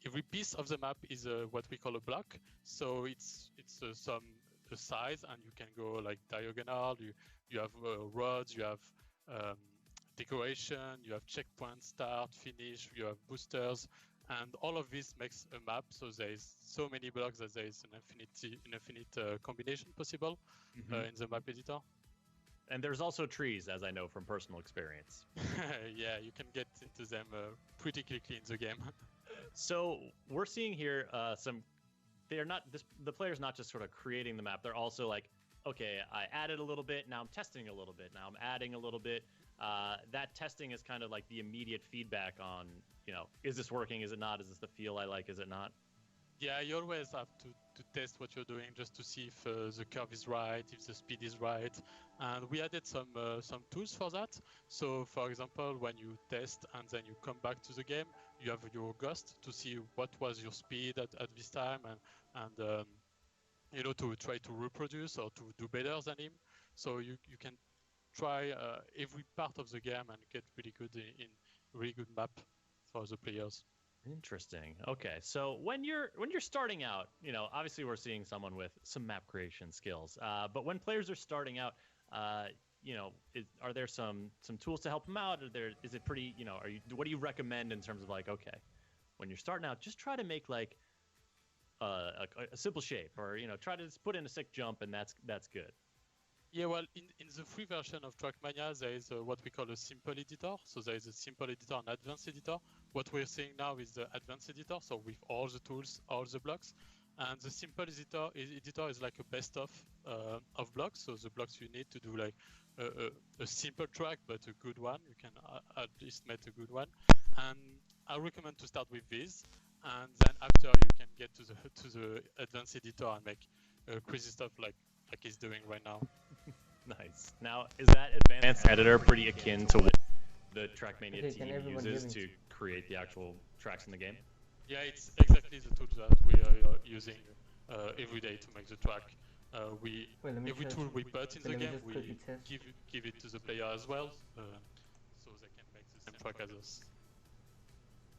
every piece of the map is what we call a block. So it's some a size, and you can go like diagonal. You have roads, you have um, decoration, you have checkpoint, start, finish, you have boosters, and all of this makes a map. So there is so many blocks that there is an infinite combination possible in the map editor. And there's also trees, as I know from personal experience. Yeah, you can get into them pretty quickly in the game. So we're seeing here the player's not just sort of creating the map. They're also like, okay, I added a little bit, now I'm testing a little bit, now I'm adding a little bit. That testing is kind of like the immediate feedback on, is this working, is it not, is this the feel I like, is it not? Yeah, you always have to test what you're doing just to see if the curve is right, if the speed is right. And we added some tools for that. So, for example, when you test and then you come back to the game, you have your ghost to see what was your speed at this time, and to try to reproduce or to do better than him. So you can try every part of the game and get really good in really good map for the players. Interesting. Okay, so when you're starting out, obviously we're seeing someone with some map creation skills. But when players are starting out, are there some tools to help them out? Is it pretty? What do you recommend in terms of like, okay, when you're starting out, just try to make like a simple shape, or try to just put in a sick jump, and that's good. Yeah, well, in the free version of Trackmania, there is what we call a simple editor. So there is a simple editor and advanced editor. What we're seeing now is the advanced editor, so with all the tools, all the blocks. And the simple editor is like a best of blocks. So the blocks you need to do like a simple track, but a good one. You can at least make a good one. And I recommend to start with this. And then after you can get to the advanced editor and make crazy stuff like he's doing right now. Nice. Now, is that advanced editor pretty akin to what the Trackmania team uses to create the actual tracks in the game? Yeah, it's exactly the tool that we are using every day to make the track. Every tool we put in the game, we give it to the player as well, so they can make the same track as us.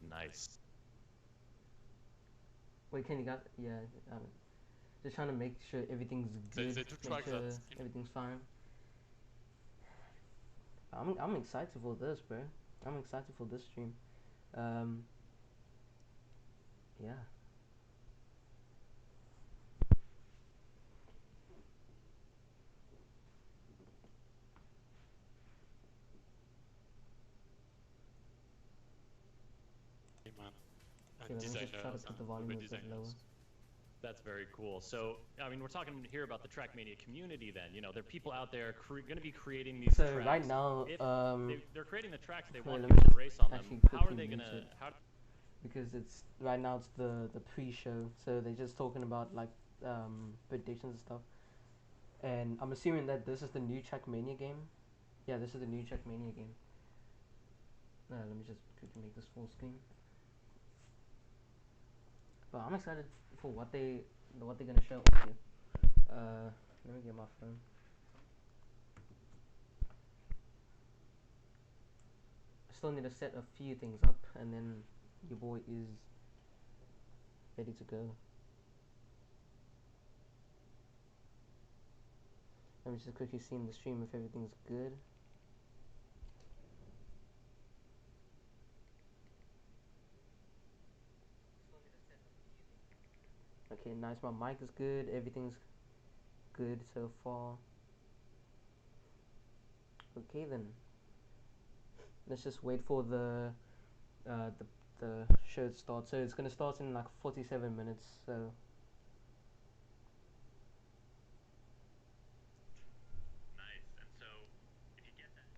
Nice. Wait, just trying to make sure everything's good. They do track that. Everything's fine. I'm excited for this, bro. I'm excited for this stream. Yeah. And let me just try to put the volume a bit lower. That's very cool. So, I mean, we're talking here about the Trackmania community then. There are people out there going to be creating these tracks. So right now, they're creating the tracks, they want people to race on them. How are they going to... Because right now it's the pre-show, so they're just talking about like predictions and stuff. And I'm assuming that this is the new Trackmania game. Yeah, this is the new Trackmania game. Let me just quickly make this full screen. But I'm excited for what they're gonna show. Okay. Let me get my phone. I still need to set a few things up, and then your boy is ready to go. Let me just quickly see in the stream if everything's good. Okay, nice. My mic is good. Everything's good so far. Okay then. Let's just wait for the show to start. So it's gonna start in like 47 minutes. So. Nice. And so, if you get that.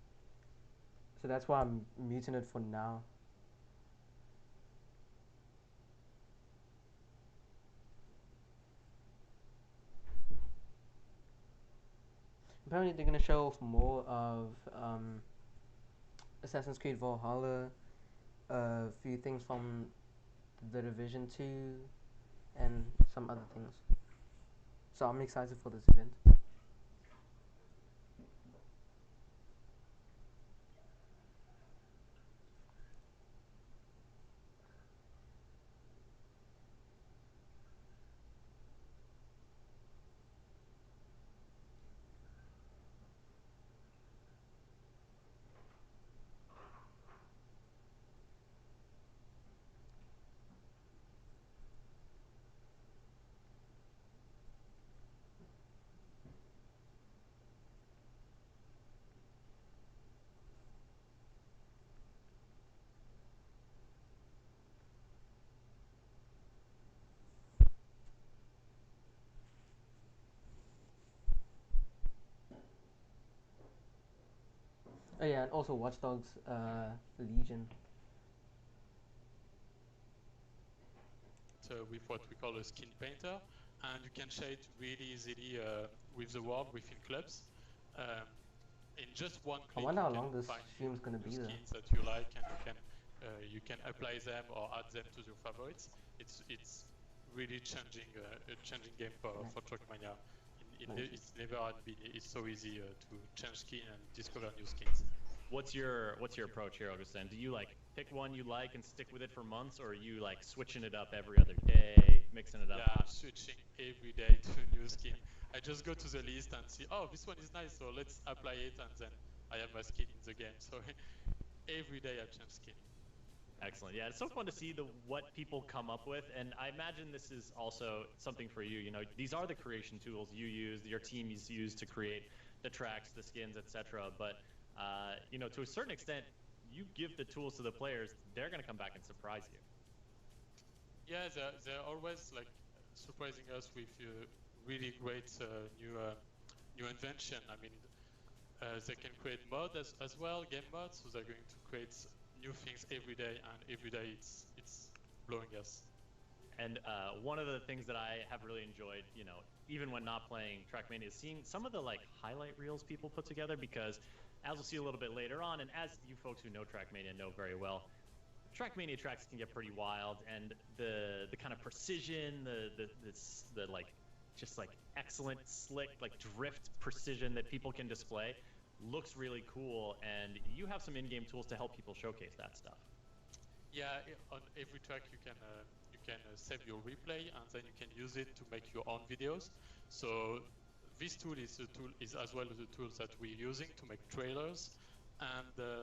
So that's why I'm muting it for now. Apparently they're gonna show off more of Assassin's Creed Valhalla, a few things from The Division 2, and some other things. So I'm excited for this event. Oh yeah, and also Watch Dogs Legion. With what we call a skin painter, and you can share it really easily with the world within clubs. Um, in just one I click, wonder how you long can this find stream's gonna be there. skins that you like, and you can apply them or add them to your favorites. It's really changing game for Trackmania. It's never had been. It's so easy to change skin and discover new skins. What's your approach here, Augustin? Do you like pick one you like and stick with it for months, or are you like switching it up every other day, mixing it up? Yeah, I'm switching every day to a new skin. I just go to the list and see, oh, this one is nice, so let's apply it, and then I have my skin in the game. So every day I change skin. Excellent. Yeah, it's so fun to see what people come up with, and I imagine this is also something for you. You know, these are the creation tools you use, your team is used to create the tracks, the skins, etc. But you know, to a certain extent, you give the tools to the players, they're going to come back and surprise you. Yeah, they're always like surprising us with really great new invention. I mean, they can create mod as well, game mods, so they're going to create new things every day, and every day it's blowing us. And one of the things that I have really enjoyed, you know, even when not playing Trackmania, is seeing some of the like highlight reels people put together, because as we'll see a little bit later on, and as you folks who know Trackmania know very well, Trackmania tracks can get pretty wild, and the kind of precision, the like just like excellent slick like drift precision that people can display looks really cool, and you have some in-game tools to help people showcase that stuff. Yeah, on every track you can save your replay, and then you can use it to make your own videos. So this tool is as well the tools that we're using to make trailers, and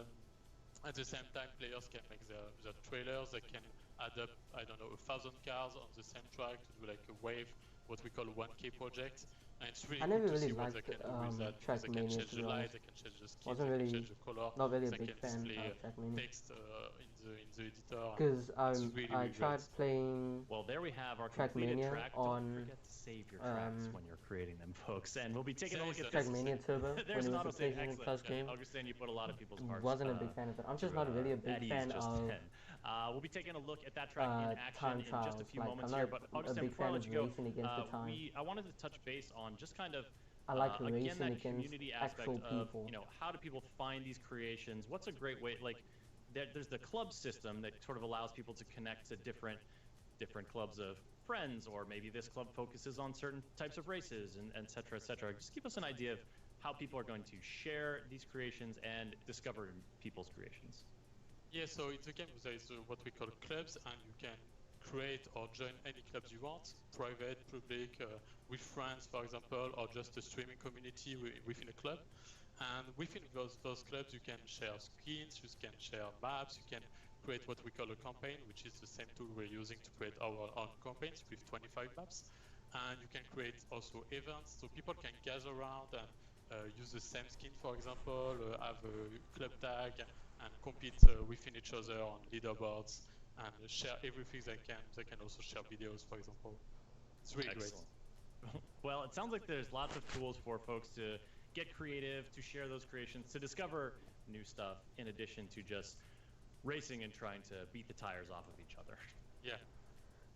at the same time players can make their trailers. They can add up, I don't know, 1,000 cars on the same track to do like a wave, what we call a 1K project. And it's really cool to see what they can do with that. They can change the light, they can change the skin, they can change the color. Not really a they big can fan display of Trackmania. text in the editor. Because really, I really tried great. playing Well, there we have our completed Trackmania track. on Don't forget to save your tracks when you're creating them, folks. And we'll be taking a look at this. Trackmania Turbo There's when an it was a auto-save. PlayStation Plus game. Augustin, you put a lot of people's hearts. Wasn't a big fan of it. I'm just not really a big fan of We'll be taking a look at that track in action time in trials. just a few Like, moments I'm here. not But a Augustin, big before I fan let of you go, racing against the time. I wanted to touch base on just kind of I like again, racing that against community aspect actual of, people. you know, how do people find these creations? What's a great way, like, there's the club system that sort of allows people to connect to different clubs of friends, or maybe this club focuses on certain types of races, and et cetera, et cetera. Just give us an idea of how people are going to share these creations and discover people's creations. Yeah, so in the game there is what we call clubs, and you can create or join any clubs you want, private, public, with friends, for example, or just a streaming community within a club. And within those clubs, you can share skins, you can share maps, you can create what we call a campaign, which is the same tool we're using to create our own campaigns with 25 maps. And you can create also events, so people can gather around and use the same skin, for example, have a club tag, and compete within each other on leaderboards, and share everything they can. They can also share videos, for example. It's really Excellent. Well, it sounds like there's lots of tools for folks to get creative, to share those creations, to discover new stuff, in addition to just racing and trying to beat the tires off of each other. Yeah.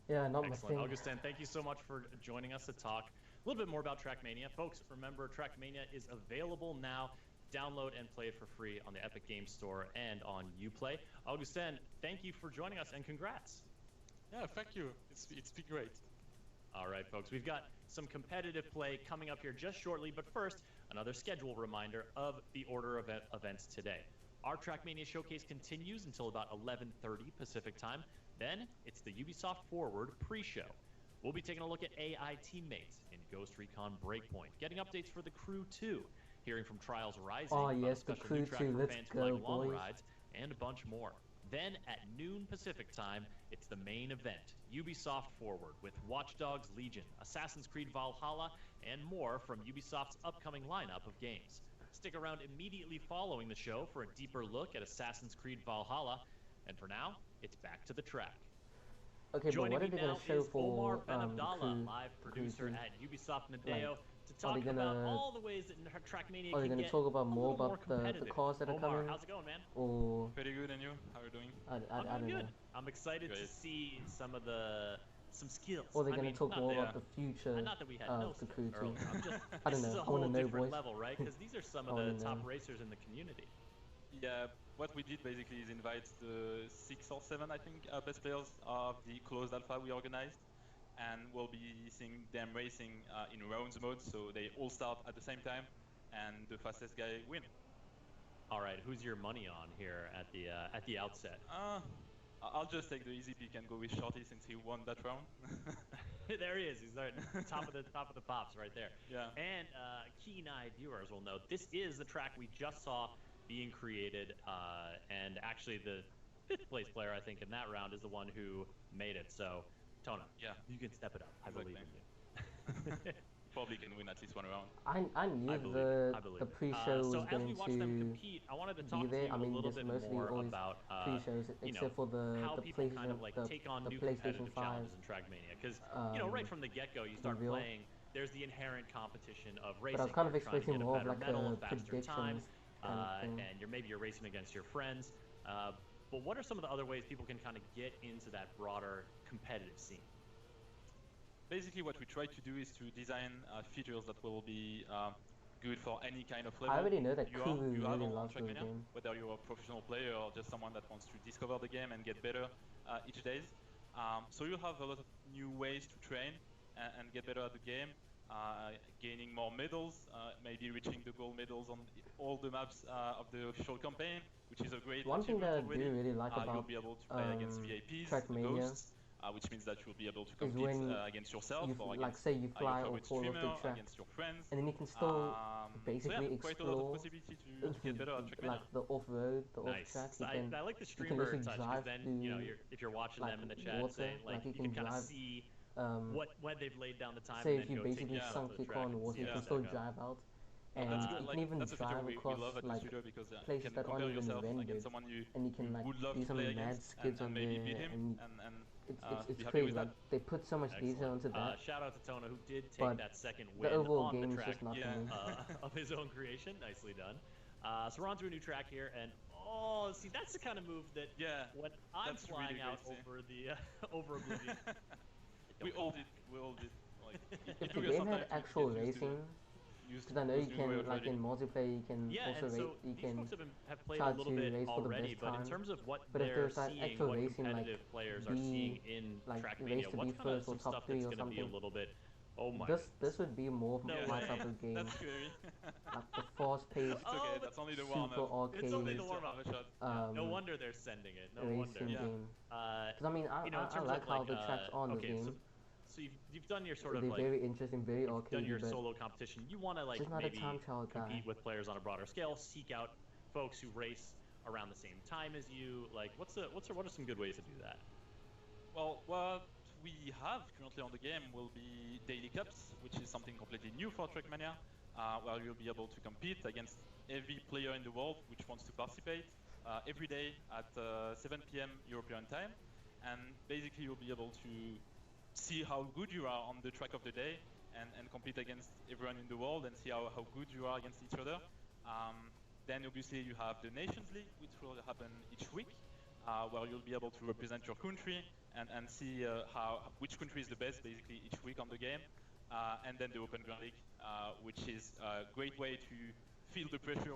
Yeah, not my Excellent. thing. Augustin, thank you so much for joining us to talk a little bit more about Trackmania. Folks, remember, Trackmania is available now. Download and play it for free on the Epic Games Store and on Uplay. Augustin, thank you for joining us, and congrats. Yeah, thank you. It's been great. All right, folks, we've got some competitive play coming up here just shortly, but first, another schedule reminder of the order of events today. Our Trackmania showcase continues until about 11:30 Pacific time. Then it's the Ubisoft Forward pre-show. We'll be taking a look at AI teammates in Ghost Recon Breakpoint, getting updates for the Crew 2, hearing from Trials Rising Oh about yes, a the special Crew new track 2, for let's fans who like go, long boys. rides, and a bunch more. Then at noon Pacific time, it's the main event, Ubisoft Forward, with Watch Dogs Legion, Assassin's Creed Valhalla, and more from Ubisoft's upcoming lineup of games. Stick around immediately following the show for a deeper look at Assassin's Creed Valhalla, and for now, it's back to the track. Okay, Joining but what me are they now going to show is Omar for Ben Abdallah, Crew live producer 2? at Ubisoft Nadeo. to talk about all the ways that Trackmania are they can gonna get talk about a more little more about the competitive. cars that are Omar, coming? how's it going, man? Or Pretty good, and you? How are you doing? I I'm don't good. know. I'm excited to Great. see some skills. Or they're I gonna mean, talk not more that- about the future Not that we had of no the skills crew too. earlier. I'm just, I don't this is know. a I wanna whole know, different boys. level, right? Because these are some I of the wanna top know. racers in the community. Yeah, what we did basically is invite the 6 or 7, I think, best players of the closed alpha we organized, and we'll be seeing them racing in rounds mode, so they all start at the same time, and the fastest guy win. All right, who's your money on here at the outset? I'll just take the easy pick and go with Shorty since he won that round. There he is. He's right top of the pops right there. Yeah. And keen-eyed viewers will note this is the track we just saw being created, and actually the 5th place player I think in that round is the one who made it. So, Tona, Yeah, you can step it up. I believe in you. probably can win at least one round. I knew I believe the pre-show was so as we going watch them to compete, I wanted to be talk to there. you I mean, a little there's bit mostly more always about pre-shows, you know, except for how the people PlayStation, kind of like take on the new PlayStation competitive 5. challenges in Trackmania, because you know, right from the get-go, you start reveal. playing. There's the inherent competition of racing. But I was kind of You're trying to expecting get a more of better like medal, a faster predictions time, kind of thing. and maybe you're racing against your friends. But what are some of the other ways people can kind of get into that broader competitive scene? Basically, what we try to do is to design features that will be good for any kind of level. I already know that you Kuru have really on loves this Trackmania, game. whether you're a professional player or just someone that wants to discover the game and get better each day. So you have a lot of new ways to train and get better at the game, gaining more medals, maybe reaching the gold medals on all the maps of the official campaign, which is a great One thing achievement that I already. do really like You'll about be able to play against VIPs, Trackmania ghosts, which means that you'll be able to is compete when against yourself or like against say you fly your or favorite fall off streamer, the track, against your friends. and then you can still So basically yeah, quite a lot of explore possibility to get better at Trackmania. like the off-road, the Nice. off-track. So I like the you can streamer literally touch, drive because then you know, through, if you're watching like, them in the chat, water, say like you you can kind of drive, see when they've laid down the time. say and if then you go take basically yourself sunk to the your track car in and water, see you how can that still goes. drive out, That's and good. you can even That's a feature drive we across love at the like studio because you places can that compare aren't even yourself rendered, against someone you and you can like would love do to some play mad against skids and on maybe there, beat him and and it's be happy crazy. with Like that. they put so much detail into that. Shout out to Tona, who did take But that second the win overall on the game is track just not for Yeah. me. of his own creation. Nicely done. So we're on to a new track here, and oh, see, that's the kind of move that Yeah, when I'm that's flying really out great to see. over the over Oblivion. we all did. Like, If it the took us game some had time to actual get used to- racing, used to because I know those you new way can of like riding. in multiplayer you can Yeah, also and so you these can folks have played try a little to bit race for the already, best but in time. terms of what But if they're there's like seeing, actual what racing, like competitive players are be seeing in like Trackmania, race to be what's kind of first or some top stuff three that's or going to be a something. little bit, oh my This would be more of No my way. type of game, That's scary. like the fast-paced, It's okay. Oh, That's only the super warm-up. It's only arcade the warm-up. Have a shot. No wonder they're sending it. No wonder. racing Yeah. game. Uh, Because I mean, you know, in I terms like of how like, the tracks are in this okay, game. so you've done your sort of They're like very interesting, very you've done arcadey, your but solo competition. You want to like just not a maybe time trial guy. compete with players on a broader scale, seek out folks who race around the same time as you. Like, what are some good ways to do that? Well, what we have currently on the game will be daily cups, which is something completely new for Trackmania, where you'll be able to compete against every player in the world which wants to participate every day at 7 p.m. European time, and basically you'll be able to see how good you are on the track of the day and compete against everyone in the world and see how good you are against each other. Then obviously you have the Nations League, which will happen each week, where you'll be able to represent your country and see which country is the best basically each week on the game. And then the Open Grand League, which is a great way to feel the pressure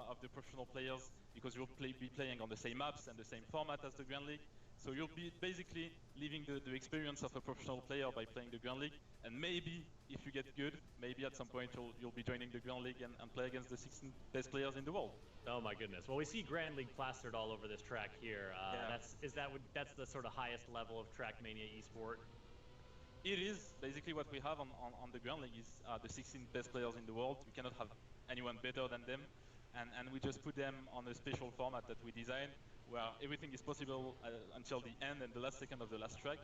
of the professional players, because you'll be playing on the same maps and the same format as the Grand League. So you'll be basically living the experience of a professional player by playing the Grand League. And maybe if you get good, maybe at some point you'll be joining the Grand League and play against the 16 best players in the world. Oh my goodness! Well, we see Grand League plastered all over this track here. Yeah. That's the sort of highest level of Trackmania esport. It is basically what we have on the Grand League is the 16 best players in the world. We cannot have anyone better than them, and we just put them on a special format that we designed, where everything is possible until the end and the last second of the last track.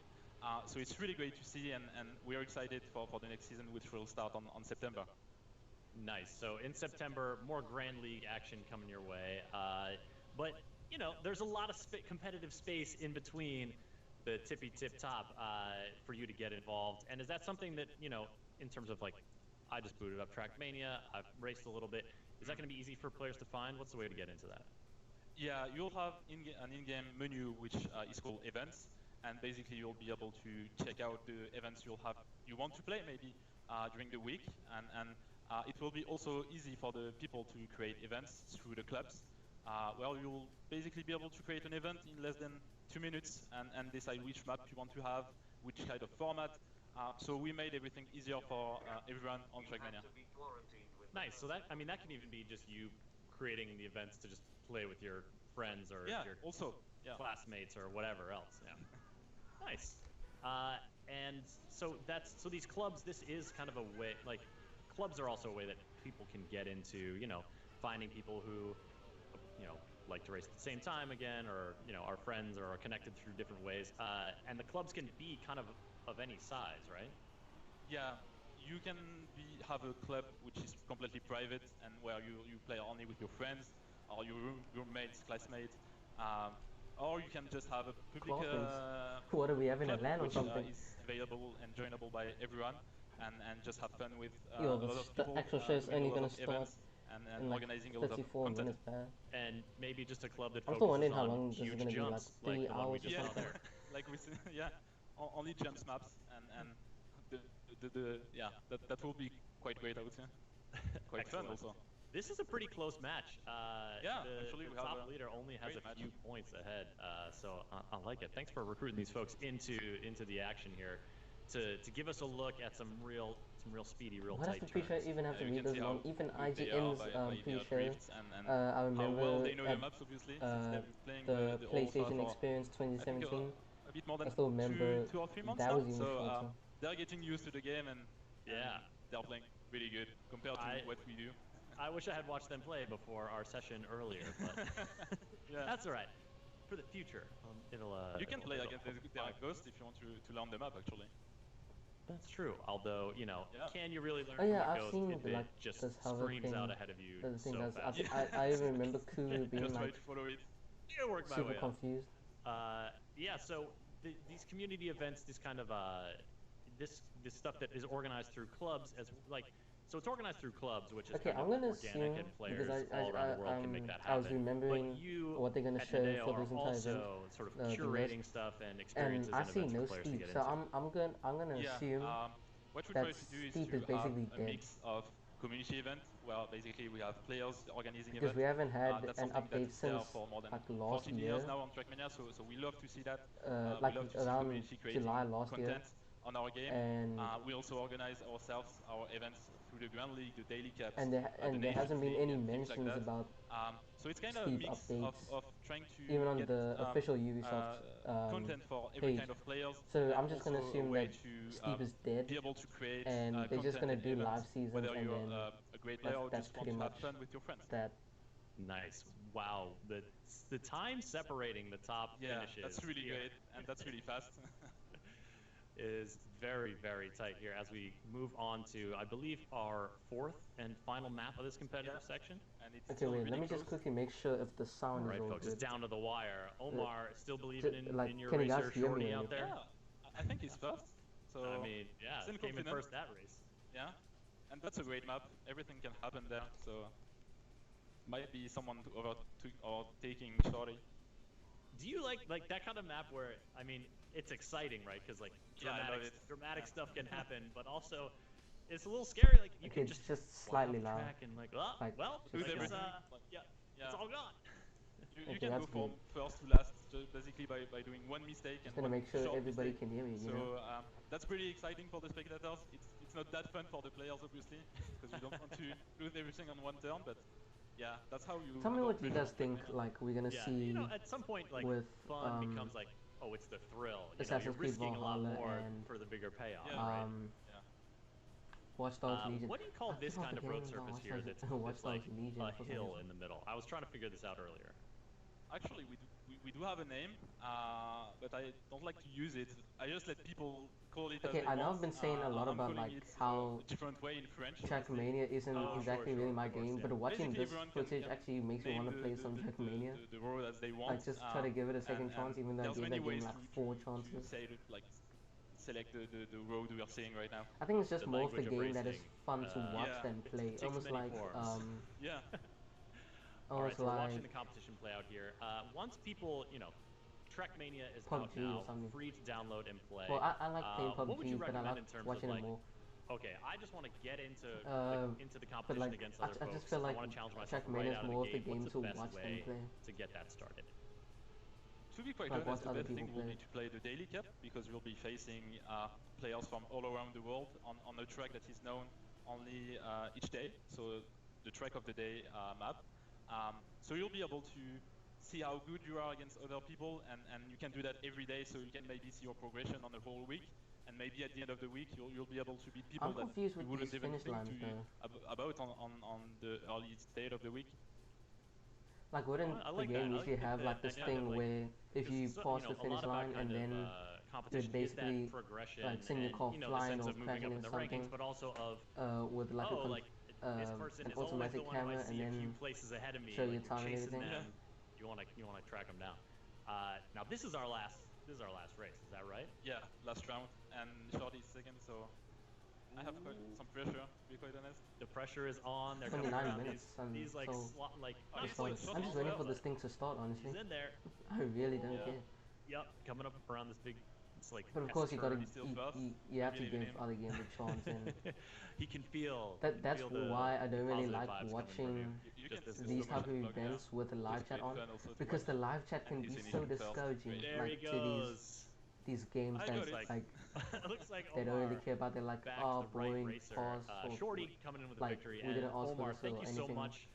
So it's really great to see, and we are excited for the next season, which will start on September. Nice. So in September, more Grand League action coming your way. But you know, there's a lot of competitive space in between the tippy tip top for you to get involved. And is that something that, you know, in terms of like I just booted up Trackmania. I've raced a little bit. Is that going to be easy for players to find? What's the way to get into that? Yeah, you'll have an in-game menu which is called events, and basically you'll be able to check out the events you want to play maybe during the week, and it will be also easy for the people to create events through the clubs. Well, you'll basically be able to create an event in less than 2 minutes and decide which map you want to have, which kind of format. So we made everything easier for everyone on Trackmania. Nice. So that can even be just you creating the events to just play with your friends or your classmates or whatever else. Yeah. Nice. And so these clubs. This is kind of a way. Like, clubs are also a way that people can get into. Finding people who, like to race at the same time again, or are friends or are connected through different ways. And the clubs can be kind of any size, right? Yeah. You can have a club which is completely private and where you play only with your friends or your roommates, classmates, or you can just have a public what do we have in club Atlanta or which something? is available and joinable by everyone, and just have fun with Yo, a lot of people, the actual show's doing only a lot gonna of start events and in like organizing a lot of 34 content. minutes, man. And maybe just a club that I'm still focuses wondering how on long this is huge gonna be, like jumps, 3 like the one we hours or just saw something. there. Like we said, yeah, only jumps maps and that will be quite great, I would say. Quite fun Excellent. also. This is a pretty close match. Actually, the we have top a leader only has great a match. few points ahead, so I like it. Thanks for recruiting these folks into the action here, to give us a look at some real speedy, real Why does tight the pre-show turns. even have to You be can this see long? how Even good they are IGN's by their pre-show, drifts and I how remember well they know at the maps, obviously, since they've been playing the the PlayStation Alpha for, Experience I think, 2017. a bit more than I still remember two or 3 months that now. was even So shorter. they're getting used to the game and Yeah. they're playing really good compared to what we do. I wish I had watched them play before our session earlier, but Yeah. that's all right. For the future, it'll. You can play it'll- against their ghost if you want to learn the map, actually. That's true. Although, Yeah. can you really learn Oh yeah, from a I've ghost seen if the, it like just this hover screams thing. out ahead of you The thing so that's, fast? I remember Ku being Just try like to follow it. Yeah, work my super way up. confused. Yeah, so these community events, this kind of this stuff that is organized through clubs, so it's organized through clubs, which is Okay, kind I'm of gonna organic, assume and players because all around the world can make that happen. I was remembering but you what they're gonna at show Nadeo for are this entire event, also sort of the rest, curating stuff and experiences and I and see events no for players to Steep, get so into. I'm gonna assume what we that try to do is Steep to is have basically a dead. mix of community event, where basically we have players organizing Because events. we haven't had That's an something update that's there since for more than like last 14 year, years now on Trackmania, so we love to see that. like we love to see around community creating July last year, content on our game. and We also organize ourselves our events through the Grand League, the Daily Cups, and the there Nations hasn't been League, any and things like mentions that. about So it's kind of a Steep mix updates, of trying to even on get the official Ubisoft content for every page. kind of players. So and I'm just gonna also a assume way that to Steep is dead, be able to create and they're just content gonna and do live events, seasons, whether and you're then a great player or that's just want pretty to have much fun with your friends. that. Nice. Wow. The time separating the top finishes that's really here great, and that's really fast. is very, very tight here as we move on to, I believe, our fourth and final map of this competitive section. And it's Okay, still wait. really Let me close. just quickly make sure if the sound All right, is all folks, good. it's down to the wire. Omar, still believing like, in your can you guys racer hear me Shorty or out there? Yeah, I think he's first. So I mean, yeah, still came in confident. first that race. Yeah, and that's a great map. Everything can happen there. So might be someone taking Shorty. Do you like that kind of map where, I mean, it's exciting, right? Because like Yeah, I love it. dramatic stuff can happen, but also it's a little scary. Like you Okay, can just slightly fly off loud. the track and like, well, Like, lose it's, everything. yeah, Yeah, it's all gone. you Okay, can go that's from good. first to last, just basically by doing one mistake and Just gonna one make sure short everybody mistake. can hear me. You know? So that's pretty exciting for the spectators. It's not that fun for the players, obviously, because you don't want to lose everything on one turn. But yeah, that's how you. Tell me handle what you pressure guys on think. Trackmania. Like we're gonna Yeah, see at some point, like with fun becomes like, oh, it's the thrill. You're Assassin's Creed risking a lot Valhalla more and, for the bigger payoff, Yeah. right? Watch Dogs Legion. What do you call I this keep on kind of road forgetting about surface here that's Watch like Dogs Legion a for some hill reason. in the middle? I was trying to figure this out earlier. Actually, we do have a name, but I don't like to use it. I just let people call it. Okay, as they I know want. I've been saying a lot I'm about calling like it how a different way in French. Trackmania isn't Oh, exactly sure, really my of course, game, yeah. but watching Basically, this everyone footage can actually makes me name want to play some Trackmania. the road as they want. Like just try to give it a second and chance, even though I there's gave many that game ways like to 4 chances. say it, like select the road we are seeing right now. I think it's just The more of the language game that is embracing, fun to watch yeah, than play. takes Almost many like forms. Yeah. All right, almost so we're like watching the competition play out here. Once people, Trackmania is out PUBG or now, something. free to download and play. well, I like playing What would you PUBG, but I recommend like in terms watching of it more. okay, I just want to get into the But competition like against I other I folks. just feel like I want to challenge myself Trackmania right is out of more the of the gate. game What's to the best watch than way play. to get that started? To be quite Like honest, watch the other best thing people will play. be to play the Daily Cup because you'll be facing players from all around the world on a track that is known only each day. So the track of the day map. So you'll be able to see how good you are against other people, and you can do that every day. So you can maybe see your progression on the whole week, and maybe at the end of the week you'll be able to beat people I'm that confused you with wouldn't these even finish think lines though. about on the early state of the week. Like wouldn't I the like game that. I usually like have like the this idea thing of, like, where if you pass the a finish lot about line and kind then of competition is basically, that progression like, send your and car the flying sense or of moving crashing up in into the rankings, something, but also of with like this person an is always the automatic one who I camera see and a few then places ahead of me. show Like your you're time and chasing everything. them. You want to track them down. Now this is our last race. Is that right? Yeah, last round, and Shorty is second, so I have quite some pressure, to be quite honest. The pressure is on. They're 29 coming around minutes, these like so Oh, it's he's like, so I'm just slow, waiting for but this thing to start, honestly. he's in there. I really don't Yeah. care. Yep, coming up around this big. It's like But of course you gotta He's still fast. you have to Believe in give him. other games a chance, and he can feel. that's why I don't really positive like vibes coming from watching You Just can this see these so type much of vlog, yeah. events with a live It's chat great on, fun also to because watch. the live chat And can he's be so finishing first. discouraging, There like he to goes. these games I that got it. like Looks like they don't really Omar care about. They're like, back oh, to the right boring racer. pass or Shorty coming in with a like, victory. we didn't And ask for Omar, this thank or you so anything. much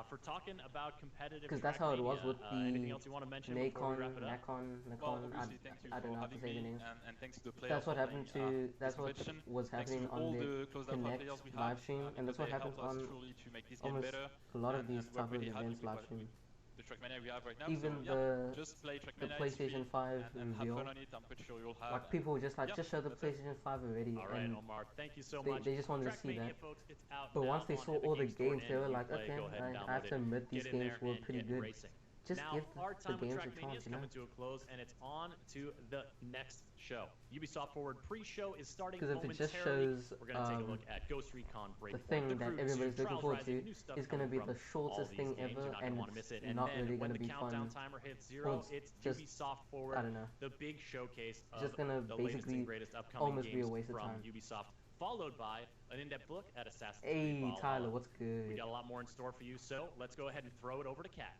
for talking about competitive. Because that's how it was with anything the else you want to mention before we Nacon, wrap it up? Well, Nacon, obviously, thank you I don't for know how to having say the me, names. and thanks to the players. That's what for happened playing, to, this that's what competition. was Thanks happening to all on the the closed alpha Connect players we have, live stream, and that's because what they happens helped us on truly to make this game almost better. a lot of and these we're type of really happy events with live what- stream. the Trackmania we have right now. Even so, yeah, the just play Trackmania. PlayStation 5 and have reveal, fun on it. I'm pretty sure you'll have. like people were just like, yeah, just show the that's it. PlayStation 5 already, All right, and Omar, thank you so they- much. they just wanted to see Trackmania, that. folks, it's out but now once they on saw Epic all the Games Store games, they and were like, Uplay. okay, Go ahead and I download have to it. admit these Get in games there were and pretty get good. racing. Just Now, give our the time with games a Trackmania chance, is you know? coming to a close, and it's on to the next show. Ubisoft Forward pre-show is starting 'Cause if it just momentarily. shows, We're going to take a look at Ghost Recon Breakpoint, the thing that Crew 2, everybody's looking Trials forward Rising, to new stuff is gonna coming be the from all shortest these thing games. ever, You're not gonna and want to miss it. it's And not then really when gonna the be countdown fun. timer hits 0, Well, it's just- Ubisoft Forward, I don't know. the big showcase of Just gonna the latest basically and greatest upcoming almost be a games waste of from time. Ubisoft, followed by an in-depth look at Assassin's Creed Hey Valhalla. Tyler, what's We good? got a lot more in store for you, so let's go ahead and throw it over to Kat.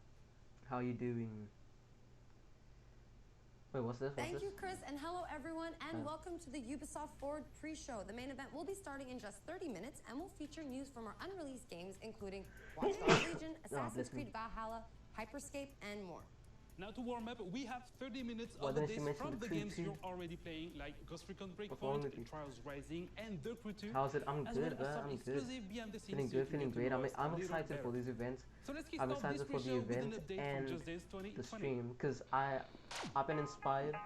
How you doing? Wait, what's this? What's Thank this? you, Chris, and hello, everyone, and Hi. welcome to the Ubisoft Forward pre-show. The main event will be starting in just 30 minutes and will feature news from our unreleased games, including Watch Dogs Legion, Assassin's bless me. Creed Valhalla, Hyperscape, and more. Now to warm up, we have 30 minutes Why of the didn't you days mention from the the Creed games 2? you're already playing, like Ghost Recon What's wrong with Breakpoint, you? Trials Rising, and The Crew 2. How's it? I'm as good, well bro. as some I'm good. exclusive behind-the-scenes Feeling so you good, can feeling get to great. know I'm us a little excited for better. these events. So let's kick I'm off this excited for the pre-show with an event update and from Just Dance the 2020. stream, because I've been inspired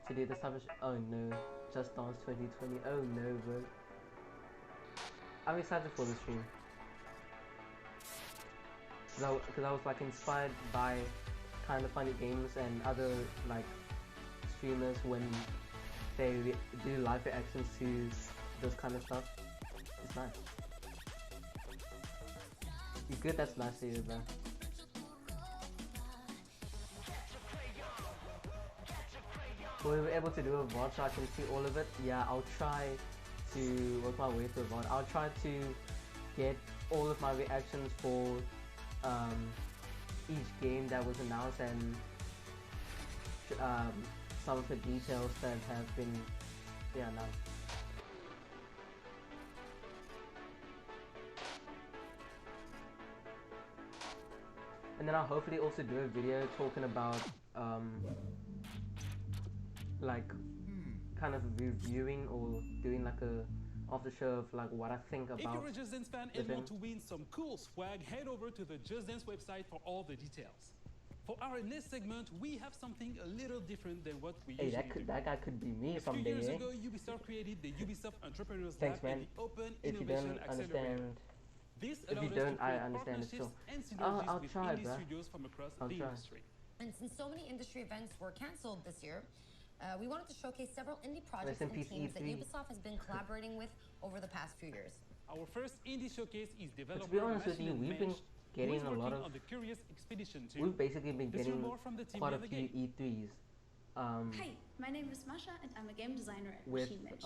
to do this type of oh no, Just Dance 2020. Oh no, bro. I'm excited for the stream. Because I was like inspired by kind of funny games and other like streamers when they do live reactions to this kind of stuff. It's nice. You good? That's nice to hear, bro. Were we able to do a VOD so I can see all of it? Yeah, I'll try to work my way through a VOD. I'll try to get all of my reactions for each game that was announced and some of the details that have been announced. And then I'll hopefully also do a video talking about like kind of reviewing or doing like a after show of like what I think If about you're a Just Dance fan the and want thing. to win some cool swag, head over to the Just Dance website for all the details. For our next segment, we have something a little different than what we Hey, usually do. that guy could be me A few someday, years eh? ago, Ubisoft created the Ubisoft Entrepreneurs Thanks, Lab man. and the Open If you Innovation don't Accelerator. understand, This if you allowed us don't, to I create understand it partnerships still. and synergies I'll with try, indie bruh. studios from across I'll the try. industry. And since so many industry events were canceled this year, We wanted to showcase several indie projects in and peace, teams that E3. Ubisoft has been collaborating with over the past few years. Our first indie showcase is developer To be honest with you, Machine we've been Mensch, who getting is a lot working of. on the Curious Expedition 2. We've basically been Let's hear getting more from the team quite a behind the few game. E3s. Hi, my name is Masha and I'm a game designer at With Machine Mensch.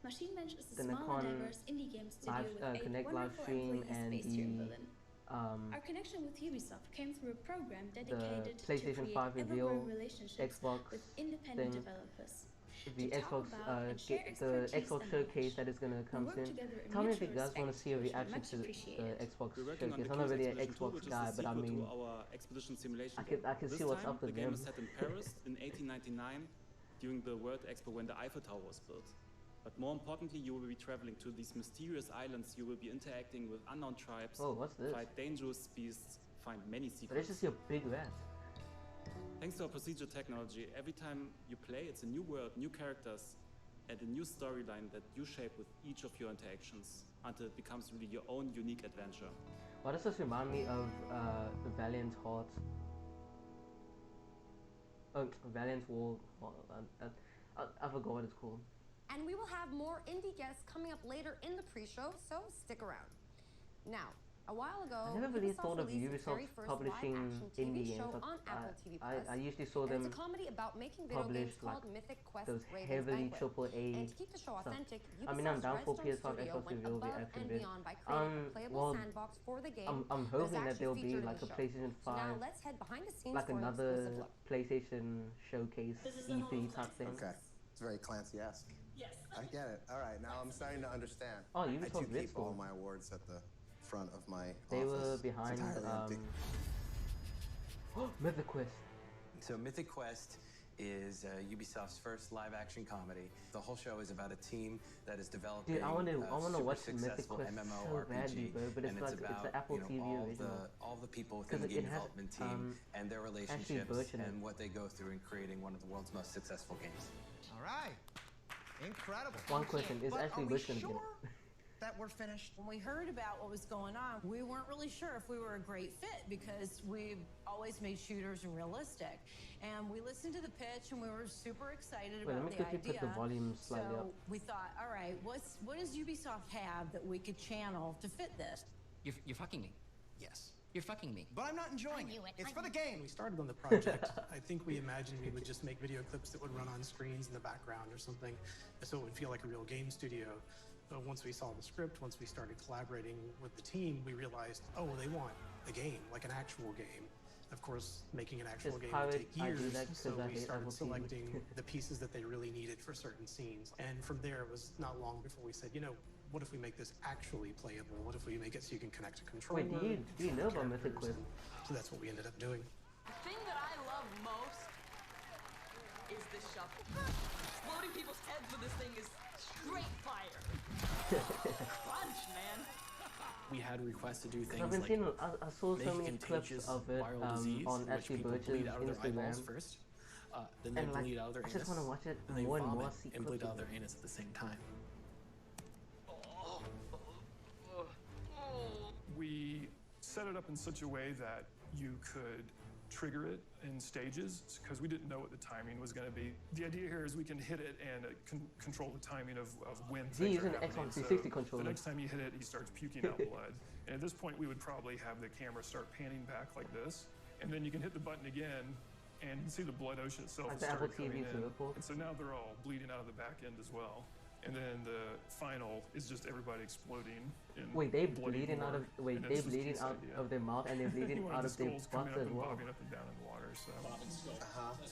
Machine Mensch is the a small Nikon and diverse indie game studio live, with 8 Connect live wonderful stream employees and based here in the Berlin. Our connection with Ubisoft came through a program dedicated to PlayStation create 5 reveal, ever-growing relationships Xbox with independent thing, developers. the To talk Xbox about and share the expertise Xbox and showcase knowledge. that is gonna We come work soon. together in Tell me if you mutual guys want to respect, see a which we reaction much to the appreciate. Xbox We're working on showcase. the I'm not really an Curious Expedition 2, Xbox which is guy, the but I sequel mean, to our Expedition Simulation I can game. see what's up with The game them. is set in Paris in 1899 during the World Expo when the Eiffel Tower was built. But more importantly, you will be traveling to these mysterious islands. You will be interacting with unknown tribes, Oh, what's this? fight dangerous beasts, find many But it's secrets. just your big rat. Thanks to our procedure technology, every time you play, it's a new world, new characters, and a new storyline that you shape with each of your interactions until it becomes really your own unique adventure. Why does this remind me of Valiant Heart? Oh, Valiant War. I forgot what it's called. And we will have more indie guests coming up later in the pre-show, so stick around. Now, a while ago, I never really Ubisoft thought of released its Ubisoft very first publishing live-action indie TV games. show But on Apple TV+. I usually saw And them it's a comedy about making video games publish like called Mythic Quest those Raven's heavily Banquet. AAA And to keep the show stuff. authentic, I mean, I'm Ubisoft's down for Redstone PS5, Studio Xbox went reveal above reaction and bit. beyond by creating a playable well, sandbox for the game. I'm that is hoping that actually there'll be featured in like the a show. PlayStation So now 5, let's head behind the scenes like for an another exclusive look. PlayStation showcase E3 type thing. Okay, it's very Clancy-esque. Yes. I get it. All right, now I'm starting to understand. Oh, I Ubisoft do keep Red all Store. my awards at the front of my They office. were It's behind entirely empty. Mythic Quest. So Mythic Quest is Ubisoft's first live-action comedy. The whole show is about a team that is developing Dude, I wanna super watch Mythic successful Quest so MMORPG, badly, bro, but it's and like it's it's about an Apple TV original. all the people within 'Cause the it game has, development team and their relationships Birch in it. and what they go through in creating one of the world's most successful games. All right. Incredible. One question, is But Ashley are we Bush gonna get it? sure that we're finished? When we heard about what was going on, we weren't really sure if we were a great fit because we've always made shooters realistic. And we listened to the pitch and we were super excited Wait, let about me the quickly idea. put the volume slightly so up. we thought, all right, what does Ubisoft have that we could channel to fit this? You're fucking me. Yes. You're fucking me. But I'm not enjoying it. It's for the game. We started on the project. I think we imagined we would just make video clips that would run on screens in the background or something, so it would feel like a real game studio. But once we saw the script, once we started collaborating with the team, we realized, oh, they want a game, like an actual game. Of course, making an actual Just game how would it- take I do years, that so 'cause I we hate started Apple TV. selecting the pieces that they really needed for certain scenes. And from there, it was not long before we said, you know, what if we make this actually playable? What if we make it so you can connect a controller? Wait, do you know about Mythic characters? Quest? And so that's what we ended up doing. The thing that I love most is the shuffle. Exploding people's heads with this thing is straight fire. Crunch, man. We had requests to do things I've been like seeing, I saw so make many clips contagious of it viral disease on in which Ashley people Birch's bleed out of their eyeballs Instagram. first, then they And like, bleed out of their I anus, just want to watch it and they more and vomit more. See and bleed clips out of of it. their anus at the same time. We set it up in such a way that you could trigger it in stages because we didn't know what the timing was going to be. The idea here is we can hit it and control the timing of when He's things using are an happening. Xbox 360 So controller. the next time you hit it, he starts puking out blood. And at this point, we would probably have the camera start panning back like this, and then you can hit the button again, and you can see the blood ocean itself Like the Apple start coming TV in. report. And so now they're all bleeding out of the back end as well. And then the final is just everybody exploding. In Wait, they bloody bleeding out gore. of wait, And they it's just bleeding this out idea. of their mouth and they're bleeding One out the of their skulls coming butts up as and well. bobbing up and down in the water. So.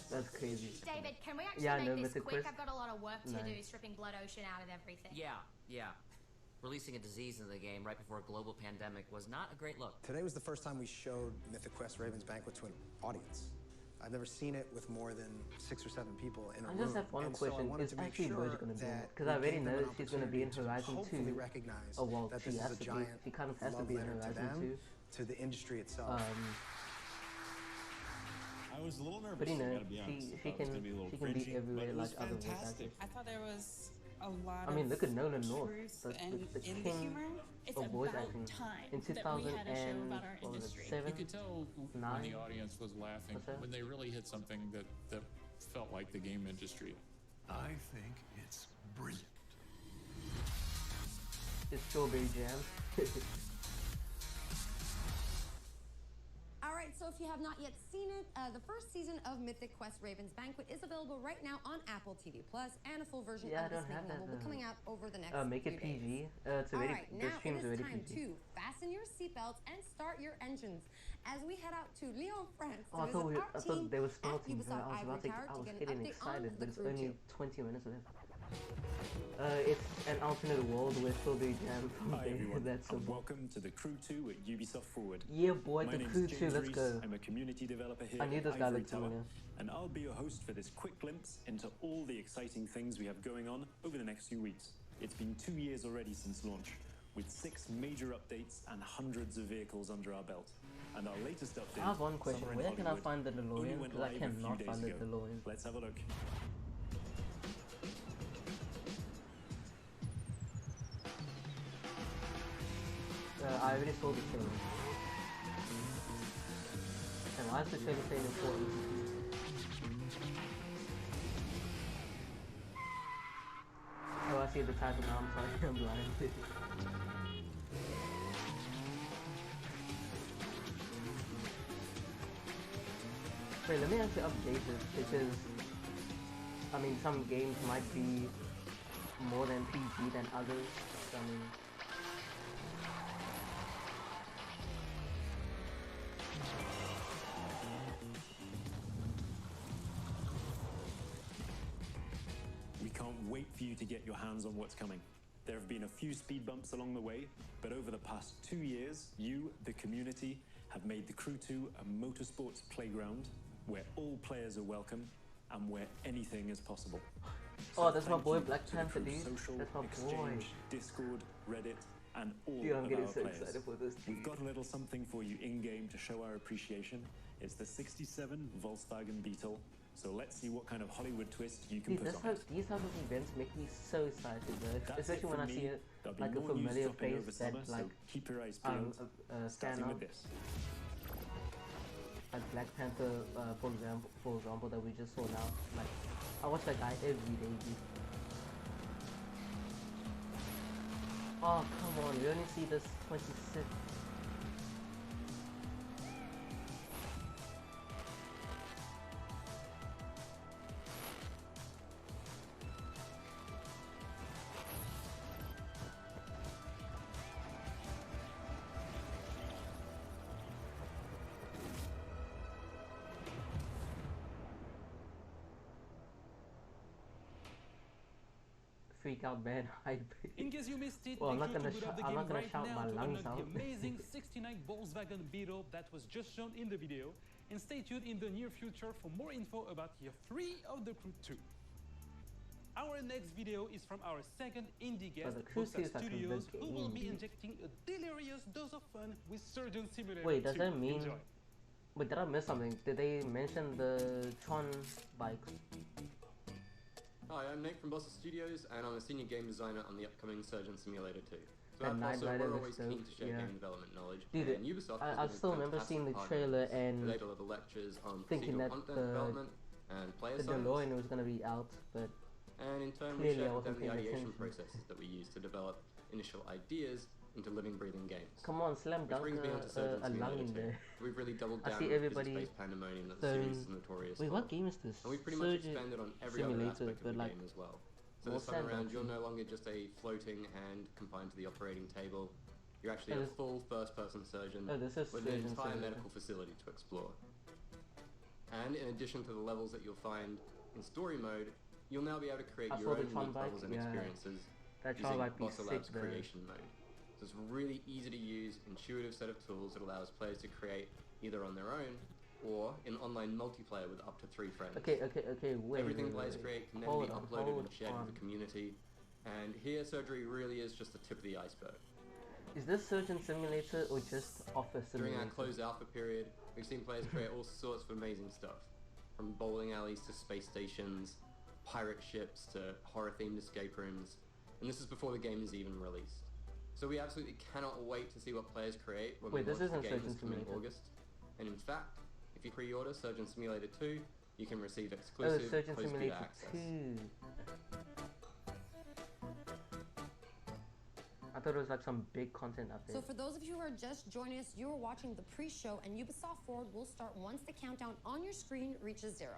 That's crazy. David, can we actually Yeah, make no, this Mythic quick? Quest. I've got a lot of work to No. do stripping Blood Ocean out of everything. Yeah. Releasing a disease into the game right before a global pandemic was not a great look. Today was the first time we showed Mythic Quest Raven's Banquet to an audience. I've never seen it with more than 6 or 7 people in a room. I just have one And so I question. wanted Is to make Ashley sure Birch going to be in it? that Because we I already gave them know an that she's going to be in opportunity to Horizon hopefully 2. recognize Oh, well, that she this has is a to be. giant She kind of has to love be in letter to Horizon them, 2. to the industry itself. I was a little nervous. But you know, I gotta be honest. she can be everywhere like other voice actors. I thought there was a lot I mean, look at Nolan of North, truth the and in the king humor. It's of voice about acting. time In that we had a show about our 2007, industry. You could tell when 9? the audience was laughing What's that? when they really hit something that felt like the game industry. I think it's brilliant. It's Strawberry Jam. Alright, so if you have not yet seen it, the first season of Mythic Quest Raven's Banquet is available right now on Apple TV Plus, and a full version Yeah, I of this don't have making that, will be coming out over the next make it few PG. days. It's already, Alright, the now it stream's is already time PG. to fasten your seatbelts and start your engines as we head out to Lyon, France to Oh, I thought, visit our I team thought they were at starting, bro. Ubisoft I was Ivory about to, Tower I to was get an getting update on excited, the but it's Crew only 2. 20 minutes left. It's an alternate world with Strawberry Jam from Hi everyone, that's so and welcome to the Crew 2 at Ubisoft Forward. Yeah, boy, My the name's Crew James 2, let's Rees. go. I'm a community developer here I knew at this guy Ivory looked Tower, familiar. and I'll be your host for this quick glimpse into all the exciting things we have going on over the next few weeks. It's been 2 years already since launch, with 6 major updates and hundreds of vehicles under our belt. And our latest update, I have one question. Summer in Where can I Hollywood, find the only DeLorean? went Because I live a few cannot days find the ago. DeLorean. Let's have a look. I already saw the trailer. And why is the trailer saying important? Oh, I see the title now. I'm sorry, I'm blind. Wait, let me actually update this because I mean some games might be more than PG than others. I mean, We can't wait for you to get your hands on what's coming. There have been a few speed bumps along the way, but over the past 2 years, you, the community, have made the Crew 2 a motorsports playground where all players are welcome and where anything is possible. oh, that's my thank boy you Black to the Panther, Crew dude. Social, That's my boy. Exchange, Discord, Reddit, and all Dude, I'm of getting our so players. excited for this. We've got a little something for you in-game to show our appreciation. It's the 67 Volkswagen Beetle. So let's see what kind of Hollywood twist you can Dude, put on it. these type of events make me so excited, bro. That's Especially it when I from see me. it There'll be like a more news familiar dropping face over that summer, so like keep your eyes peeled. scan Starting out. with this. Like Black Panther, for example, that we just saw now. Like, I watch that guy every day, dude. Oh, come on, we only see this 26. Freak out man hype. In case you missed it, Well, I'm make not sure gonna to boot up the I'm game not gonna right shout now my to lungs unlock out. the amazing 69 Volkswagen Beetle that was just shown in the video, and stay tuned in the near future for more info about Year 3 of the Crew 2. Our next video is from our second indie guest, the Crew 2 Bossa is like a Studios, big who will be indie. injecting a delirious dose of fun with Surgeon Simulator Wait, does 2. that mean? Enjoy. Wait, did I miss something? Did they mention the Tron bikes? Hi, I'm Nate from Bossa Studios, and I'm a senior game designer on the upcoming Surgeon Simulator 2. So And at Knight Bossa, Rider we're looks always keen dope, to share yeah. game development knowledge. Dude, and Ubisoft I has been still a remember fantastic seeing the partner trailer with us. and They deliver lectures on thinking procedural that content the development and player the science. DeLorean was gonna be out, but And in turn, we clearly I share with them wasn't the paying ideation attention. processes that we use to develop initial ideas into living, breathing games. Come on, Slam Which Dunk brings me on to Surgeon a lung Simulator in 2. there. We've really doubled I down see on the everybody physics-based pandemonium that the throwing- series is notorious Wait, for. what game is this? And we've pretty much Surgeon expanded on every other Simulator, aspect of but the like game as well. So more this time around, you're sandboxy. no longer just a floating hand confined to the operating table. You're actually Oh, a this- full first-person surgeon Oh, this is with an Surgeon entire Simulator. medical facility to explore. And in addition to the levels that you'll find in story mode, you'll now be able to create I your saw the own Tron unique bike, levels and yeah. experiences That Tron using might be Bossa sick, Labs though. creation mode. So it's a really easy to use, intuitive set of tools that allows players to create either on their own or in online multiplayer with up to 3 friends. Okay, wait. Everything wait, players wait. create can then Hold be on, uploaded hold and shared on. with the community. And here, surgery really is just the tip of the iceberg. Is this Surgeon Simulator or just Office During Simulator? our closed alpha period, we've seen players create all sorts of amazing stuff. From bowling alleys to space stations, pirate ships to horror-themed escape rooms. And this is before the game is even released. So we absolutely cannot wait to see what players create when Wait, we this launch the isn't game Surgeon this coming Simulator. August. And in fact, if you pre-order Surgeon Simulator 2, You can receive Oh, exclusive Surgeon post-beta Simulator access. 2. I thought it was like some big content update. So for those of you who are just joining us, you are watching the pre-show, and Ubisoft Forward will start once the countdown on your screen reaches 0.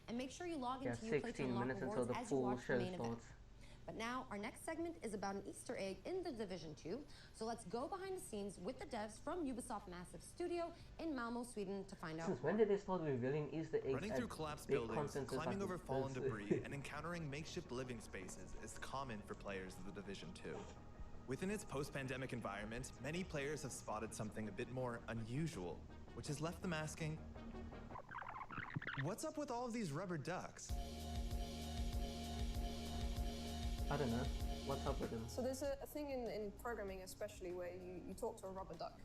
And make sure you log into Uplay to 16 unlock minutes rewards until the as you full watch the show main event. starts. But now, our next segment is about an Easter egg in the Division 2. So let's go behind the scenes with the devs from Ubisoft Massive Studio in Malmo, Sweden to find out Since more. when did they start revealing Easter eggs? Running through collapsed big buildings, content climbing like over this? fallen debris, and encountering makeshift living spaces is common for players of the Division 2. Within its post-pandemic environment, many players have spotted something a bit more unusual, which has left them asking, what's up with all of these rubber ducks? I don't know. What's up with them? So there's a thing in programming especially where you talk to a rubber duck,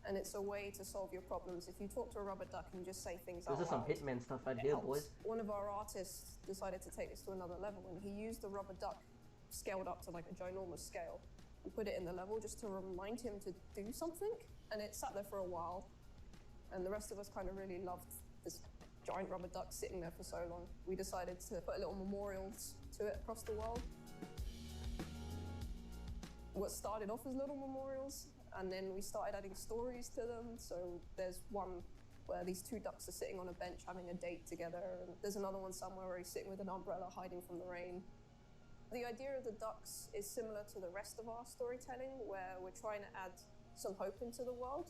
and it's a way to solve your problems. If you talk to a rubber duck and you just say things out This is some loud, Hitman stuff right it here, helps. boys. One of our artists decided to take this to another level, and he used the rubber duck scaled up to like a ginormous scale and put it in the level just to remind him to do something, and it sat there for a while, and the rest of us kind of really loved this giant rubber duck sitting there for so long. We decided to put little memorials to it across the world. What started off as little memorials, and then we started adding stories to them. So there's one where these two ducks are sitting on a bench having a date together, and there's another one somewhere where he's sitting with an umbrella hiding from the rain. The idea of the ducks is similar to the rest of our storytelling, where we're trying to add some hope into the world,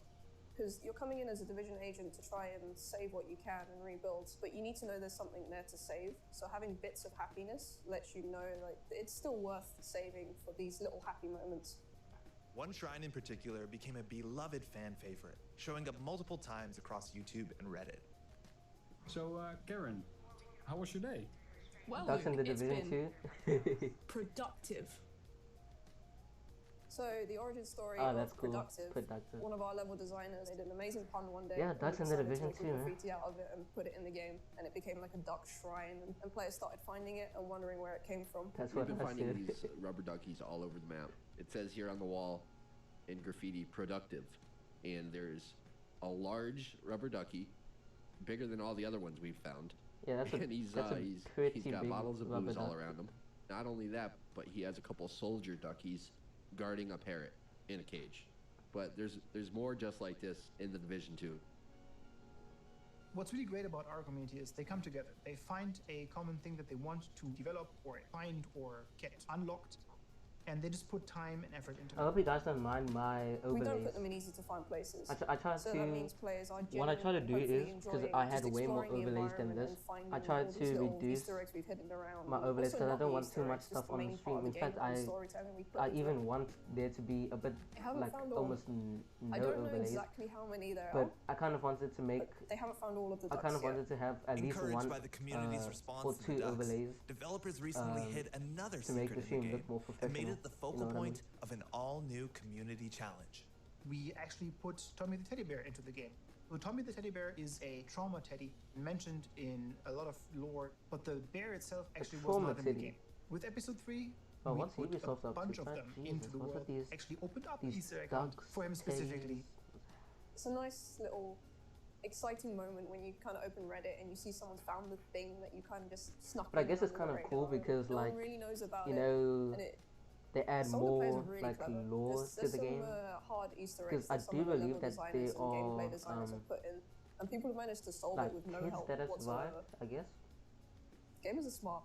because you're coming in as a Division agent to try and save what you can and rebuild, but you need to know there's something there to save. So having bits of happiness lets you know like it's still worth saving for these little happy moments. One shrine in particular became a beloved fan favorite, showing up multiple times across YouTube and Reddit. So, Karen, how was your day? Well, That's in the it's Division been 2. productive. So the origin story Oh, of that's cool. Productive. Productive. One of our level designers made an amazing pun one day. Yeah, and that's we in the decided to Division make a 2, man. graffiti out of it and put it in the game, and it became like a duck shrine, and players started finding it and wondering where it came from. That's We've what been I finding said. these rubber duckies all over the map. It says here on the wall in graffiti, productive, and there's a large rubber ducky, bigger than all the other ones we've found. Yeah, that's and he's got pretty big bottles of rubber booze all duck. around him. Not only that, but he has a couple soldier duckies guarding a parrot in a cage. But there's more just like this in the Division 2. What's really great about our community is they come together. They find a common thing that they want to develop or find or get unlocked, and they just put time and effort into I hope you guys don't mind my We don't overlays. put them in easy to find places. I try so to. that means players are What I try to do genuinely, is hopefully because I had enjoying way more just exploring the overlays than environment this. and finding I tried all to these little reduce Easter eggs we've hidden around. my overlays Also because I not don't the want Easter too much eggs, stuff just the on the main stream. part of In the fact, game, the storytelling we put I into even it. want there to be a bit They haven't like found all. almost no I don't know overlays. exactly how many there But are. I kind of wanted to make. They haven't found all of the I ducks kind of yet. wanted to have at least Encouraged one by the community's response or to two the ducks, overlays. developers recently hid another to make secret the in stream the look game more and made professional. it the You focal know what I mean? point of an all-new community challenge. We actually put Tommy the Teddy Bear into the game. So Tommy the Teddy Bear is a trauma teddy mentioned in a lot of lore, but the bear itself actually was trauma not in the teddy? game. With episode 3, Oh, we what's put Ubisoft a up bunch to? of Ah, them Jesus, into the what are world, these- actually opened up these Easter egg hunt ducks, for him specifically. It's a nice little exciting moment when you kind of open Reddit and you see someone's found the thing that you kind of just snuck But I in guess it's under kind the of cool radar. because No one like really knows about you it, know and they add some of the players more are really like clever. lore There's to the some, game. hard Easter eggs Because I that some do of the believe level that designers they and gameplay are designers have put in, and people have managed to solve like it with no kids help that have whatsoever. survived, I guess. Gamers are smart.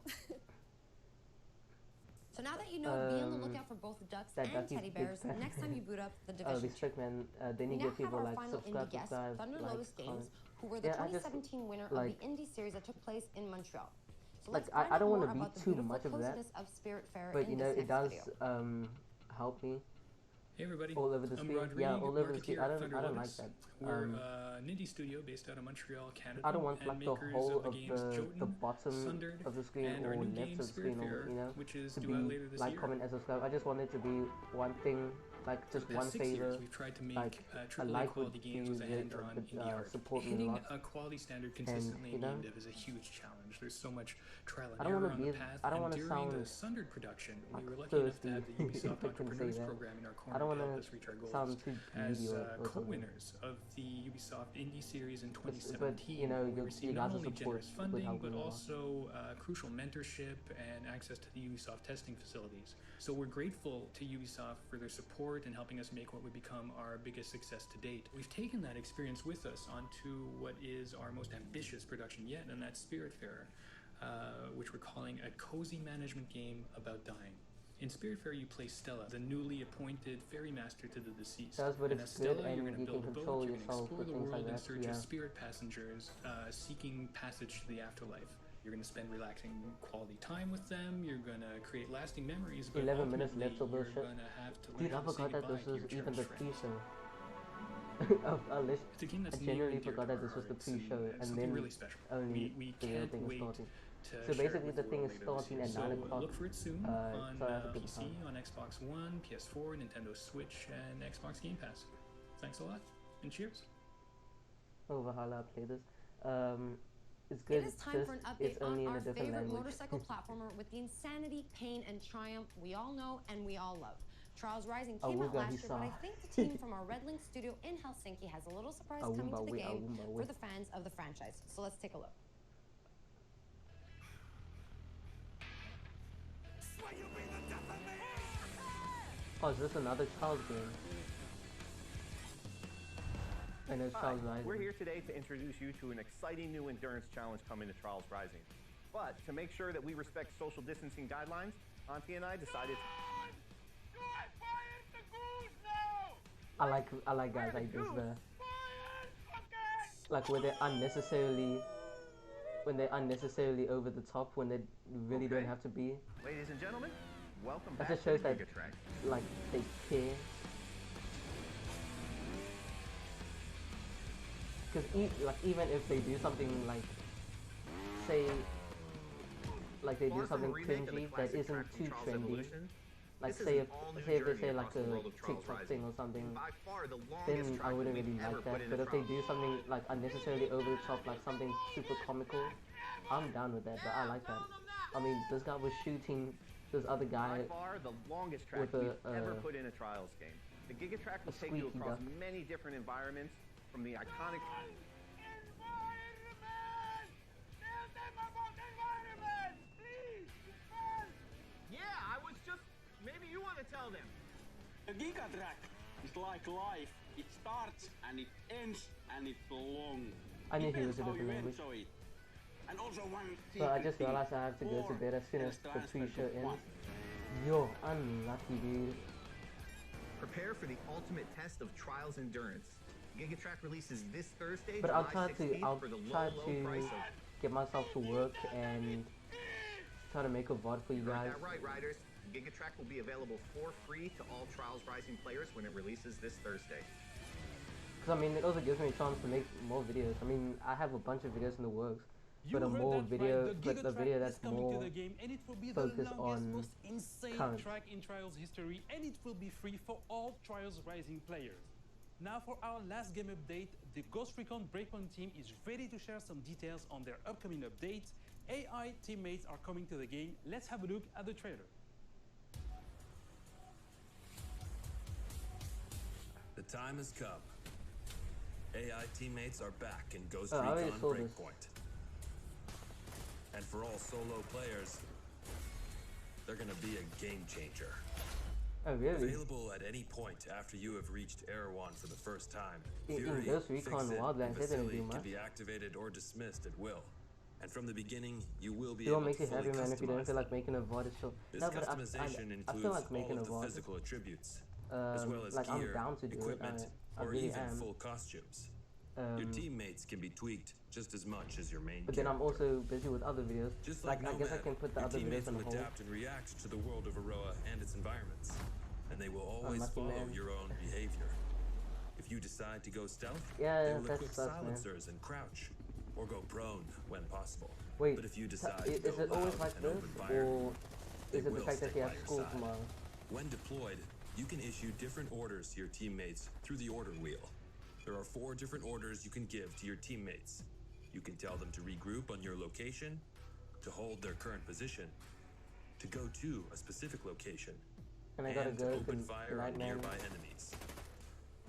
So now that you know, be on the lookout for both ducks that and ducky's teddy big bears fan. next time you boot up the Oh, Division 2. respect, man. Then We you now get have people our like final indie guest, subscribe, Thunder like, Lotus Games, comment. who were the Yeah, I just, 2017 winner like, of the indie series that took place in Montreal. So like, let's find I don't out want more to be about the too beautiful much of that, coziness of Spiritfarer but in you know this it next does video. help me. Hey everybody, All over the I'm screen. Rodrigue, Yeah, all over the screen. marketeer I at don't Thunder like Lotus. that. We're an indie studio based out of Montreal, Canada. I don't want and like the makers whole of the games the Jotun, bottom Sundered, of the screen and or our new left game of the screen, or Spiritfarer, you know, which is to due be out later this like, year. comment, and subscribe. I just want it to be one thing, like For just the one past 6 favor. years, we've tried to make like I AAA like quality games with a hand-drawn indie art. support me a Hitting lot. a quality standard And, consistently you in know, game dev is a huge challenge. challenge. There's so much trial I and don't error wanna on the be- path. I don't And wanna during the sound Sundered production, we like were lucky enough to thirsty, have the Ubisoft if I can say Entrepreneurs that. Program in our I corner don't to wanna help us reach our goals sound too as greedy or something. co-winners of the Ubisoft Indie Series in But 2017. you know, we you received guys not are only support generous with funding, how but good you are. also crucial mentorship and access to the Ubisoft testing facilities. So we're grateful to Ubisoft for their support and helping us make what would become our biggest success to date. We've taken that experience with us onto what is our most ambitious production yet, and that's Spiritfarer, which we're calling a cozy management game about dying. In Spiritfarer, you play Stella, the newly appointed ferry master to the deceased. That's what And it's as Stella, good, and you're going to you build can a boat, control you're going to yourself explore with the things world like in that. search Yeah. of spirit passengers seeking passage to the afterlife. You're going to spend relaxing quality time with them. You're going to create lasting memories. But 11 minutes ultimately, left till you're those shit. going to have to learn Dude, I how to say forgot that goodbye this to was your even the cherished friends. pre-show. It's a game that's I near genuinely and dear forgot to that this our was the hearts, and pre-show, it's and something then really special. only We the real can't thing is wait starting. to So share it basically, with the the thing world is later this starting year. at 9 So o'clock. look for it soon on so I have to give PC, time. on Xbox One, PS4, Nintendo Switch, and Xbox Game Pass. Thanks a lot, and cheers. Oh, Valhalla, I played this. It's good. It is time just for an it's update on only in our a different favorite language. motorcycle platformer with the insanity, pain, and triumph we all know and we all love. Trials Rising came out Awooga last year, but I Hisa. think the team from our Red Link studio in Helsinki has a little surprise coming to the game for the fans of the franchise. So let's take a look. Oh, is this another Trials game? I know Hi, Trials Rising. we're here today to introduce you to an exciting new endurance challenge coming to Trials Rising. But to make sure that we respect social distancing guidelines, Auntie and I decided I like guys like this there. Like when they're unnecessarily over the top when they really don't have to be. Ladies and gentlemen, welcome That back just to shows the that Giga Track. like they care. Because even if they do something like, say, like they do Far from a something remake of the cringy that classic isn't track from too Trials trendy, Evolution, like this is say an if all-new say they journey say across like the a world of Trials TikTok Rising. thing or something, By far the then longest I track wouldn't that really we've ever like that. put into But if they Trials. do something like unnecessarily over the top, like something super comical, I'm down with that. But I like that. I mean, this guy was shooting this other guy By far the longest track with a, we've ever put in a Trials game. The Giga Track will a take you squeaky across duck. many different environments, from the iconic Yeah, I was just. Maybe you want to tell them. A Giga Track is like life. It starts and it ends and it's long. I knew he Depends was a how different you language. enjoy it. And also one So I secret just thing, realized I have to go to four bed as soon as is the transferred pre-show to ends. one. Yo, unlucky dude. Prepare for the ultimate test of Trials endurance. Giga Track releases this Thursday, But July I'll try 16th to for the try low price to of. get myself to work and try to make a VOD for you Heard guys. that right, riders. Giga Track will be available for free to all Trials Rising players when it releases this Thursday. Because I mean, it also gives me a chance to make more videos. I mean, I have a bunch of videos in the works, but a more video, but the video that's more to the game, and it will be the focused longest, on most insane current. track in Trials history, and it will be free for all Trials Rising players. Now for our last game update, the Ghost Recon Breakpoint team is ready to share some details on their upcoming updates. AI teammates are coming to the game. Let's have a look at the trailer. The time has come. AI teammates are back in Ghost Oh, I already Recon saw this. Breakpoint. And for all solo players, they're gonna be a game changer. Oh, really? Available at any point after you have reached Erewhon for the first time, In Fury, Ghost Recon Fix-It, Wildlands, and they didn't Vasily do can much. be activated or dismissed at will. And from the beginning, you will be You able don't make to you fully happy, man, if you don't customize feel them. like making a VOD. It's still... This No, but customization I includes feel like making all a of the VOD. physical attributes, as well as Like, I'm gear, down to do it. equipment, I or really even am. full costumes. Your teammates can be tweaked just as much as your main But then I'm character. also busy with other videos. Just Like, like I guess I Nomad, can put the your other teammates videos on will hold. adapt and react to the world of Aroa and its environments, and they will always Unlucky follow man. your own behavior. If you decide to go stealth, Yeah, they will that equip sucks, man. silencers and crouch, or go prone when possible. Wait, but if you decide is to go it always loud like and this, open fire, or they is it the will fact that stick you by have your school side. tomorrow? When deployed, you can issue different orders to your teammates through the order wheel. There are 4 different orders you can give to your teammates. You can tell them to regroup on your location, to hold their current position, to go to a specific location, And I gotta and to go open to fire right on now. nearby enemies.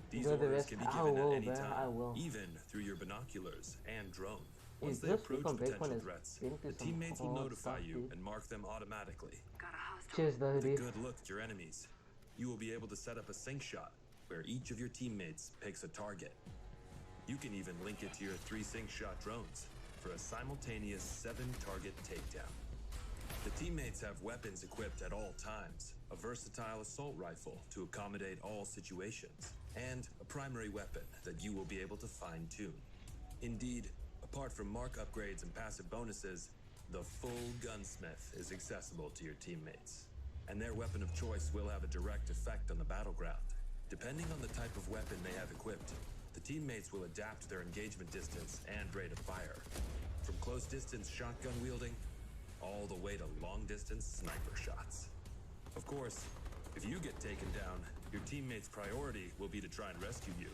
These Go the orders rest. can be I given will, at any bruh, I time, will. even through your binoculars and drone. Dude, Once they Ghost approach Recon potential Breakpoint has threats, been through the some teammates will hard notify stuff, you dude. and mark them automatically. Cheers, though, With a dude. good look at your enemies, you will be able to set up a sync shot where each of your teammates picks a target. You can even link it to your 3 sync shot drones for a simultaneous 7-target takedown. The teammates have weapons equipped at all times, a versatile assault rifle to accommodate all situations, and a primary weapon that you will be able to fine-tune. Indeed, apart from mark upgrades and passive bonuses, the full gunsmith is accessible to your teammates, and their weapon of choice will have a direct effect on the battleground. Depending on the type of weapon they have equipped, the teammates will adapt their engagement distance and rate of fire, from close-distance shotgun wielding all the way to long-distance sniper shots. Of course, if you get taken down, your teammates' priority will be to try and rescue you.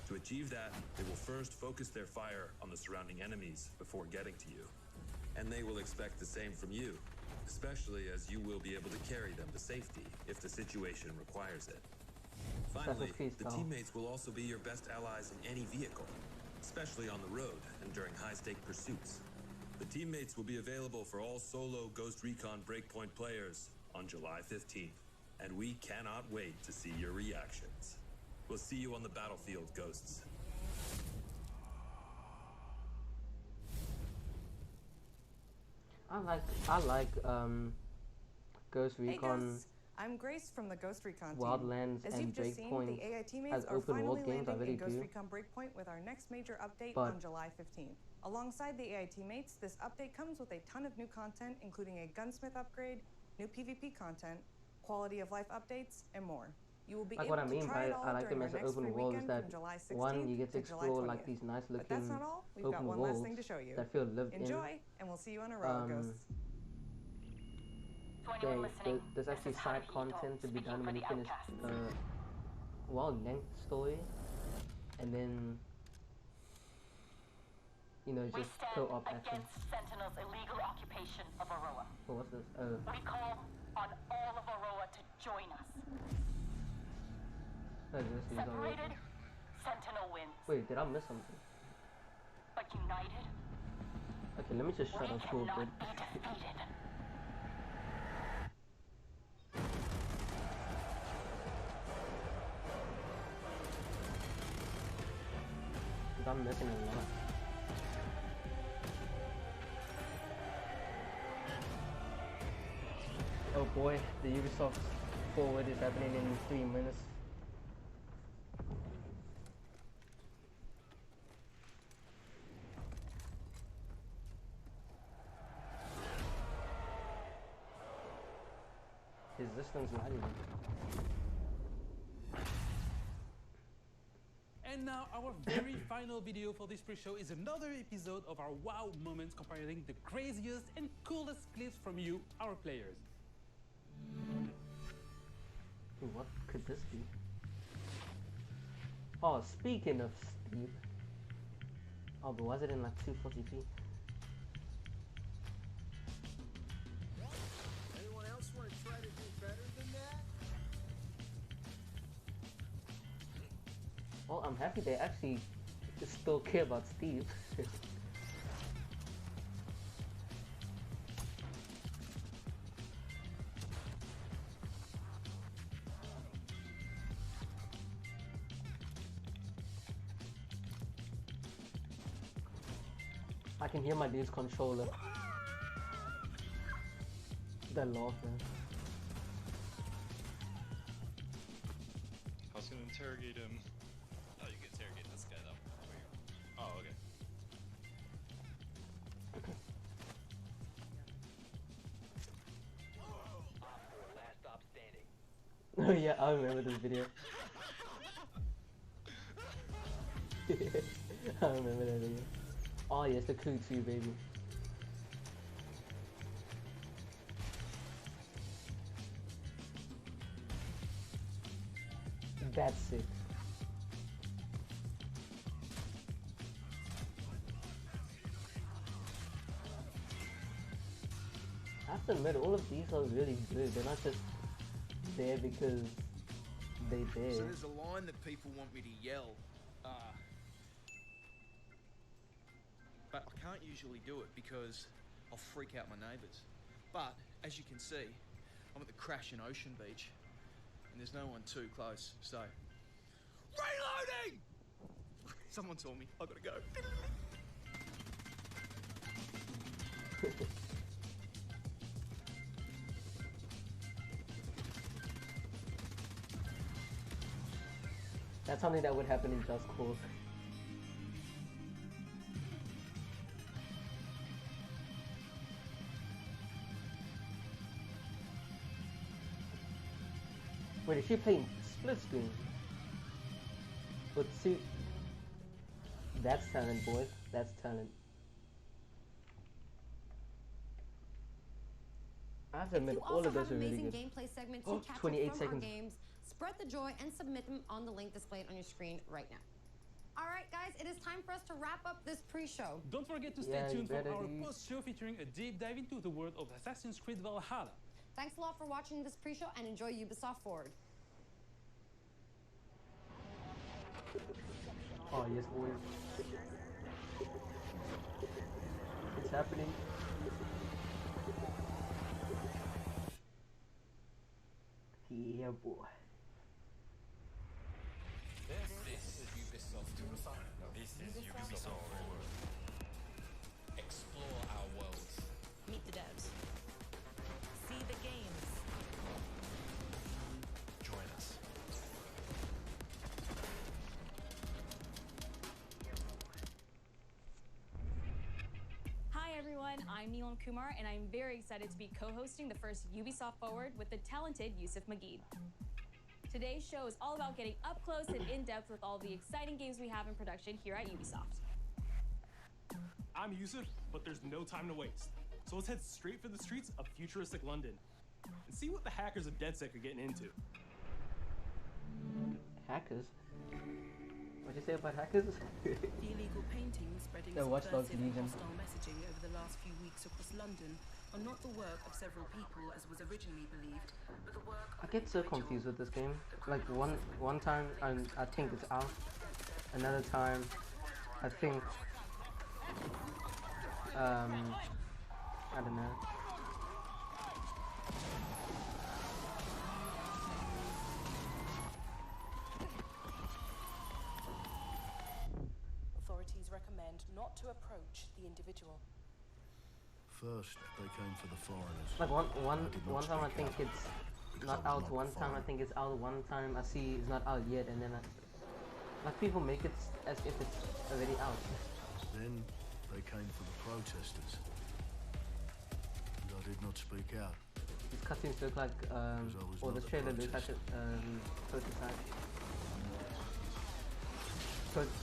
To achieve that, they will first focus their fire on the surrounding enemies before getting to you. And they will expect the same from you, especially as you will be able to carry them to safety if the situation requires it. Finally, the teammates will also be your best allies in any vehicle, especially on the road and during high-stake pursuits. The teammates will be available for all solo Ghost Recon Breakpoint players on July 15th, and we cannot wait to see your reactions. We'll see you on the battlefield, Ghosts. I like Ghost Hey Recon. Ghosts, I'm Grace from the Ghost Recon team. Wildlands As and you've just seen, Breakpoint the AI as teammates are open world finally games. I landing really in Ghost do. Recon Breakpoint with our next major update But- on July 15th. Alongside the AI teammates, this update comes with a ton of new content, including a gunsmith upgrade, new PvP content, quality of life updates, and more. You will be Like able what I to mean try by it all I like during them our as an next open free world is weekend that from July 16th one, you get to to July explore 20th. like these nice But that's looking not all. We've got open one last worlds thing to show you. that feel lived Enjoy, and we'll see you on a roller Ghosts. There's actually side content to be done when you finish length story, and then just co-op action. Sentinel's illegal occupation of Aroa. Oh, what's this? Oh, We call on all of Aroa to join us. this is already. Separated, Sentinel wins. Wait, did I miss something? But united, Okay, let me just shut we up for a cannot bit. be defeated. I'm missing a lot. Oh boy, the Ubisoft Forward is happening in 3 minutes. Is this thing's not even? And now our very final video for this pre-show is another episode of our wow moments comparing the craziest and coolest clips from you, our players. What could this be? Oh, speaking of Steve. Oh, but was it in like 240p? Anyone else want to try to do better than that? Well, I'm happy they actually still care about Steve. I can hear my dude's controller. The laughing. I was gonna interrogate him. Oh, you can interrogate this guy though. Oh, okay. Last stop standing. Oh yeah, I remember this video. I remember that video. Oh yes, the Crew 2, baby. That's it. to admit, all of these are really good. They're not just there because they're there. So there's a line that people want me to yell, but I can't usually do it because I'll freak out my neighbours. But as you can see, I'm at the Crash and Ocean Beach, and there's no one too close. So, reloading! Someone told me I gotta go. That's something that would happen in Just Cause. Wait, is she playing split screen? But see, that's talent, boys. That's talent. I have to admit, You all also of those have are really amazing good. gameplay segments you capture 28 from seconds. our games. Spread the joy and submit them on the link displayed on your screen right now. All right, guys, it is time for us to wrap up this pre-show. Don't forget to stay tuned for our post-show featuring a deep dive into the world of Assassin's Creed Valhalla. Thanks a lot for watching this pre-show and enjoy Ubisoft Forward. Oh, yes, boys. It's happening. Yeah, boy. This is Ubisoft. This is Ubisoft Forward. Explore our world. Meet the devs. See the games. Join us. Hi everyone, I'm Neelam Kumar and I'm very excited to be co-hosting the first Ubisoft Forward with the talented Yusuf Mageed. Today's show is all about getting up close and in-depth with all the exciting games we have in production here at Ubisoft. I'm Yusuf, but there's no time to waste. So let's head straight for the streets of futuristic London and see what the hackers of DedSec are getting into. Hackers? What'd you say about hackers? The illegal paintings spreading The Watch Dogs subversive and Legion. hostile messaging over the last few weeks across London are not the work of several people as was originally believed, but the work I get so confused with this game. Like one time I think it's out, another time I think I don't know. authorities recommend not to approach the individual. First, they came for the foreigners. Like one I did not time I speak think out, it's because not I was out. not One a time I foreigner. think it's out. One time I see it's not out yet, and then like people make it as if it's already out. Then they came for the protesters. And I did not speak out. These cutscenes look like, or the trailer looks like a prototype.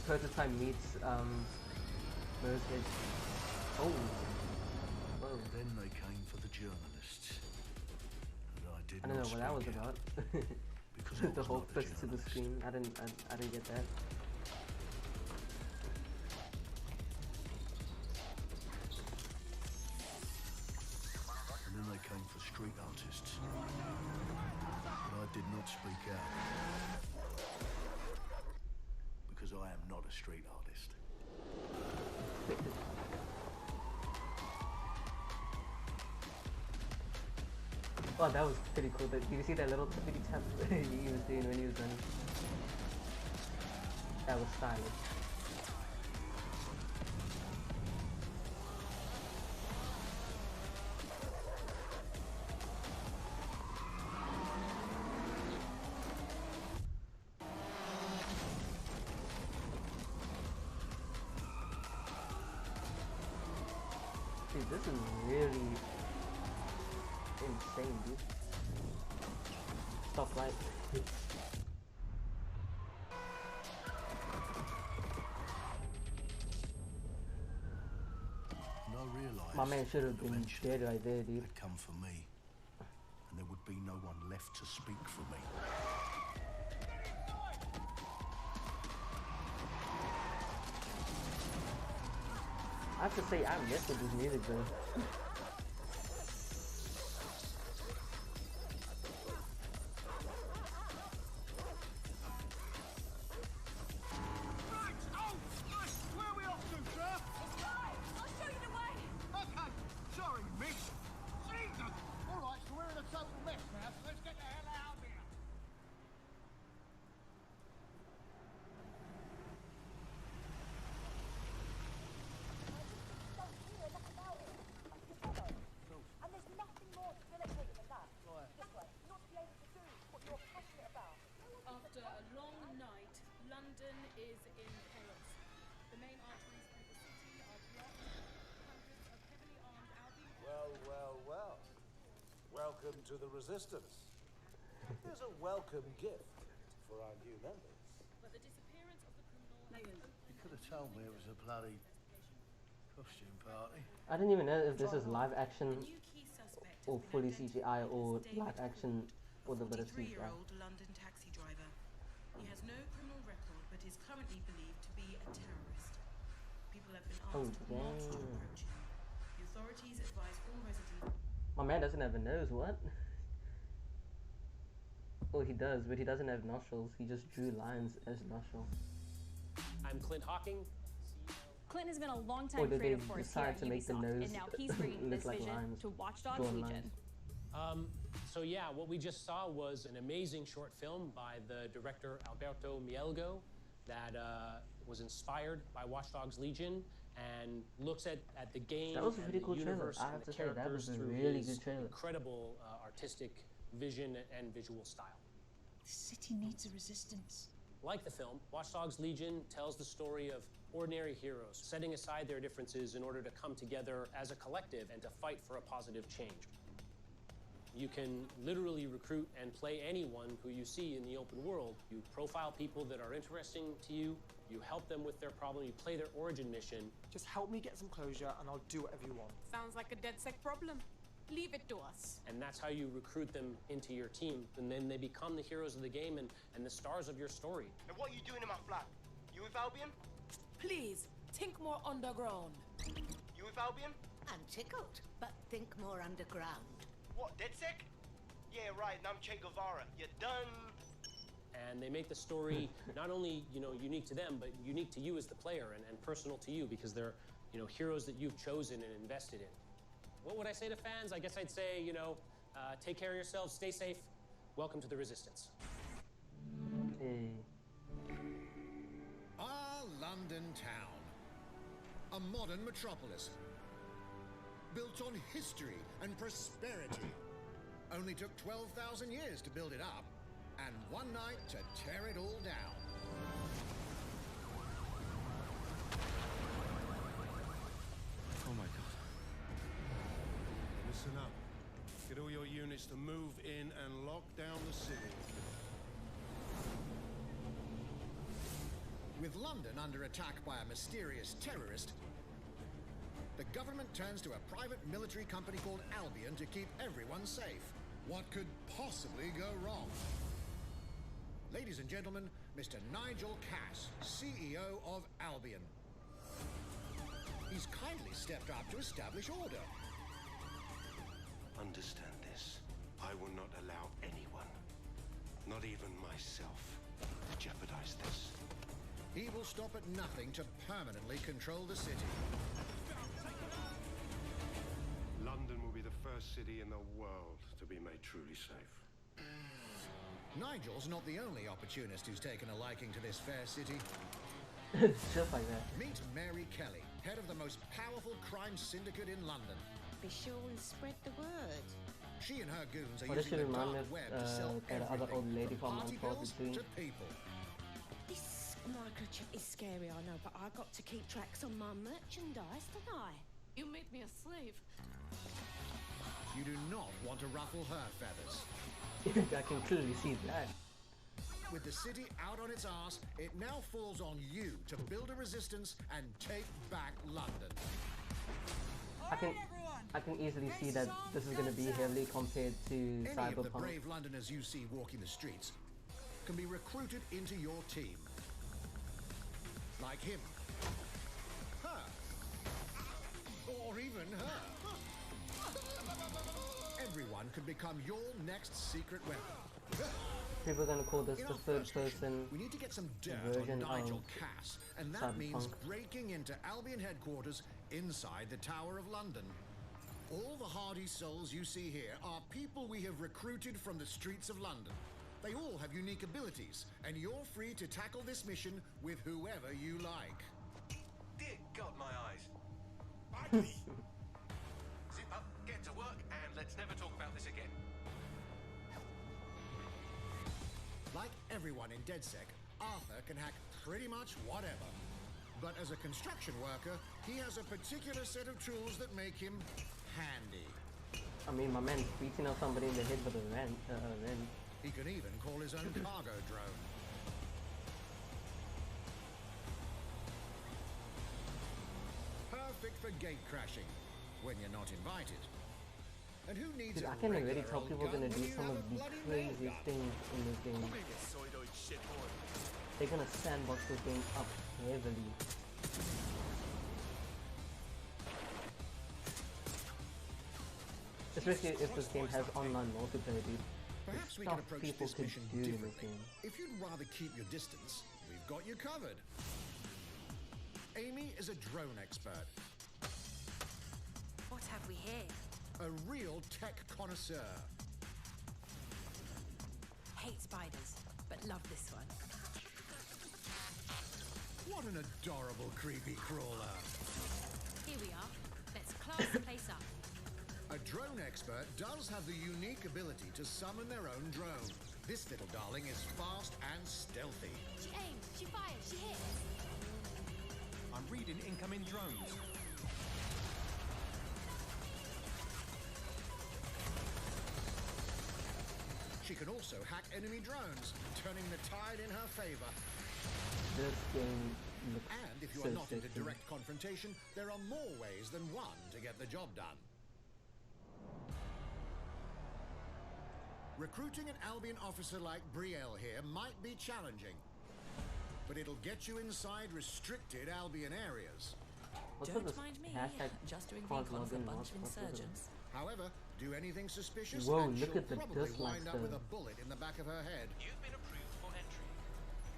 Prototype meets Mirror's Edge. Oh. Whoa. Then they came for the journalists. And I did I don't know not what that was speak out. about. Because I The was whole not a fist to the journalist. screen. I didn't get that. And then they came for street artists. But I did not speak out. Because I am not a street artist. Oh, that was pretty cool. Did you see that little tippity tap he was doing when he was running? That was stylish. Dude, this is really insane, dude. Stop right. And I realised My man should have that been eventually dead right there, dude. they'd come for me. And there would be no one left to speak for me. I have to say, I messed with this music though. Let's get the hell out of here. And there's nothing more debilitating than that. This way, not to be able to do what you're passionate about. After a long night, London is in chaos. The main arteries through the city are blocked. Hundreds of heavily armed Albion. Well, well, well. Welcome to the Resistance. Here's a welcome gift for our new members. But the disappearance of the criminal. You could have told me it was a bloody costume party. I didn't even know if this is live action or fully CGI or live action with a bit of CGI. 43-year-old London taxi driver. He has no criminal record, but is currently believed to be a terrorist. People have been Oh, asked not to damn. approach him. The authorities advise all residents. My man doesn't have a nose, what? Well, he does, but he doesn't have nostrils. He just drew lines as nostrils. I'm Clint Hawking. Clint has been a Or long-time did they creative force here decide at to make the Ubisoft, nose and now he's bringing look this like vision lines, to Watch Dogs drawn Legion. lines? So yeah, what we just saw was an amazing short film by the director Alberto Mielgo that was inspired by Watch Dogs Legion and looks at the game That was a and really the cool trailer. universe I and have the to say, that characters was a through really his good trailer. incredible artistic vision and visual style. The city needs a resistance. Like the film, Watch Dogs Legion tells the story of ordinary heroes setting aside their differences in order to come together as a collective and to fight for a positive change. You can literally recruit and play anyone who you see in the open world. You profile people that are interesting to you, you help them with their problem, you play their origin mission. Just help me get some closure and I'll do whatever you want. Sounds like a DedSec problem. Leave it to us. And that's how you recruit them into your team. And then they become the heroes of the game and the stars of your story. And what are you doing in my flat? You with Albion? Please, think more underground. You with Albion? I'm tickled, but think more underground. What, DedSec? Yeah, right, and I'm Che Guevara. You done? And they make the story not only, unique to them, but unique to you as the player and personal to you because they're, heroes that you've chosen and invested in. What would I say to fans? I guess I'd say, take care of yourselves, stay safe. Welcome to the Resistance. Hey. Our London town, a modern metropolis, built on history and prosperity. Only took 12,000 years to build it up, and one night to tear it all down. Oh my god. Listen up. Get all your units to move in and lock down the city. With London under attack by a mysterious terrorist, the government turns to a private military company called Albion to keep everyone safe. What could possibly go wrong? Ladies and gentlemen, Mr. Nigel Cass, CEO of Albion. He's kindly stepped up to establish order. Understand this. I will not allow anyone, not even myself, to jeopardize this. He will stop at nothing to permanently control the city. London will be the first city in the world to be made truly safe. Nigel's not the only opportunist who's taken a liking to this fair city. Just like that. Meet Mary Kelly, head of the most powerful crime syndicate in London. Be sure and spread the word. She and her goons are What does she using the remind me dark of web to sell that other old lady from party Unfolded bills Dream? to people. This microchip is scary, I know, but I got to keep tracks on my merchandise, don't I? You made me a slave. You do not want to ruffle her feathers. I can clearly see that. With the city out on its arse, it now falls on you to build a resistance and take back London. I can easily see that this is going to be heavily compared to Any of the Cyberpunk. brave Londoners you see walking the streets can be recruited into your team. Like him. Her. Or even her. Everyone could become your next secret weapon. People are going to call this the third person We need to get some dirt version on Nigel of Cass, and that means Cyberpunk. breaking into Albion headquarters inside the Tower of London. All the hardy souls you see here are people we have recruited from the streets of London. They all have unique abilities, and you're free to tackle this mission with whoever you like. Dear God, my eyes. Finally! Zip up, get to work, and let's never talk about this again. Like everyone in DedSec, Arthur can hack pretty much whatever. But as a construction worker, he has a particular set of tools that make him handy. I mean, my man's beating up somebody in the head with a wrench. He can even call his own cargo drone. Perfect for gate crashing, when you're not invited. And who needs Dude, a I can already regular tell old people are gun gonna do when you some have of a the bloody craziest nail gun? things in this game. They're gonna sandbox this game up heavily. Especially if this game has online multiplayer, dude. Perhaps we Stuff can approach people this could mission do in this differently. game. If you'd rather keep your distance, we've got you covered. Amy is a drone expert, What have we here? a real tech connoisseur. Hate spiders, but love this one. What an adorable creepy crawler. Here we are. Let's class the place up. A drone expert does have the unique ability to summon their own drone. This little darling is fast and stealthy. She aims, she fires, she hits. I'm reading incoming drones. She can also hack enemy drones, turning the tide in her favor. This game looks And if you so are not into sexy. direct confrontation, there are more ways than one to get the job done. Recruiting an Albion officer like Brielle here might be challenging, but it'll get you inside restricted Albion areas. What's Don't with this mind me, hashtag just doing can't recon log for a in bunch of what's with it? insurgents. However, do anything suspicious Whoa, and look she'll at the probably dislikes wind up with though. a bullet in the back of her head. You've been approved for entry.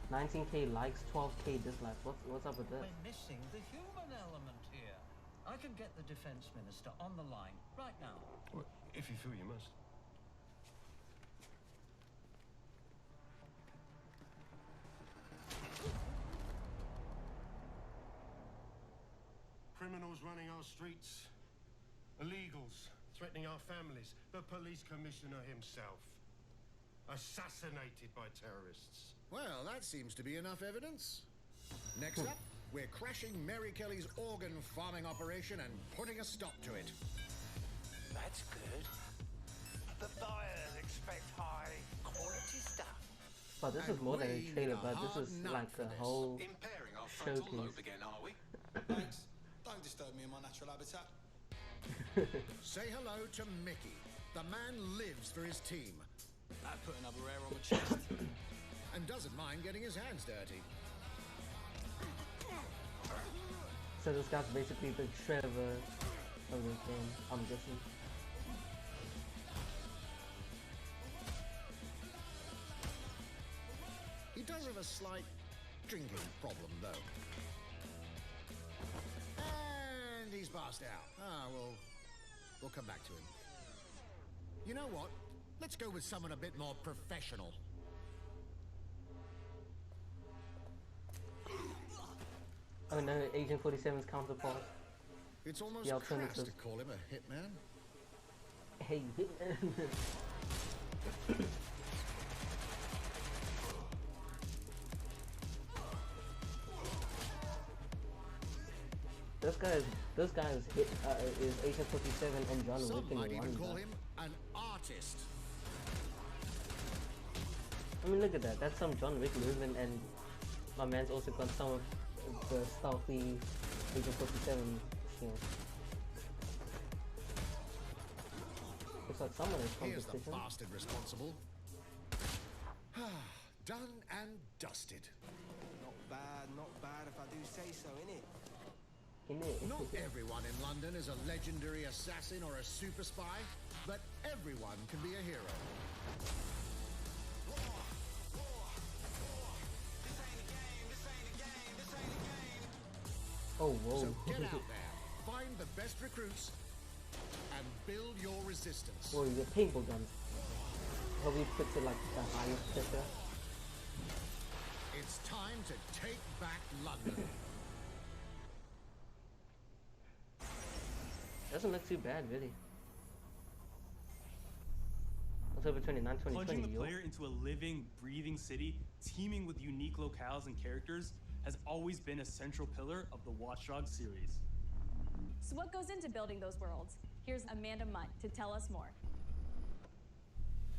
19k likes, 12k dislikes. What's up with this? We're missing the human element here. I can get the defense minister on the line right now. Well, if you feel you must. Criminals running our streets, illegals threatening our families, the police commissioner himself, assassinated by terrorists. Well, that seems to be enough evidence. Next up, we're crashing Mary Kelly's organ farming operation and putting a stop to it. That's good. The buyers expect high quality stuff. But this is more than a trailer, but this is like a whole Impairing our frontal showcase. lobe again, are we? Thanks. Don't disturb me in my natural habitat. Say hello to Mickey. The man lives for his team. That put another hair on my chest. And doesn't mind getting his hands dirty. So this guy's basically the Trevor of this game, I'm guessing. He does have a slight drinking problem, though. And he's passed out. We'll come back to him. You know what? Let's go with someone a bit more professional. Oh no, Agent 47's counterpart. It's almost The crass alternative. to call him a hitman. Hey, Hitman. This guy is Agent 47 and John Wick Some in might even one. call guy. him an artist. I mean, look at that. That's some John Wick movement, and my man's also got some of the stealthy Agent 47 skills. Looks like someone is Here's the competition. bastard responsible. Done and dusted. Not bad if I do say so, innit? Not everyone in London is a legendary assassin or a super spy, but everyone can be a hero. Oh, whoa. So get out there, find the best recruits, and build your resistance. Or you get paintball guns. Probably puts it like the highest pressure. It's time to take back London. Doesn't look too bad, really. October 29, 2020. Plunging the player into a living, breathing city, teeming with unique locales and characters, has always been a central pillar of the Watch Dogs series. So what goes into building those worlds? Here's Amanda Munt to tell us more.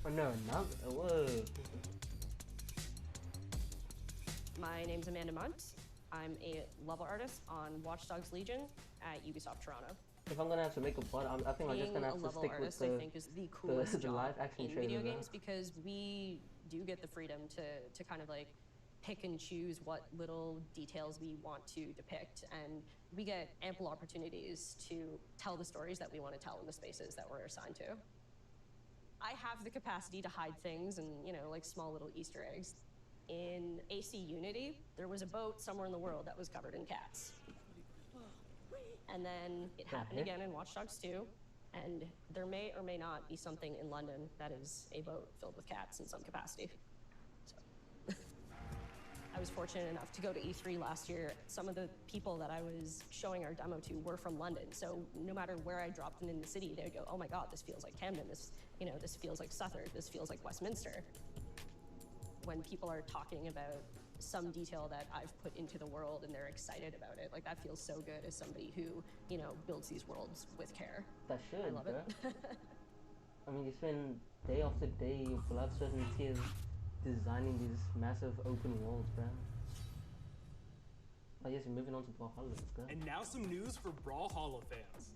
Oh no, not whoa. My name's Amanda Munt. I'm a level artist on Watch Dogs Legion at Ubisoft Toronto. If I'm gonna have to make a plot, I think I'm just gonna have to stick with the, I think is the coolest the job live action in trailer. video games because we do get the freedom to kind of like pick and choose what little details we want to depict, and we get ample opportunities to tell the stories that we want to tell in the spaces that we're assigned to. I have the capacity to hide things and, you know, like small little Easter eggs. In AC Unity, there was a boat somewhere in the world that was covered in cats. And then it happened again in Watch Dogs 2, and there may or may not be something in London that is a boat filled with cats in some capacity. So I was fortunate enough to go to E3 last year. Some of the people that I was showing our demo to were from London, so no matter where I dropped them in the city, they would go, "Oh my God, this feels like Camden. This, you know, this feels like Southwark. This feels like Westminster." When people are talking about some detail that I've put into the world and they're excited about it, like that feels so good as somebody who, you know, builds these worlds with care. That should, I love it. I mean, you spend day after day, your blood, sweat, and tears designing these massive open worlds, bro. Oh yes, you're moving on to Brawlhalla, let's go. And now some news for Brawlhalla fans.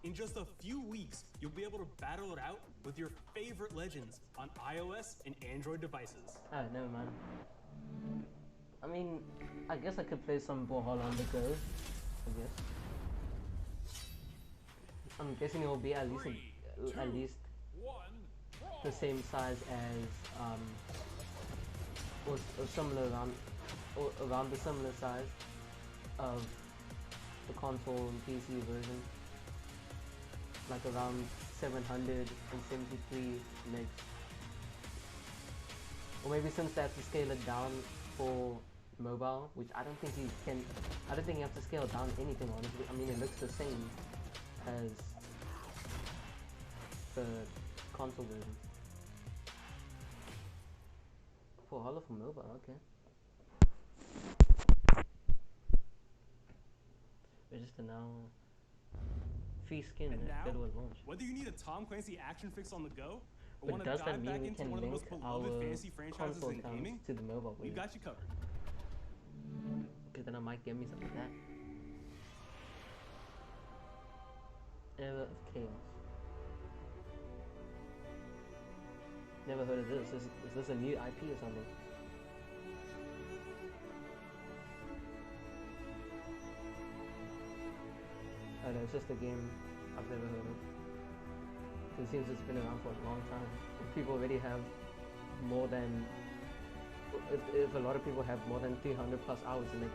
In just a few weeks, you'll be able to battle it out with your favorite legends on iOS and Android devices. Oh, never mind. I mean, I guess I could play some Brawlhalla on the go, I guess. I'm guessing it will be at least the same size as or similar around the similar size of the console and PC version, like around 773 megs. Or maybe since they have to scale it down for mobile, which I don't think you can. I don't think you have to scale down anything, honestly. I mean, it looks the same as the console version. For Hollow for mobile, okay. Register now. Free skin And now, at launch. whether you need a Tom Clancy action fix on the go, or But want to does that dive mean back we into can one of the link most beloved our fantasy franchises console in accounts gaming, to the mobile we've version? got you covered. Okay, then I might get me something like that. Era of Chaos. Never heard of this. Is this a new IP or something? Oh no, it's just a game I've never heard of. It seems it's been around for a long time. If people already have more than... If a lot of people have more than 300 plus hours in it.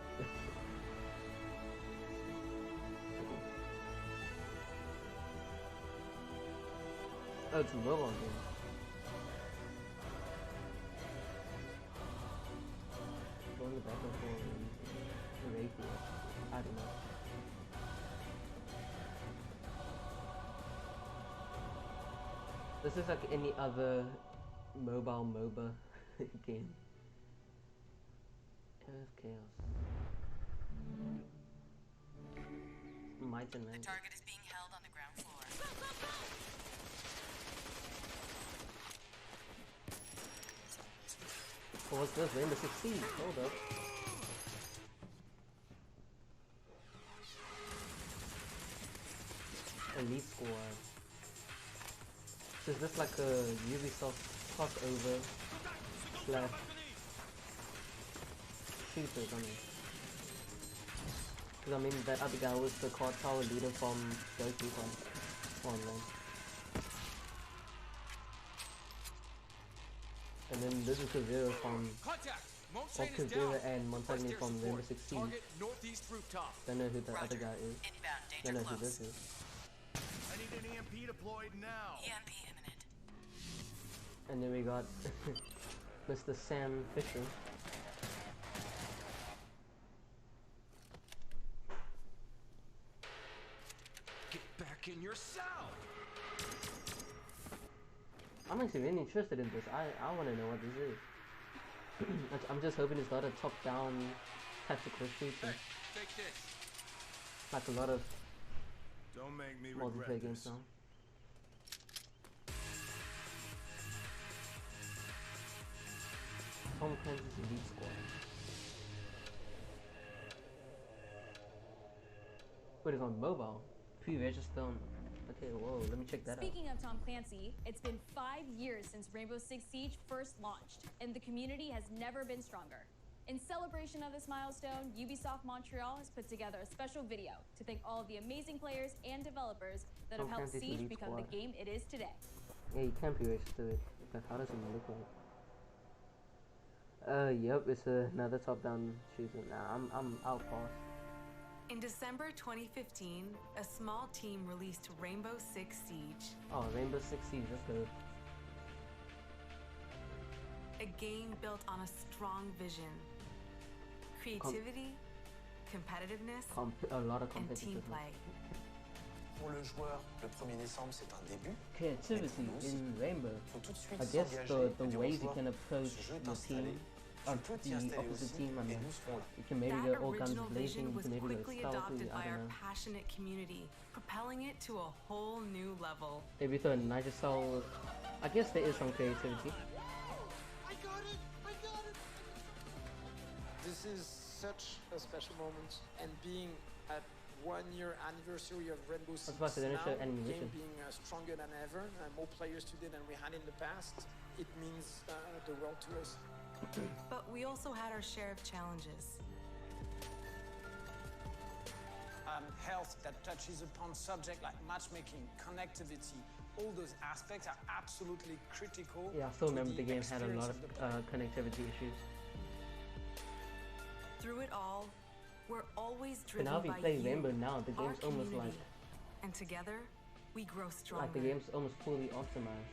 Oh, it's a mobile game. Go in the background for Rayfield. I don't know. This is like any other mobile MOBA game. Era of Chaos. Might and Magic. The target is being held on the ground floor. Oh, what's this? Rainbow Six Siege. Hold up. Elite Squad. So is this like a Ubisoft crossover slash shooter or something? Because I mean that other guy was the cartel leader from Doki from online. And then this is Kavira from Kavira and Montagny from Rainbow Six Siege. Target northeast rooftop. Don't know who the other guy is. Don't know who this is. I need need an EMP deployed now. EMP imminent. And then we got Mr. Sam Fisher. Get back in your cell. I'm actually really interested in this. I want to know what this is. I'm just hoping it's not a top-down tactical shooter. Hey, take this. Like a lot of Don't make me multiplayer regret games this. now. Tom Clancy's Elite Squad. Wait, it's on mobile. Pre-register on. Okay, whoa, let me check that Speaking of Tom Clancy, it's been 5 years since Rainbow Six Siege first launched, and the community has never been stronger. In celebration of this milestone, Ubisoft Montreal has put together a special video to thank all of the amazing players and developers that have helped Clancy's Siege Elite become the Squad. game it is today. Yeah, you can pre-register it. But how does it look like? Yep, it's another top-down shooter. Nah, I'll pause. In December 2015, a small team released Rainbow Six Siege, Oh, Rainbow Six Siege, let's go. a game built on a strong vision, creativity, competitiveness, A lot of and team competitiveness. play. Pour le joueur, le 1er décembre, c'est un début. Creativity in Rainbow. Faut tout de suite I guess s'engager the et dire aux ways you joueurs, can approach ce jeu est your installé, team, tu peux t'y the installer opposite aussi, team, I et mean, nous serons là. you can maybe That go all guns original blazing, vision you was can maybe go quickly stealthy, adopted I by don't our know. passionate community, propelling it to a whole new level. Maybe throw a Nitrocell. I guess there is some creativity. I got it! I got it! This is such a special moment, and being at 1 year anniversary of Rainbow Six about to say, they now, show the animation. game being stronger than ever, more players today than we had in the past, it means the world to us. But we also had our share of challenges. Health that touches upon subjects like matchmaking, connectivity, all those aspects are absolutely critical. Yeah, I still to remember the game had a experience lot of the of connectivity issues. Through it all, we're always But driven now if you by play you, Rainbow now, the our game's almost community. like And together, we grow stronger. the game's almost fully optimized.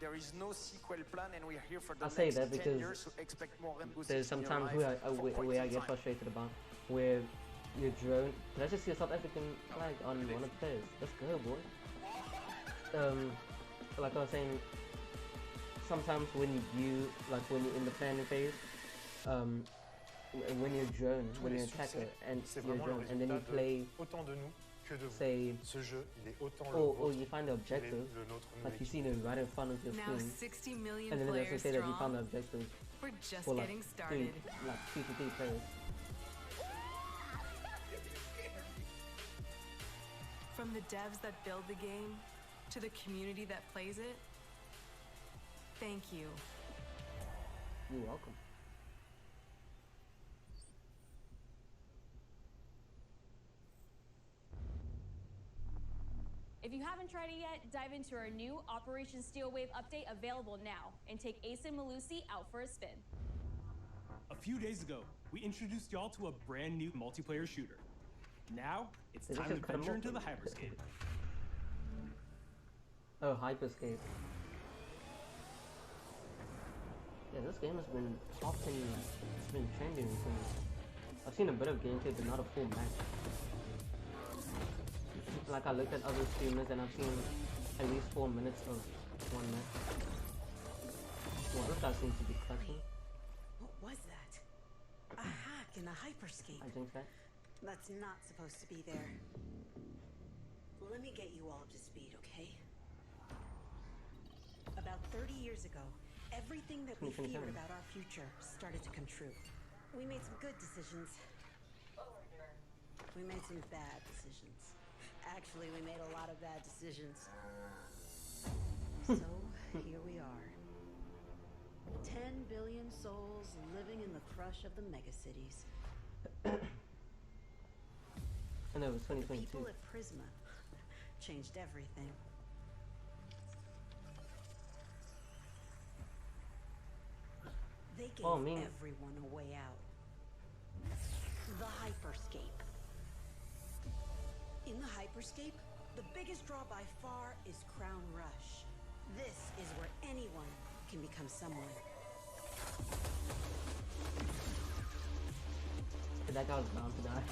There is no sequel plan, and we're here for the I say next that 10 because years, so expect more Rainbow there's Six in your sometimes life for quite where I some get time. frustrated about where your drone. Did I just see a South African flag on one of the players? Let's go, boy. Like I was saying, sometimes when when you're in the planning phase, when you're drone, when you're attacker, and you're drone, and then you play, autant de nous que de vous. say, Ce jeu, il est autant le or vôtre you find the qu'il est objective, le nôtre, nous, like you l'équipe. see it right in front of your Now screen, 60 million and then let's players say that you strong. found the objective We're just for like getting three, started. like 2 to 3 players. From the devs that build the game to the community that plays it, thank you. You're welcome. If you haven't tried it yet, dive into our new Operation Steel Wave update available now and take Ace and Malusi out for a spin. A few days ago, we introduced y'all to a brand new multiplayer shooter. Now, it's Is it time to just kind of venture into the multiplayer? hyperscape. Oh, Hyperscape. Yeah, this game has been often, it's been trending recently. I've seen a bit of gameplay, but not a full match. Like I looked at other streamers and I've seen at least 4 minutes of one match. Well, this guy seems to be clutching. What was that? A hack in a hyperscape. I think that. That's not supposed to be there. Let me get you all up to speed, okay? About 30 years ago, everything that we feared about our future started to come true. We made some good decisions. We made some bad decisions. Actually, we made a lot of bad decisions. So, here we are. 10 billion souls living in the crush of the megacities. I know, it was The 2022. people at Prisma changed everything. They gave everyone a way out. The hyperscape. In the hyperscape, The biggest draw by far is Crown Rush. This is where anyone can become someone. That guy was bound to die.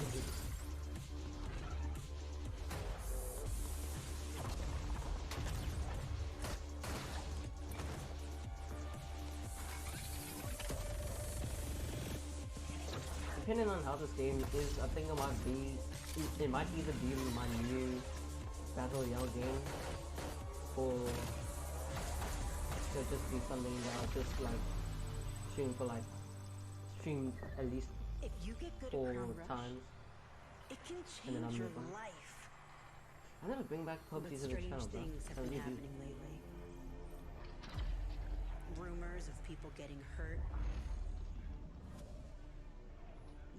Depending on how this game is, I think it might either be my new Battle Royale game, or it'll just be something that I'll just like stream at least If you get good 4 at Crown Rush, times, it can and then I'll change your move on. life. I never bring back But PUBG to the strange channel, bro. things have I been really do. happening lately. Rumors of people getting hurt.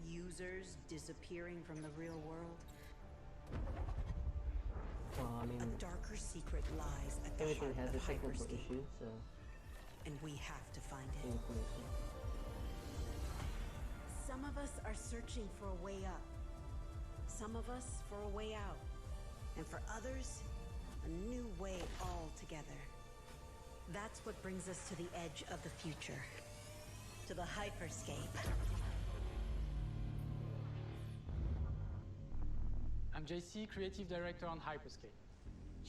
Users disappearing from the real world. Well, I mean, A darker secret lies at the everything heart has a of technical hyperscape, issue, so and we have to find it. information. Some of us are searching for a way up. Some of us for a way out. And for others, a new way altogether. That's what brings us to the edge of the future. To the hyperscape. I'm JC, Creative Director on Hyperscape.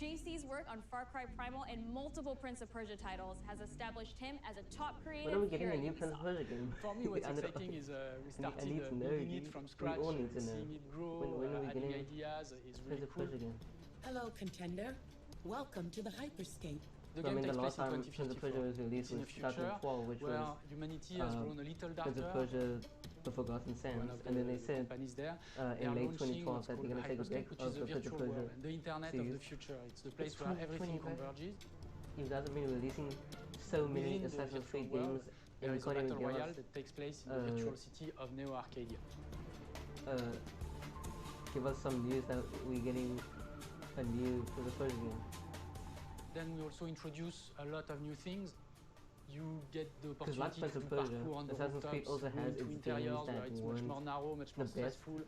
JC's work on Far Cry Primal and multiple Prince of Persia titles has established him as a top creative. When are we getting here a at new Prince of Ubisoft. Persia game? For me, what's I know. exciting is we started I need to know, building it dude. from We scratch, all need to know. seeing it grow, When are we adding getting ideas is Prince really of cool. Persia game? Hello, contender. Welcome to the hyperscape. The So, I game mean, the takes last place in time Prince of Persia 2054. was released It's in was the future 2012, which where was humanity has grown a little Prince of darker. Persia: The Forgotten Sands, One of and then they the said companies there, they in are late launching 2012 what's that they're called going to take a break Hyperscape, which of is the the Prince of virtual Persia world, and the internet of the series. future. It's the place where 2020, everything right? converges. You guys have been releasing so many Within the Assassin's virtual Creed world, games, and there you is a can't even battle give royale us, that takes place in the virtual city of Neo Arcadia. give us some news that we're getting a new Prince of Persia game. Then we also introduce a lot of new things. You get the Because like opportunity to Prince do of Persia, parkour on the Assassin's Creed rooftops, also go has into its interiors games where that it's much weren't more narrow, much the more best. stressful.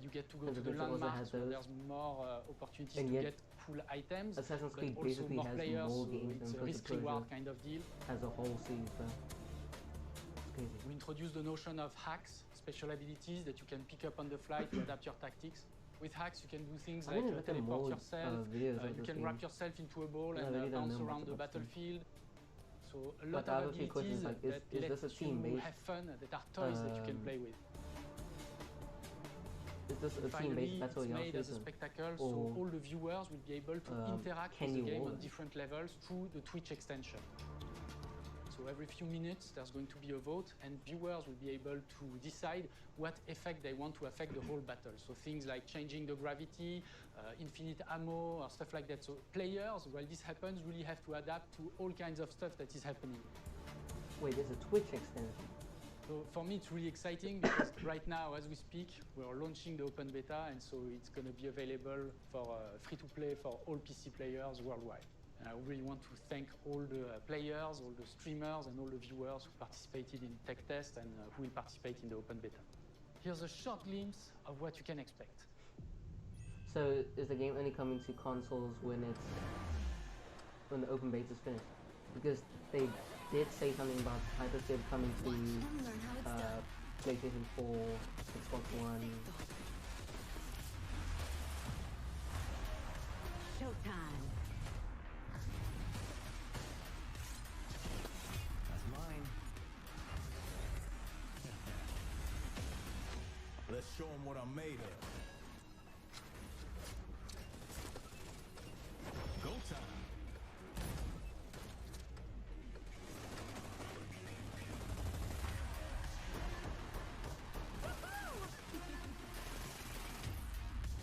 You get to go Prince to of the Persia also landmarks has where those. there's more opportunities And to yet, get cool items, Assassin's but Creed also basically more has players, more so games it's than a Prince of risk-reward Persia kind of deal. as a whole series, bro. It's crazy. We introduce the notion of hacks, special abilities that you can pick up on the fly to adapt your tactics. With hacks, you can do things I'm like gonna look at teleport more yourself, videos of you this can game. wrap yourself into a ball I and really don't bounce know much around the about this game. battlefield. So a But lot I have of a few questions abilities like, that is let this a you team-based, have fun, that are toys that you can play with. Is this a Finally, team-based Battle it's Royale made as a system? spectacle, so Or all the viewers will be able to interact can with the you game roll on it? different levels through the Twitch extension. So every few minutes, there's going to be a vote, and viewers will be able to decide what effect they want to affect the whole battle. So things like changing the gravity, infinite ammo, or stuff like that. So players, while this happens, really have to adapt to all kinds of stuff that is happening. Wait, there's a Twitch extension. So for me, it's really exciting because right now, as we speak, we're launching the open beta, and so it's going to be available for free-to-play for all PC players worldwide. And I really want to thank all the players, all the streamers, and all the viewers who participated in tech test and who will participate in the open beta. Here's a short glimpse of what you can expect. So is the game only coming to consoles when the open beta is finished? Because they did say something about Hyperscape coming to PlayStation 4, Xbox One. Showtime. That's mine. Let's show them what I'm made of. Go time.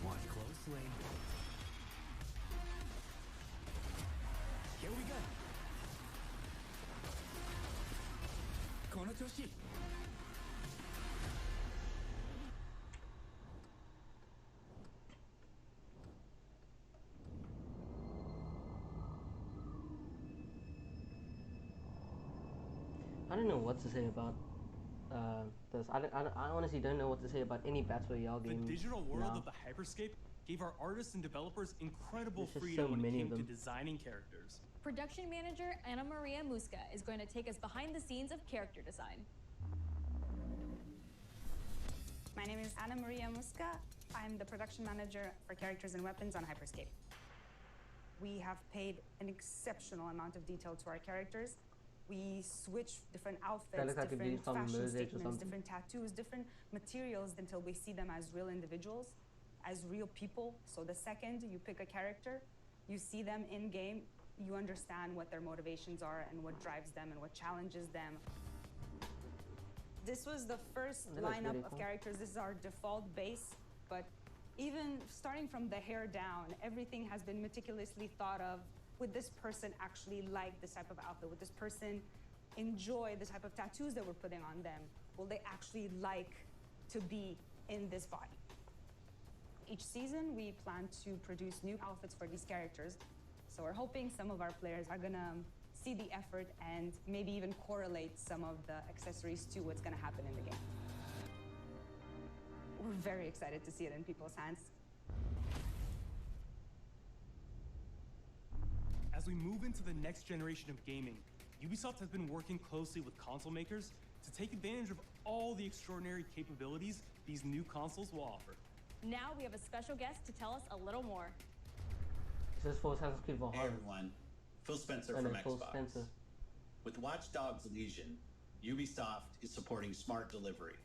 Watch closely. Here we go. この調子. I don't know what to say about this. I honestly don't know what to say about any Battle Royale game The digital world now. of the hyperscape gave our artists and developers incredible There's just freedom so when it many came of to them. designing characters. Production manager Anna Maria Muska is going to take us behind the scenes of character design. My name is Anna Maria Muska. I'm the production manager for characters and weapons on Hyperscape. We have paid an exceptional amount of detail to our characters. We switch different outfits, looks like a different beauty from fashion Mosaic or statements, something. different tattoos, different materials until we see them as real individuals, as real people. So the second you pick a character, you see them in game, you understand what their motivations are and what drives them and what challenges them. This was the first That looks lineup really of cool. characters. This is our default base, but even starting from the hair down, everything has been meticulously thought of. Would this person actually like this type of outfit? Would this person enjoy the type of tattoos that we're putting on them? Will they actually like to be in this body? Each season, we plan to produce new outfits for these characters. So we're hoping some of our players are gonna see the effort and maybe even correlate some of the accessories to what's gonna happen in the game. We're very excited to see it in people's hands. As we move into the next generation of gaming, Ubisoft has been working closely with console makers to take advantage of all the extraordinary capabilities these new consoles will offer. Now we have a special guest to tell us a little more. This is for Assassin's Creed Valhalla. Hey everyone, Phil Spencer And from then Phil Xbox. Spencer. With Watch Dogs Legion, Ubisoft is supporting smart delivery.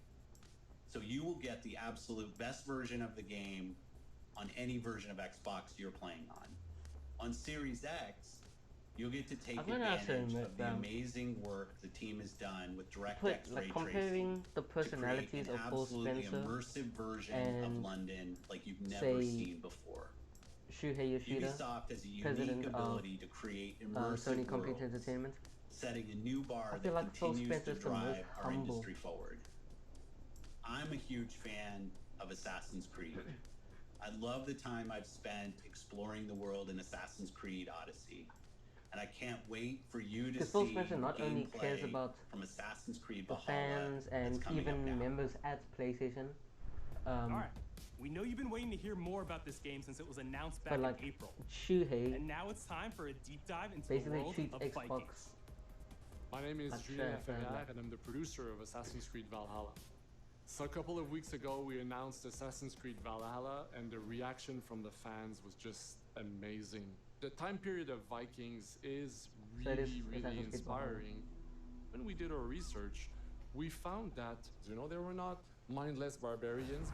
So you will get the absolute best version of the game on any version of Xbox you're playing on. On Series X, you'll get to take I'm gonna have to advantage admit of the that amazing work the team has done with DirectX Put, ray like, tracing comparing the to create personalities an of Phil absolutely Spencer immersive version of and, London like you've never say, seen before. Shuhei Yoshida, Ubisoft has a unique president ability to create immersive Sony Complete worlds, Entertainment. setting a new bar I feel that like Phil continues to Spencer's the most drive our humble. industry forward. I'm a huge fan of Assassin's Creed. I love the time I've spent exploring the world in Assassin's Creed Odyssey. And I can't wait for you to Because Phil see Spencer not only cares gameplay about from Assassin's Creed the Valhalla fans that's and coming up even now. members at PlayStation. All right, we know you've been waiting to hear more about this game since it was announced back But like in April. Shuhei And now it's time for a deep dive into the basically world treats of Xbox Vikings. My name is like Julien trash, man, Ferrer, like- and I'm the producer of Assassin's Creed Valhalla. So a couple of weeks ago, we announced Assassin's Creed Valhalla, and the reaction from the fans was just amazing. The time period of Vikings is So it is really, really Assassin's Creed Valhalla. inspiring. When we did our research, we found that, they were not mindless barbarians.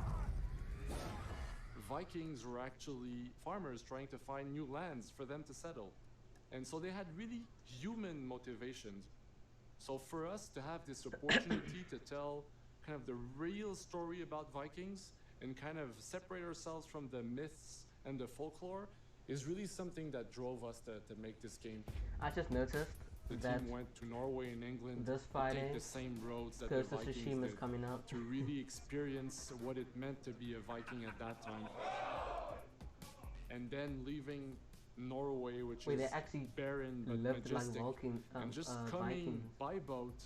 Vikings were actually farmers trying to find new lands for them to settle. And so they had really human motivations. So for us to have this opportunity to tell kind of the real story about Vikings and kind of separate ourselves from the myths and the folklore is really something that drove us to make this game. I just noticed The that team went to Norway and England this to Friday, take the same roads that the Ghost of Vikings Tsushima is did coming out. to really experience what it meant to be a Viking at that time. And then leaving Norway, which Wait, they is actually barren but lived like majestic, and just coming Vikings. by boat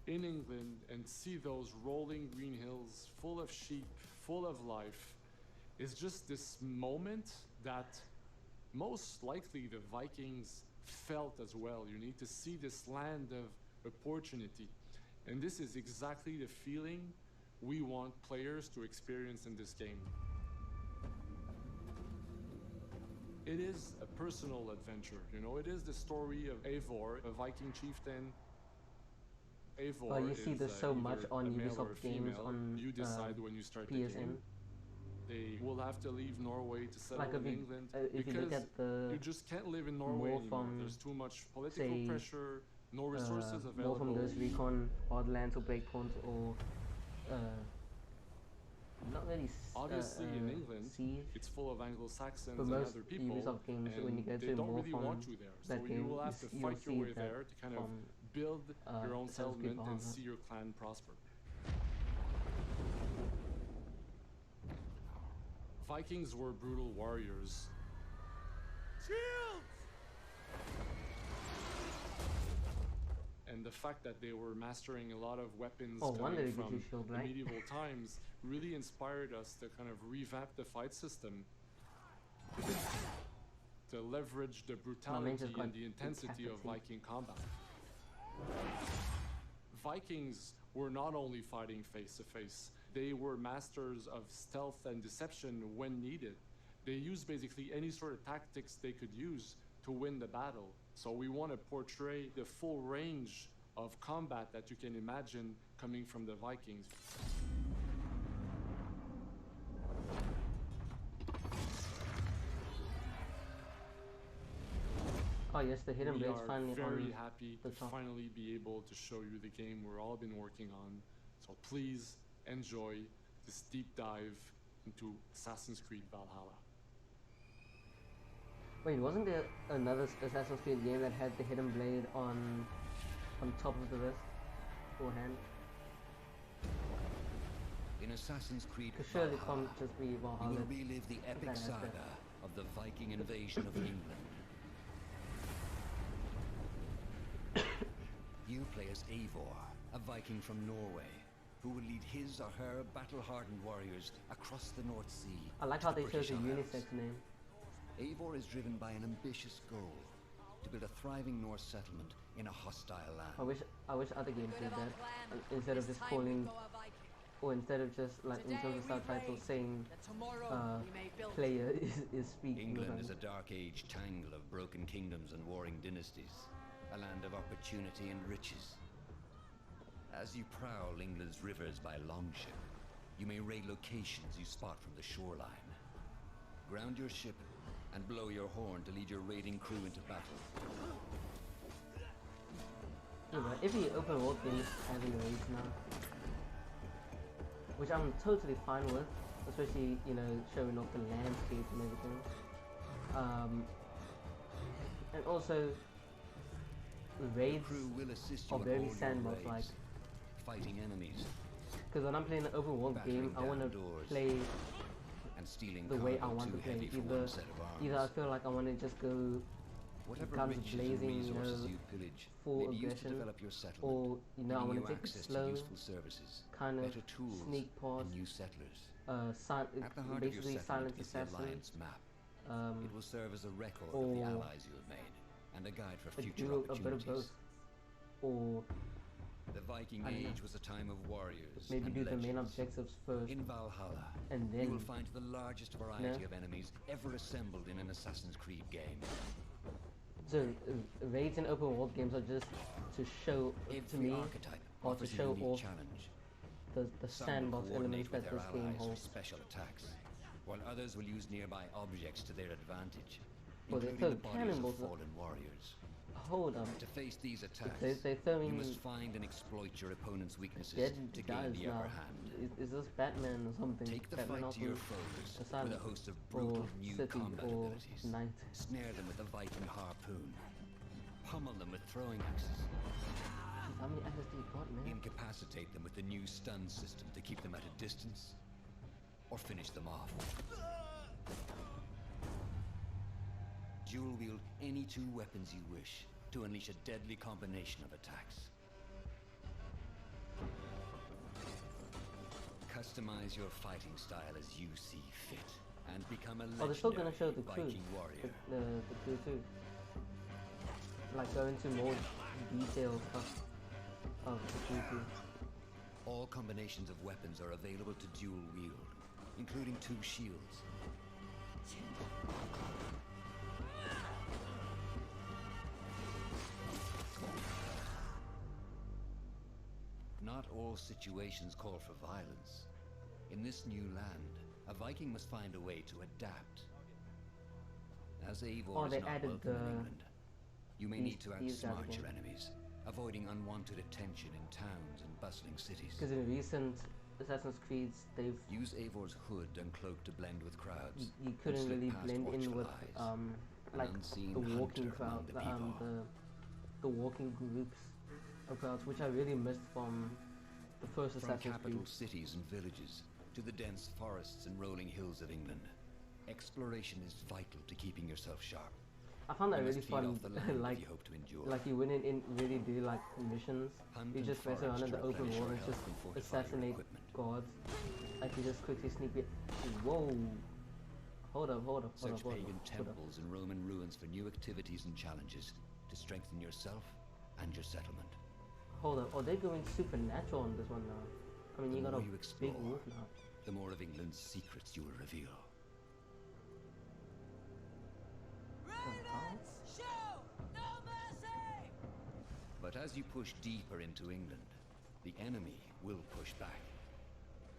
in England and see those rolling green hills full of sheep, full of life, is just this moment that most likely the Vikings felt as well. You need to see this land of opportunity. And this is exactly the feeling we want players to experience in this game. It is a personal adventure, it is the story of Eivor, a Viking chieftain. Eivor Well, you see is, this so much either on a male or Ubisoft a games female. on You decide when you start the PSN. game. They will have to leave Norway to settle Like in England if you because look at the you just can't live in Norway more anymore. from, There's too much political say, pressure, no resources more available. from those recon Borderlands or Breakpoints or not really Obviously, in England, Siege. it's full of Anglo-Saxons But and most other people, Ubisoft games, when you and go they to don't more really from want you there. So that you game, will have to you'll fight your see way that there to kind of from, build your own Assassin's Creed settlement and Valhalla. see your clan prosper. Vikings were brutal warriors. And and the fact that they were mastering a lot of weapons Oh, one coming that gives from you shield, the right? medieval times really inspired us to kind of revamp the fight system to leverage the brutality and the intensity of Viking combat. Vikings were not only fighting face to face, they were masters of stealth and deception when needed. They used basically any sort of tactics they could use to win the battle. So we want to portray the full range of combat that you can imagine coming from the Vikings. Oh yes, the hidden blades finally We are very on happy the to top. finally be able to show you the game we've all been working on. So please enjoy this deep dive into Assassin's Creed Valhalla. Wait, wasn't there another Assassin's Creed game that had the hidden blade on top of the wrist or hand? In Assassin's Creed Because surely it Valhalla, can't just be you Valhalla. will relive the epic That aspect. saga of the Viking invasion of England. You play as Eivor, a Viking from Norway, who will lead his or her battle-hardened warriors across the North Sea. I like to how the they chose a British unisex Isles. name. Eivor is driven by an ambitious goal: to build a thriving Norse settlement in a hostile land. I wish other games did that instead of just calling, or instead of just like in terms of subtitles saying player is speaking. England is a dark age tangle of broken kingdoms and warring dynasties, a land of opportunity and riches. As you prowl England's rivers by longship, you may raid locations you spot from the shoreline. Ground your ship and blow your horn to lead your raiding crew into battle. Yeah, but every open world game is having raids now, which I'm totally fine with, especially, you know, showing off the landscape and everything. And also, raids Crew will assist you are in very all your sandbox like. raids, fighting enemies Because when I'm playing an open world game, I want to play and stealing the way I cargo want to too play. heavy for Either one set of arms. I feel like I want to just go Whatever guns riches and blazing, you resources know, you pillage full may be used to aggression, develop your settlement, or you know, I giving want you to take it access slow, to useful services, kind of better tools, sneak past, and new settlers. At the heart of your basically silent settlement is the assassin. Alliance map. It will serve as a record of or the allies you have made and a guide for future do a bit of opportunities. both, or The Viking I don't know. Age was a time of warriors maybe and do the main legends. objectives first, In Valhalla, and then you will find the largest variety No. of enemies ever assembled in an Assassin's Creed game. So raids in open world games are just to show to Every me, archetype or to offers a show unique off challenge. the Some will sandbox coordinate elements with that their this game allies for holds. special attacks, while others will use nearby objects to their advantage, Well, they including throw the bodies cannonballs of at- fallen warriors. Hold up. To face these attacks, They throwing you must find and exploit your opponent's weaknesses dead to guys gain the now. upper hand. Is this Batman or something? Take the Batman fight to your Arkham foes Asylum, with a host of brutal or new City, combat or abilities. Knight. Snare them with a Viking harpoon. Pummel them with throwing axes. How many axes do you got, man? Incapacitate them with the new stun system to keep them at a distance, or finish them off. Dual wield any two weapons you wish to unleash a deadly combination of attacks. Customize your fighting style as you see fit, and become a Oh, they're still gonna show legendary the crew, Viking warrior. the crew too. Like go into more detailed stuff of the crew too. All combinations of weapons are available to dual wield, including two shields. Not all situations call for violence. In this new land, a Viking must find a way to adapt. As Eivor Oh, is they not added welcome in the- England, you may need to these guys outsmart your again. enemies, avoiding unwanted attention in towns and bustling cities. Because in recent Assassin's Creeds, they've Use Eivor's hood and cloak to blend with crowds. you and couldn't slip really past blend in watchful with eyes. um An like unseen the walking hunter among crowd, the people. the walking groups of crowds, which I really missed from the first From Assassin's capital Creed. cities and villages to the dense forests and rolling hills of England, exploration is vital to keeping yourself sharp. I found that You really must feed fun. off the land Like, if you hope to endure. like you wouldn't really do like missions. Hunt You and just mess forage around in to the open replenish world your and just health and fortify your assassinate equipment. guards. Like you just quickly sneak it. Whoa! Hold up! Search pagan temples and Roman ruins for new activities and challenges to strengthen yourself and your settlement. Hold up! Oh, they're going supernatural on this one now. I mean, The you got more a you big explore, wolf now. the more of England's secrets you will reveal. But as you push deeper into England, the enemy will push back.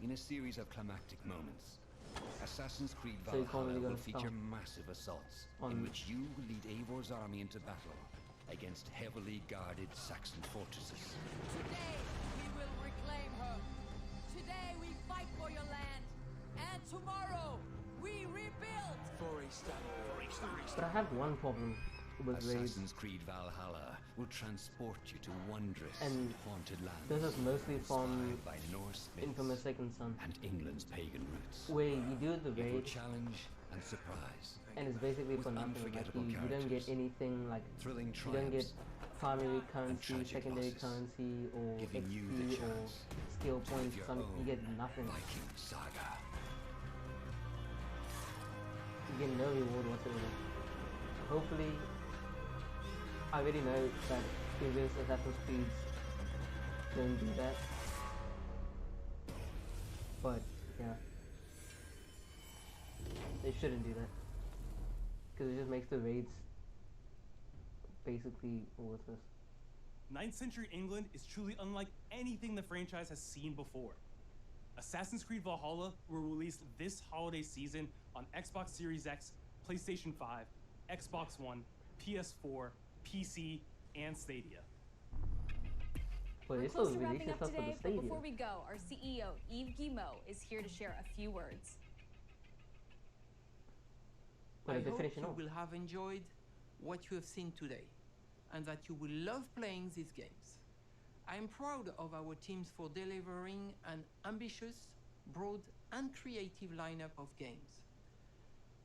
In a series of climactic moments, Assassin's Creed So you can't Valhalla really will go feature south. massive assaults On- in which you will lead Eivor's army into battle against heavily guarded Saxon fortresses. Today we will reclaim her. Today we fight for your land. And tomorrow we rebuild. But I have one problem with raids. Assassin's Creed Valhalla will transport you to wondrous, And haunted lands. this is mostly from inspired by Norse myths Infamous Second Son, and England's pagan roots. where you do the It will raid challenge and surprise. and it's basically With for nothing. Like unforgettable you don't get characters, anything like thrilling you don't get triumphs, primary and currency, tragic secondary losses, currency, or giving you the XP or chance skill to points. live your You own get nothing. Viking saga. You get no reward whatsoever. Hopefully, I already know that previous Assassin's Creeds don't do that. But yeah, they shouldn't do that because it just makes the raids basically worthless. 9th century England is truly unlike anything the franchise has seen before. Assassin's Creed Valhalla will release this holiday season on Xbox Series X, PlayStation 5, Xbox One, PS4, PC, and Stadia. But We're it's close still to releasing wrapping up stuff for the today, but Stadia. before we go, our CEO, Yves Guillemot, is here to share a few words. But I if they're hope finishing you off. will have enjoyed what you have seen today and that you will love playing these games. I am proud of our teams for delivering an ambitious, broad, and creative lineup of games.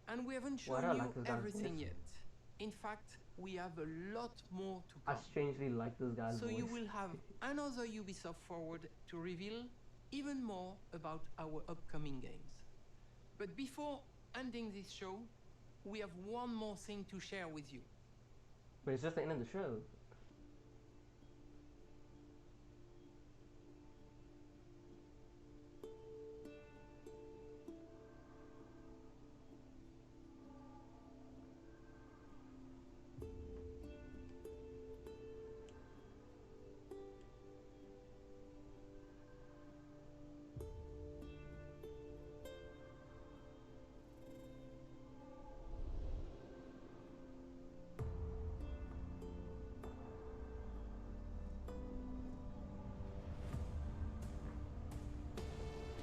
And we haven't What shown I you like is that everything voice. yet. In fact, we have a lot more to I come. strangely like this guy's So voice. you will have another Ubisoft Forward to reveal even more about our upcoming games. But before ending this show, we have one more thing to share with you. But it's just the end of the show.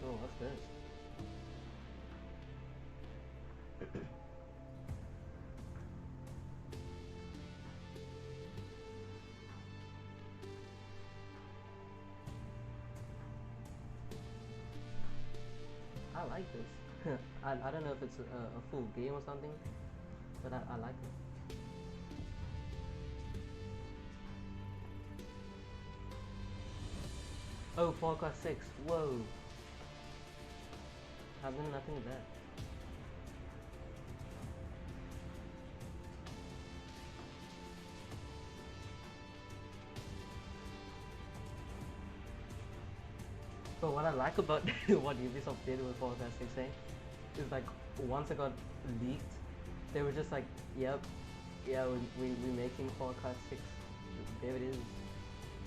Oh, what's this? I like this. I don't know if it's a full game or something, but I like it. Oh, Far Cry 6. Whoa. I've done nothing with that. But what I like about what Ubisoft did with Far Cry 6, is like once it got leaked, they were just like, yep, yeah, we're making Far Cry 6. There it is.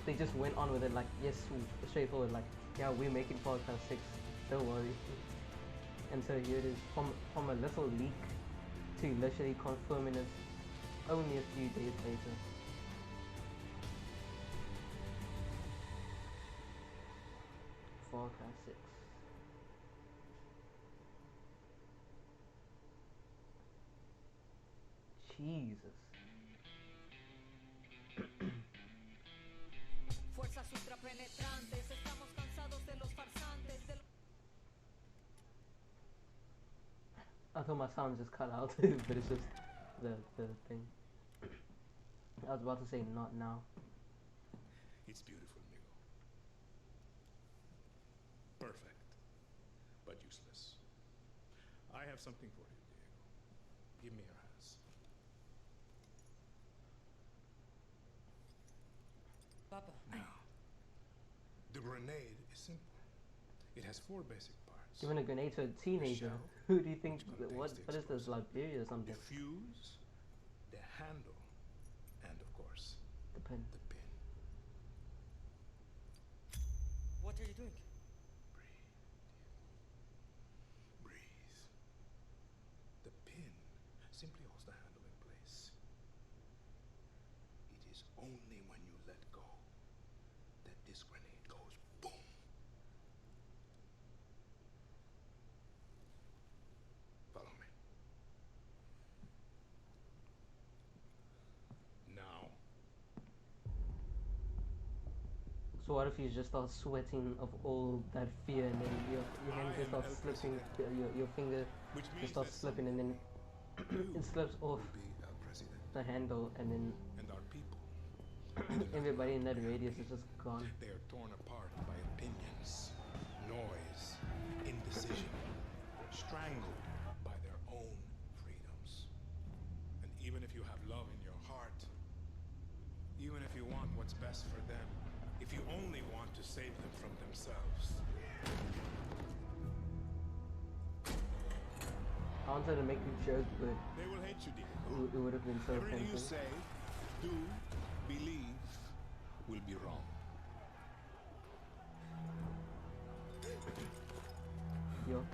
They just went on with it like, yes, straightforward, like, yeah, we're making Far Cry 6. Don't worry. And so here it is, from a little leak to literally confirming it only a few days later. Far Cry 6. Jesus. Fuerzas ultrapenetrantes, estamos cansados de los farsantes, de I thought my sound just cut out, but it's just the thing. I was about to say not now. It's beautiful, Miguel. Perfect, but useless. I have something for you, Diego. Give me your hands. Papa. Now, the grenade is simple. It has 4 basic parts. Giving a grenade to a teenager. Who do you think? What is this, Liberia or something? The fuse, the handle, and of course, the pin. The pin. What are you doing? Breathe. The pin simply holds the handle in place. It is only when you let go that this grenade goes boom. Follow me. Now. So what if you just start sweating of all that fear, and then your hand just starts slipping, your finger just starts slipping, and then it slips off the handle, and then everybody in that radius is just gone. They are torn apart by opinions, noise, indecision, strangled by their own freedoms. And even if you have love in your heart, even if you want what's best for them, if you only want to save them from themselves. I wanted to make a joke, but they will hate you, Diego. It would have been so Everything you offensive. say, do, believe, will be wrong. Yo.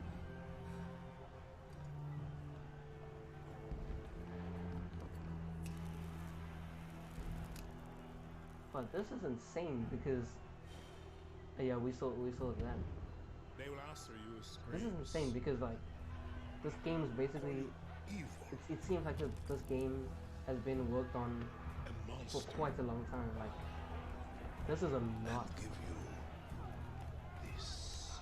But this is insane because yeah, we saw that. They will answer you as This is insane because like this game's basically it seems like this game has been worked on for quite a long time. Like this is a lot. Give you this.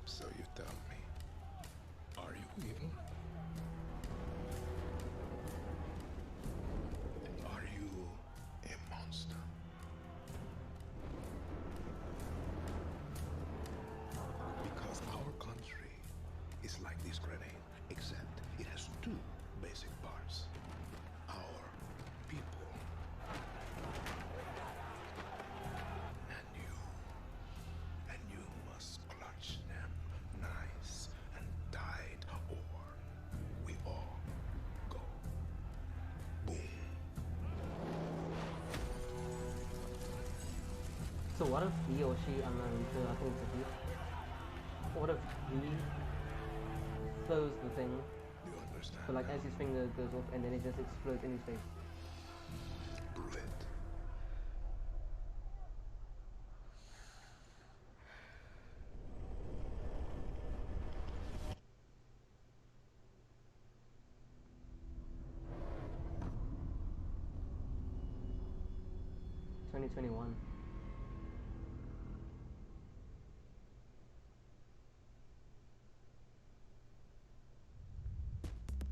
So you tell me, are you evil? Are you a monster? Because our country is like this grenade, except it has 2 basic parts. Our people. And you must clutch them nice and tight, or we all go boom. So what if he or she, I'm not really sure, I think it's a he. What if he throws the thing, but like as his finger goes off and then it just explodes in his face? Prove it. $2021.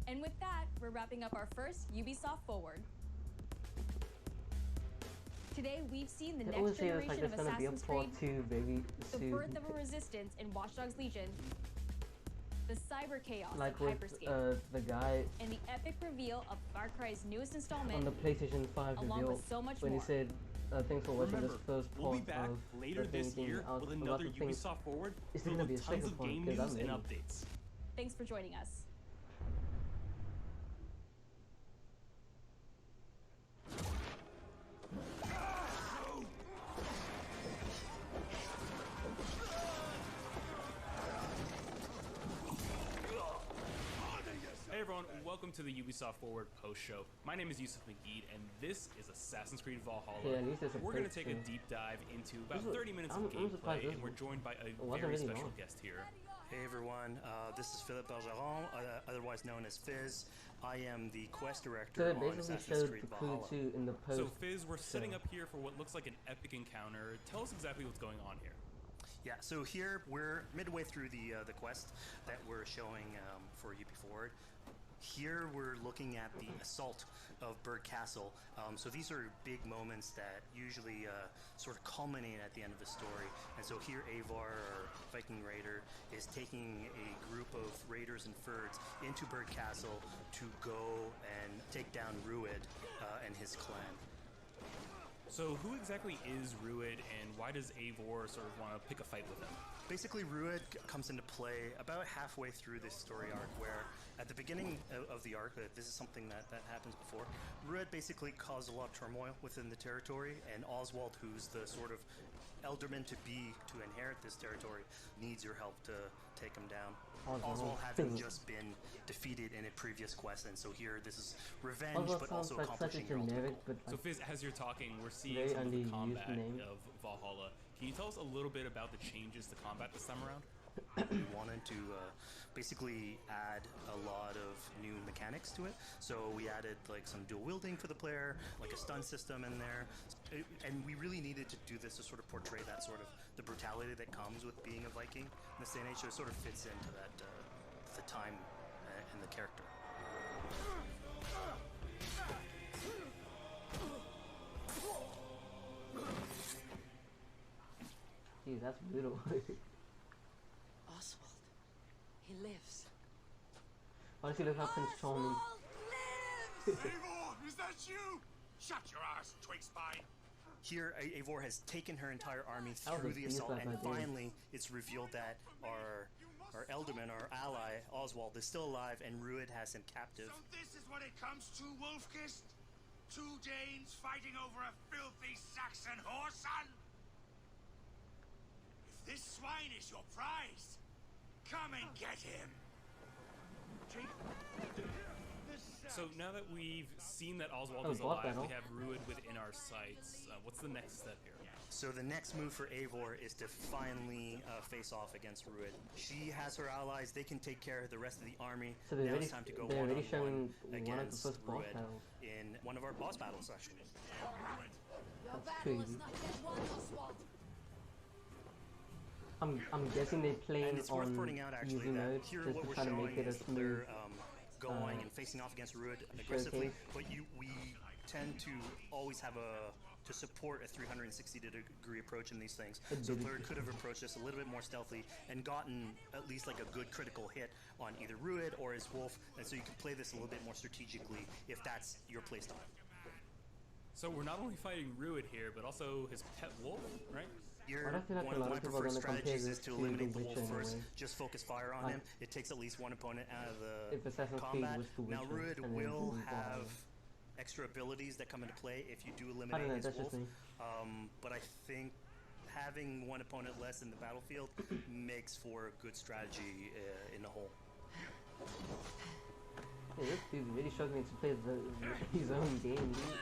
And with that, we're wrapping up our first Ubisoft Forward. Today, we've seen the They next always say it's generation like of there's gonna be a Assassin's part Creed, 2 very the soon. birth of a resistance in Watch Dogs Legion, the cyber chaos Like of with Hyperscape, the guy and the epic reveal of Far Cry's newest installment on the PlayStation 5 along reveal with so much when more. he said thanks for watching Remember, this first we'll part be back of later the this thing year out with about another the thing. Ubisoft Forward Is there filled gonna be a with tons second of part? game 'Cause news I'm and ready. updates. Thanks for joining us. Hey everyone, welcome to the Ubisoft Forward post show. My name is Yusuf Magid, and this is Assassin's Creed Valhalla. Yeah, at least there's a We're going to post take a show. deep dive into about This was- 30 minutes I'm of surprised gameplay, this and we're joined by a wasn't very really special long. guest here. Hey everyone, this is Philippe Bergeron, otherwise known as Fizz. I am the quest So director they on basically Assassin's showed Creed the crew Valhalla. 2 in the post. So Fizz, we're setting show. up here for what looks like an epic encounter. Tell us exactly what's going on here. Yeah, so here we're midway through the quest that we're showing for UB Forward. Here we're looking at the assault of Berg Castle. So these are big moments that usually sort of culminate at the end of the story. And so here Eivor, or Viking Raider, is taking a group of raiders and Fyrds into Berg Castle to go and take down Rued and his clan. So who exactly is Rued, and why does Eivor sort of want to pick a fight with him? Basically, Rued comes into play about halfway through this story arc, where at the beginning of the arc, this is something that happens before, Rued basically caused a lot of turmoil within the territory, and Oswald, who's the sort of elderman-to-be to inherit this territory, needs your help to take him down. Oswald having just been defeated in a previous quest, and so here this is revenge, but also accomplishing your ultimate goal. So Fizz, as you're talking, we're seeing some of the combat of Valhalla. Can you tell us a little bit about the changes to combat this time around? We wanted to basically add a lot of new mechanics to it. So we added like some dual wielding for the player, like a stun system in there. And we really needed to do this to sort of portray that sort of the brutality that comes with being a Viking in this day and age. So it sort of fits into that, the time and the character. Jeez, that's brutal. Oswald, he lives. Honestly, look how controlling. Eivor, is that you? Shut your ass, twig spine. Here, Eivor has taken her entire army through the assault, and finally it's revealed that our Elderman, our ally, Oswald, is still alive, and Rued has him captive. So this is what it comes to, Wolfkist? Two Danes fighting over a filthy Saxon whoreson? If this swine is your prize, come and get him. So now that we've seen that Oswald is alive, we have Rued within our sights. What's the next step here? So the next move for Eivor is to finally face off against Rued. She has her allies; they can take care of the rest of the army. So now it's time to go one-on-one against Rued in one of our boss battles, actually. That's crazy. I'm guessing they play and it's worth pointing out actually that here just what to we're try to showing make it is a that they're smooth going and facing off against Rued aggressively, but we tend to always have to support a 360-degree approach in these things. So the player could have approached this a little bit more stealthily and gotten at least like a good critical hit on either Rued or his wolf, and so you can play this a little bit more strategically if that's your playstyle. So we're not only fighting Rued here, but also his pet wolf, right? One of my preferred strategies is to eliminate the wolf first, just focus fire on him. It takes at least one opponent out of the combat. Now Rued will have extra abilities that come into play if you do eliminate his wolf, but I think having one opponent less in the battlefield makes for a good strategy in the whole. Hey, this dude's really struggling to play his own game, dude.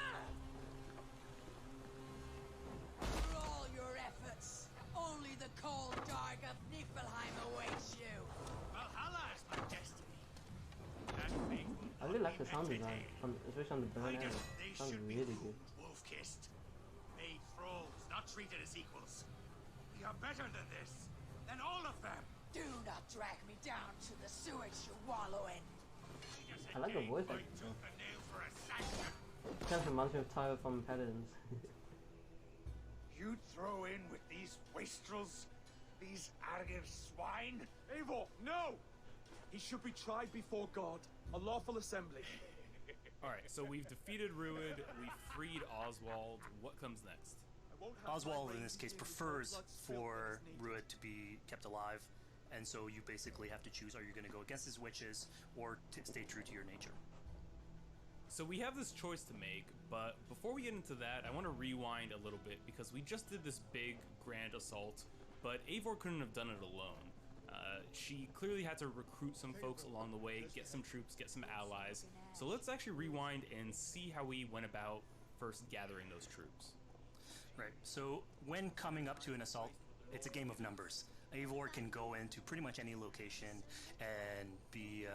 For all your efforts, only the cold dark of Niflheim awaits you. Valhalla is my destiny. I really like the sound design, especially on the burn arrow. Sounds really good. Wolf-kissed. Made thralls, not treated as equals. We are better than this. Than all of them. Do not drag me down to the sewage you wallow in. I like the voice acting though. Kind of reminds me of Tyler from Paladins. You throw in with these wastrels? These arrogant swine? Eivor, no! He should be tried before God, a lawful assembly. Alright, so we've defeated Rued, we've freed Oswald. What comes next? Oswald, in this case, prefers for Rued to be kept alive, and so you basically have to choose, are you going to go against his wishes or stay true to your nature? So we have this choice to make, but before we get into that, I want to rewind a little bit because we just did this big, grand assault, but Eivor couldn't have done it alone. She clearly had to recruit some folks along the way, get some troops, get some allies. So let's actually rewind and see how we went about first gathering those troops. Right, so when coming up to an assault, it's a game of numbers. Eivor can go into pretty much any location and be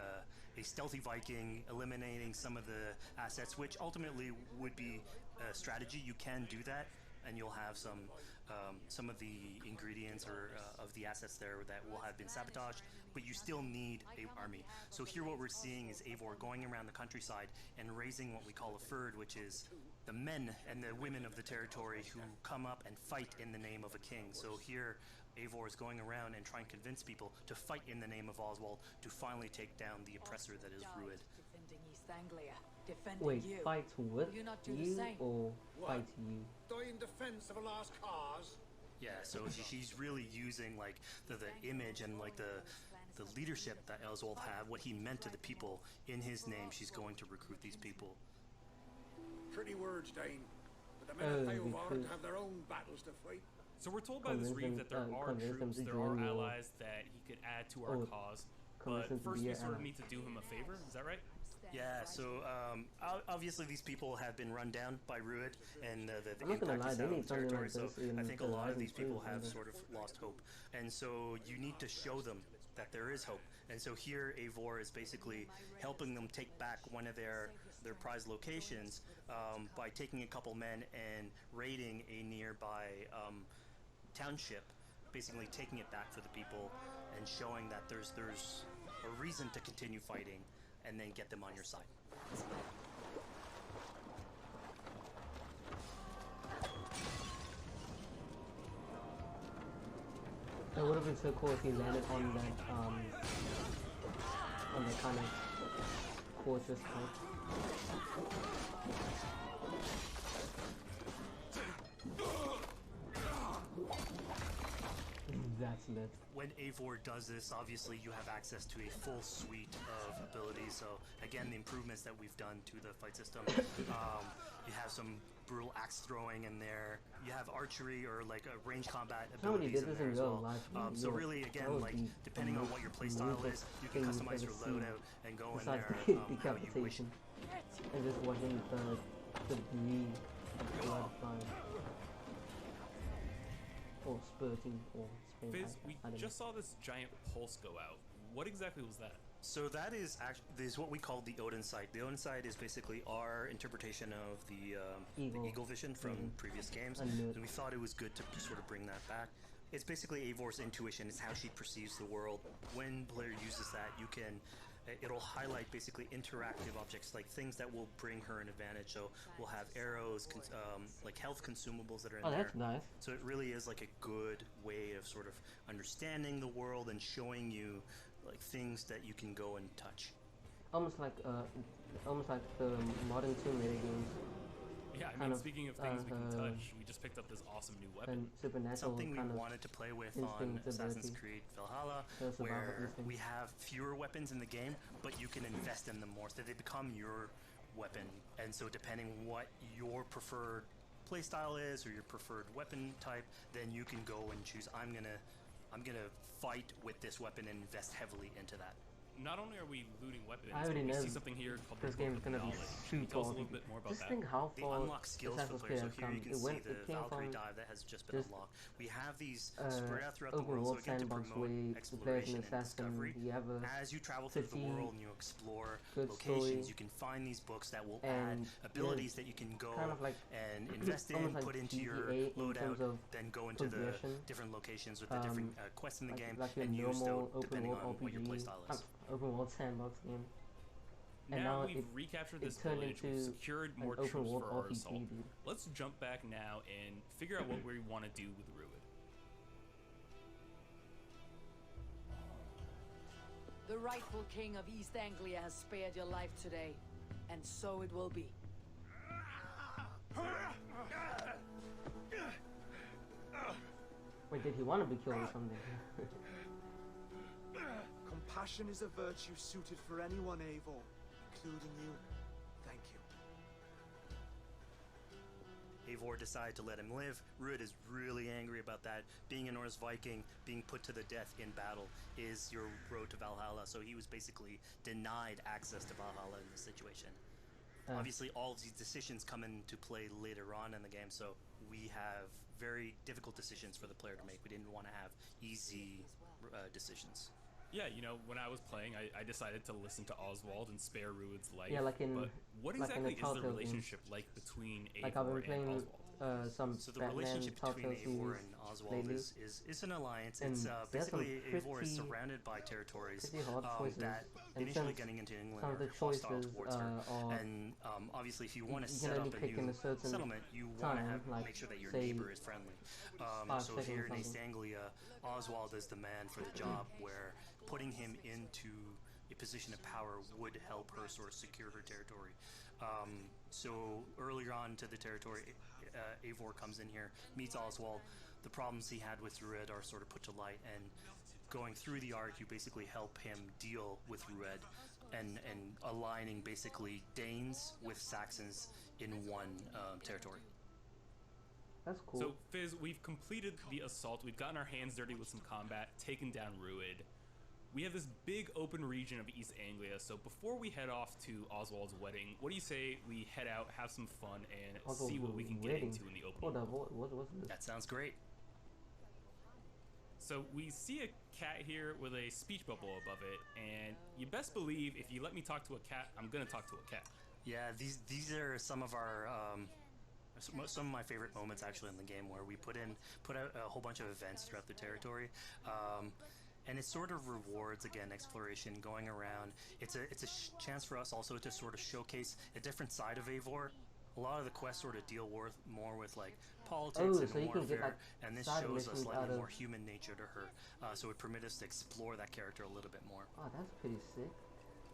a stealthy Viking, eliminating some of the assets, which ultimately would be a strategy. You can do that, and you'll have some of the ingredients or of the assets there that will have been sabotaged, but you still need an army. So here what we're seeing is Eivor going around the countryside and raising what we call a Fyrd, which is the men and the women of the territory who come up and fight in the name of a king. So here Eivor is going around and trying to convince people to fight in the name of Oswald to finally take down the oppressor that is Rued. Defending East Anglia. Defending Wait, you. fight with You not do the you same? or What? fight you? Die in defense of a lost cause? Yeah, so she's really using like the image and like the leadership that Oswald had, what he meant to the people. In his name, she's going to recruit these people. Pretty words, Dane. But the men of Theovar recruit. have their own battles to fight. So we're told by this Reeve that there are troops, there are allies that he could add to our cause. But first we sort of need to do him a favor, is that right? Yeah, so obviously these people have been run down by Rued and the I'm not gonna impact lie, he's they had on need the something territory, like so this in I think a the lot of Rising these people Sun, have isn't it? sort of lost hope. And so you need to show them that there is hope. And so here Eivor is basically helping them take back one of their prized locations by taking a couple men and raiding a nearby township, basically taking it back for the people and showing that there's a reason to continue fighting and then get them on your side. It would have been so cool if he landed on that kind of fortress type. That's lit. When Eivor does this, obviously you have access to a full suite of abilities. So again, the improvements that we've done to the fight system. You have some brutal axe throwing in there. You have archery or like a range combat abilities in there as well. So really, again, like depending on what your playstyle is, you can customize your loadout and go in there how you wish. And just watching the bleed of blood flying. Or spurting or spraying. Fizz, we just saw this giant pulse go out. What exactly was that? So that is actually what we call the Odin sight. The Odin sight is basically our interpretation of the eagle vision from previous games, and we thought it was good to sort of bring that back. It's basically Eivor's intuition. It's how she perceives the world. When the player uses that, it'll highlight basically interactive objects, like things that will bring her an advantage. So we'll have arrows, like health consumables that are in there. That's nice. So it really is like a good way of sort of understanding the world and showing you like things that you can go and touch. Almost like the modern Tomb Raider games. Yeah, I mean, speaking of things we can touch, we just picked up this awesome new weapon. Something we wanted to play with on Assassin's Creed Valhalla, where we have fewer weapons in the game, but you can invest in them more, so they become your weapon. And so depending what your preferred playstyle is or your preferred weapon type, then you can go and choose, I'm gonna fight with this weapon and invest heavily into that. Not only are we looting weapons, I but already we know see something here called this the game's Book of gonna be Knowledge. super Can you tell us a awesome. little bit more about Just that? think how They far unlock skills for Assassin's players. So Creed here you can has come. see the It came Valkyrie from dive that has just been just, unlocked. We have these spread out throughout the open world, world so again to sandbox promote where exploration there's an and assassin, discovery. you have a As you travel through the city, world and you explore good locations, story, you can find these books that will and add abilities that you can go kind of like and invest in, almost like put into your GTA in loadout, terms of then go into the progression. different locations with the different quests in the game like your and use those normal open depending world on what your RPG, playstyle is. open world sandbox game. And now now we've recaptured this turned village, we've into secured an more open troops world for our RPG, assault. dude. Let's jump back now and figure out what we want to do with Rued. The rightful king of East Anglia has spared your life today, and so it will be. Wait, did he want to be killed or something? Compassion is a virtue suited for anyone, Eivor, including you. Thank you. Eivor decided to let him live. Rued is really angry about that. Being a Norse Viking, being put to the death in battle is your road to Valhalla, so he was basically denied access to Valhalla in this situation. Obviously, all of these decisions come into play later on in the game, so we have very difficult decisions for the player to make. We didn't want to have easy decisions. Yeah, you know, when I was playing, I decided to listen to Oswald and spare Rued's life. Yeah, like in but what like exactly in the is the Telltale relationship like between like I've Eivor been playing and Oswald? some So the Batman relationship between Telltale Eivor series and Oswald lately. is an alliance. And It's there's some basically Eivor is pretty- surrounded by territories pretty hard choices. that And initially since getting into England some of are the hostile choices towards her. are And obviously, if you want to you set can up only a pick in new a certain settlement, you want to time, like, make sure that your say, neighbor is friendly. 5 So seconds here in or East something. Anglia, Oswald is the man for the job, where putting him into a position of power would help her sort of secure her territory. So earlier on to the territory, Eivor comes in here, meets Oswald. The problems he had with Rued are sort of put to light, and going through the arc, you basically help him deal with Rued and aligning basically Danes with Saxons in one territory. That's cool. So, Fizz, we've completed the assault. We've gotten our hands dirty with some combat, taken down Rued. We have this big open region of East Anglia, so before we head off to Oswald's wedding, what do you say we head out, have some fun, and Oswald's see what we can get wedding. into in the open? Hold up, what was this? That sounds great. So we see a cat here with a speech bubble above it, and you best believe if you let me talk to a cat, I'm gonna talk to a cat. Yeah, these are some of our some of my favorite moments actually in the game, where we put out a whole bunch of events throughout the territory. And it sort of rewards, again, exploration, going around. It's a chance for us also to sort of showcase a different side of Eivor. A lot of the quests sort of deal more with like politics and so you can get, warfare, like, and this side shows a missions out slightly of- more human nature to her. So it permits us to explore that character a little bit more. Oh, that's pretty sick.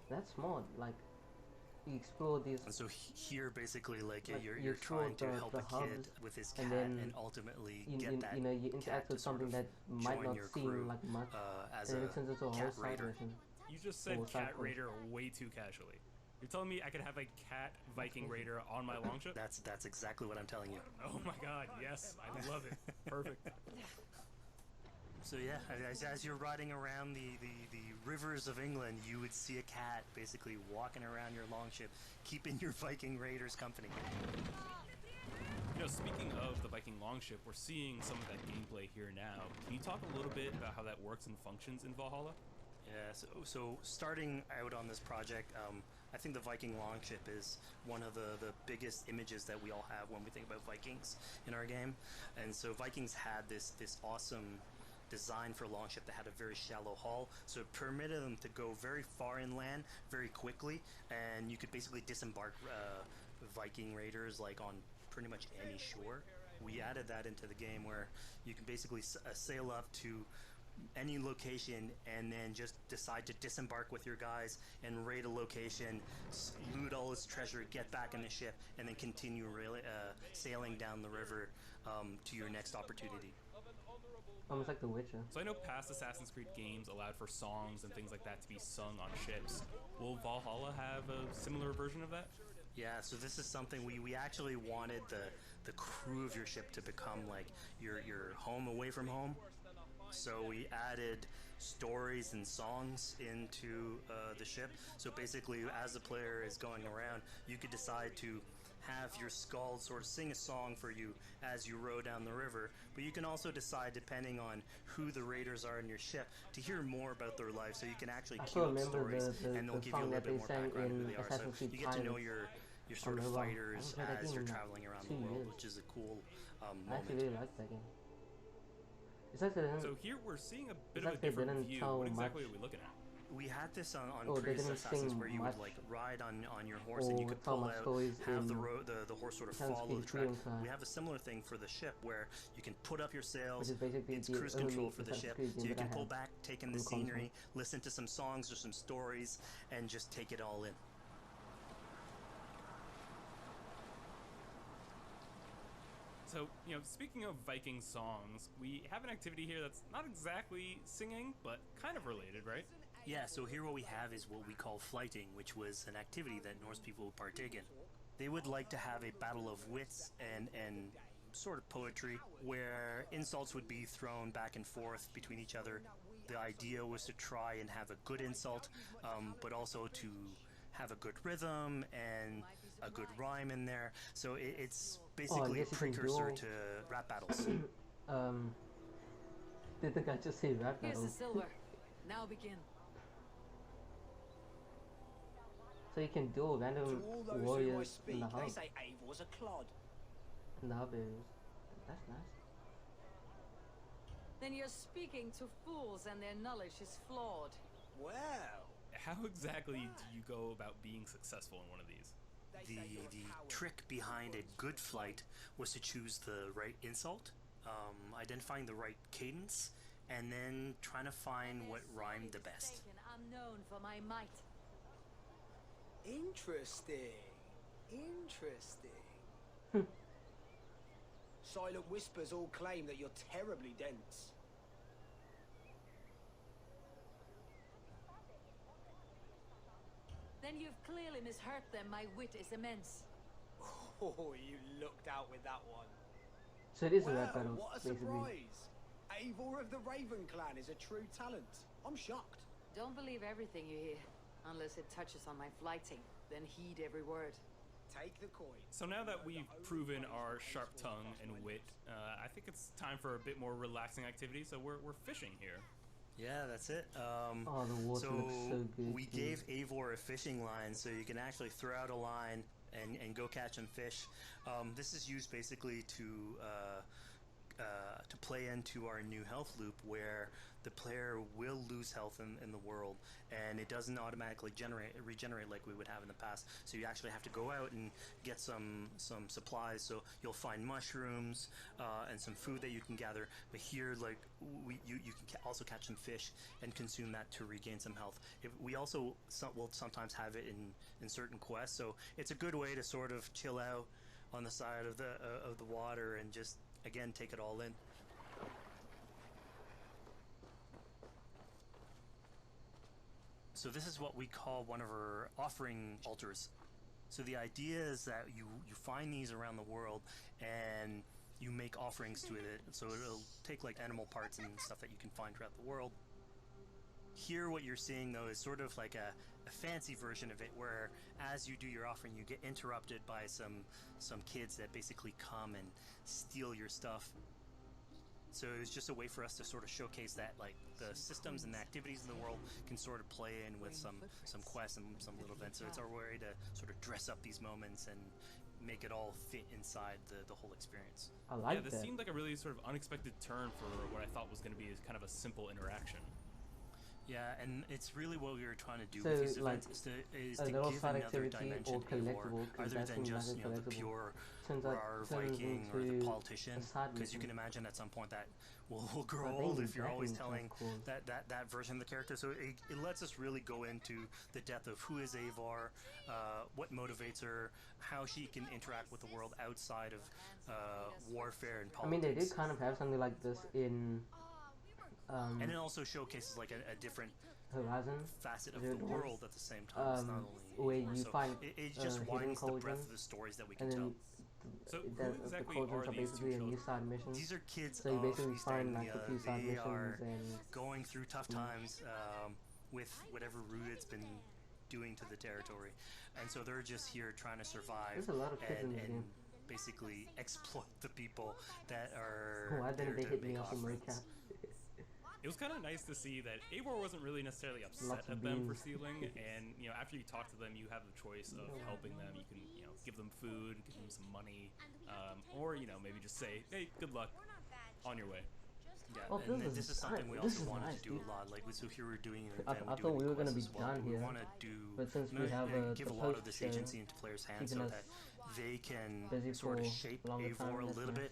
That's smart. Like, you explore these. And so here, basically, like Like, you're you explore trying to the- help the a kid hubs, with his and cat, then and ultimately you, get you, that you know, you cat interact to with sort something of that might join not your seem crew, like much, as and a it turns into a whole cat side raider. mission. You just said Or side cat quest. raider way too casually. You're telling me I could have a cat Viking raider on my longship? That's exactly what I'm telling you. Oh my god, yes, I love it. Perfect. So yeah, as you're riding around the rivers of England, you would see a cat basically walking around your longship, keeping your Viking raiders company. You know, speaking of the Viking longship, we're seeing some of that gameplay here now. Can you talk a little bit about how that works and functions in Valhalla? Yeah, so starting out on this project, I think the Viking longship is one of the biggest images that we all have when we think about Vikings in our game. And so Vikings had this awesome design for longship that had a very shallow hull, so it permitted them to go very far inland very quickly, and you could basically disembark Viking raiders like on pretty much any shore. We added that into the game where you can basically sail up to any location and then just decide to disembark with your guys and raid a location, loot all its treasure, get back in the ship, and then continue sailing down the river to your next opportunity. Almost like The Witcher. So I know past Assassin's Creed games allowed for songs and things like that to be sung on ships. Will Valhalla have a similar version of that? Yeah, so this is something we actually wanted the crew of your ship to become like your home away from home. So we added stories and songs into the ship. So basically, as the player is going around, you could decide to have your skald sort of sing a song for you as you row down the river. But you can also decide, depending on who the raiders are in your ship, to hear more about their life. So you can actually I cue still up remember stories, the and they'll give you a song little that bit they more sang background on who in they are. So Assassin's Creed you get to know Pirates. your sort of I fighters haven't played that as game you're in traveling around 2 the world, years. which is a cool I moment. actually really like that game. It's like they didn't, So here we're seeing a bit it's of like a they different didn't view. tell What exactly much. are we looking at? We had this on Oh, they previous didn't Assassins sing where you would much. like ride on your horse and you could Tell pull much out, stories have in the horse sort of Assassin's follow Creed the track. Freedom Cry, We have a similar thing for the ship where you can put up your sails, which is basically it's the cruise only control for the Assassin's ship, Creed so game you that can I pull have back, take in on the the console. scenery, listen to some songs or some stories, and just take it all in. So, you know, speaking of Viking songs, we have an activity here that's not exactly singing, but kind of related, right? Yeah, so here what we have is what we call flighting, which was an activity that Norse people would partake in. They would like to have a battle of wits and sort of poetry, where insults would be thrown back and forth between each other. The idea was to try and have a good insult, but also to have a good rhythm and a good rhyme in there. So it's basically a yes, you can precursor duel. to rap battles. Did the guy just say rap Here's the battles? silver. Now begin. So you can duel random To all those who I warriors in speak, the they hub. say Eivor's a clod. Naves. That's nice. Then you're speaking to fools and their knowledge is flawed. Well, How exactly do you go about being successful in one of these? The trick behind a good flight was to choose the right insult, identifying the right cadence, and then trying to find what rhymed the best. I'm known for my might. interesting. Silent whispers all claim that you're terribly dense. Then you've clearly misheard them. My wit is immense. Oh, you looked out with that one. So it is a Well, rap battle, what a basically. surprise! Eivor of the Raven Clan is a true talent. I'm shocked. Don't believe everything you hear, unless it touches on my flighting. Then heed every word. Take the coin. So now that we've proven our sharp tongue and wit, I think it's time for a bit more relaxing activity. So we're fishing here. Yeah, that's it. Oh, the water looks so good. We too. gave Eivor a fishing line, so you can actually throw out a line and go catch some fish. This is used basically to play into our new health loop, where the player will lose health in the world, and it doesn't automatically regenerate like we would have in the past. So you actually have to go out and get some supplies. So you'll find mushrooms and some food that you can gather. But here, like you can also catch some fish and consume that to regain some health. We also will sometimes have it in certain quests. So it's a good way to sort of chill out on the side of the water and just again take it all in. So this is what we call one of our offering altars. So the idea is that you find these around the world and you make offerings to it. So it'll take like animal parts and stuff that you can find throughout the world. Here what you're seeing though is sort of like a fancy version of it, where as you do your offering you get interrupted by some kids that basically come and steal your stuff. So it's just a way for us to sort of showcase that like the systems and the activities in the world can sort of play in with some quests and some little events. So it's our way to sort of dress up these moments and make it all fit inside the whole experience. I like this that. seemed like a really sort of unexpected turn for what I thought was going to be kind of a simple interaction. Yeah, and it's really what we were trying to do So, with these like, events is a to little give side another activity dimension or to Eivor, collectible, 'cause other that's than when just magic the collectible pure turns Viking or the into politician, a side because you mission. can imagine at some point that will grow But they old need if you're always backing, telling of course. that version of the character. So it lets us really go into the depth of who is Eivor, what motivates her, how she can interact with the world outside of warfare and I politics. mean, they did kind of have something like this in and it also showcases like a different Horizon facet of Zero the Dawn, world at the same time. It's not where only you so find it just hidden widens the breadth cauldrons, of the stories that we and can tell. then So the who exactly cauldrons are are these basically two a new children? side mission. These are kids So you of basically East find like Anglia. a few side They are missions and going through tough times with whatever Rued's been doing to the territory, and so they're just here trying to survive There's a lot of kids in and this game. basically exploit the people that are Why there didn't they to hit me make off in offerings. recap? It was kind of nice to see that Eivor wasn't really necessarily upset Lots of at them for beans. stealing, and after you talk to them, you have the choice of helping them. You can give them food, give them some money, or maybe just say, hey, good luck, on your way. Yeah, Oh, and this this is is something we nice. This also is wanted nice, to do dude. a lot. Like, so here we're doing an I event. thought we were gonna be done We here, want to do, but since we have give the a lot of this post-show agency into players' hands keeping so us that they can busy sort of for shape longer Eivor time, a that's little nice. bit,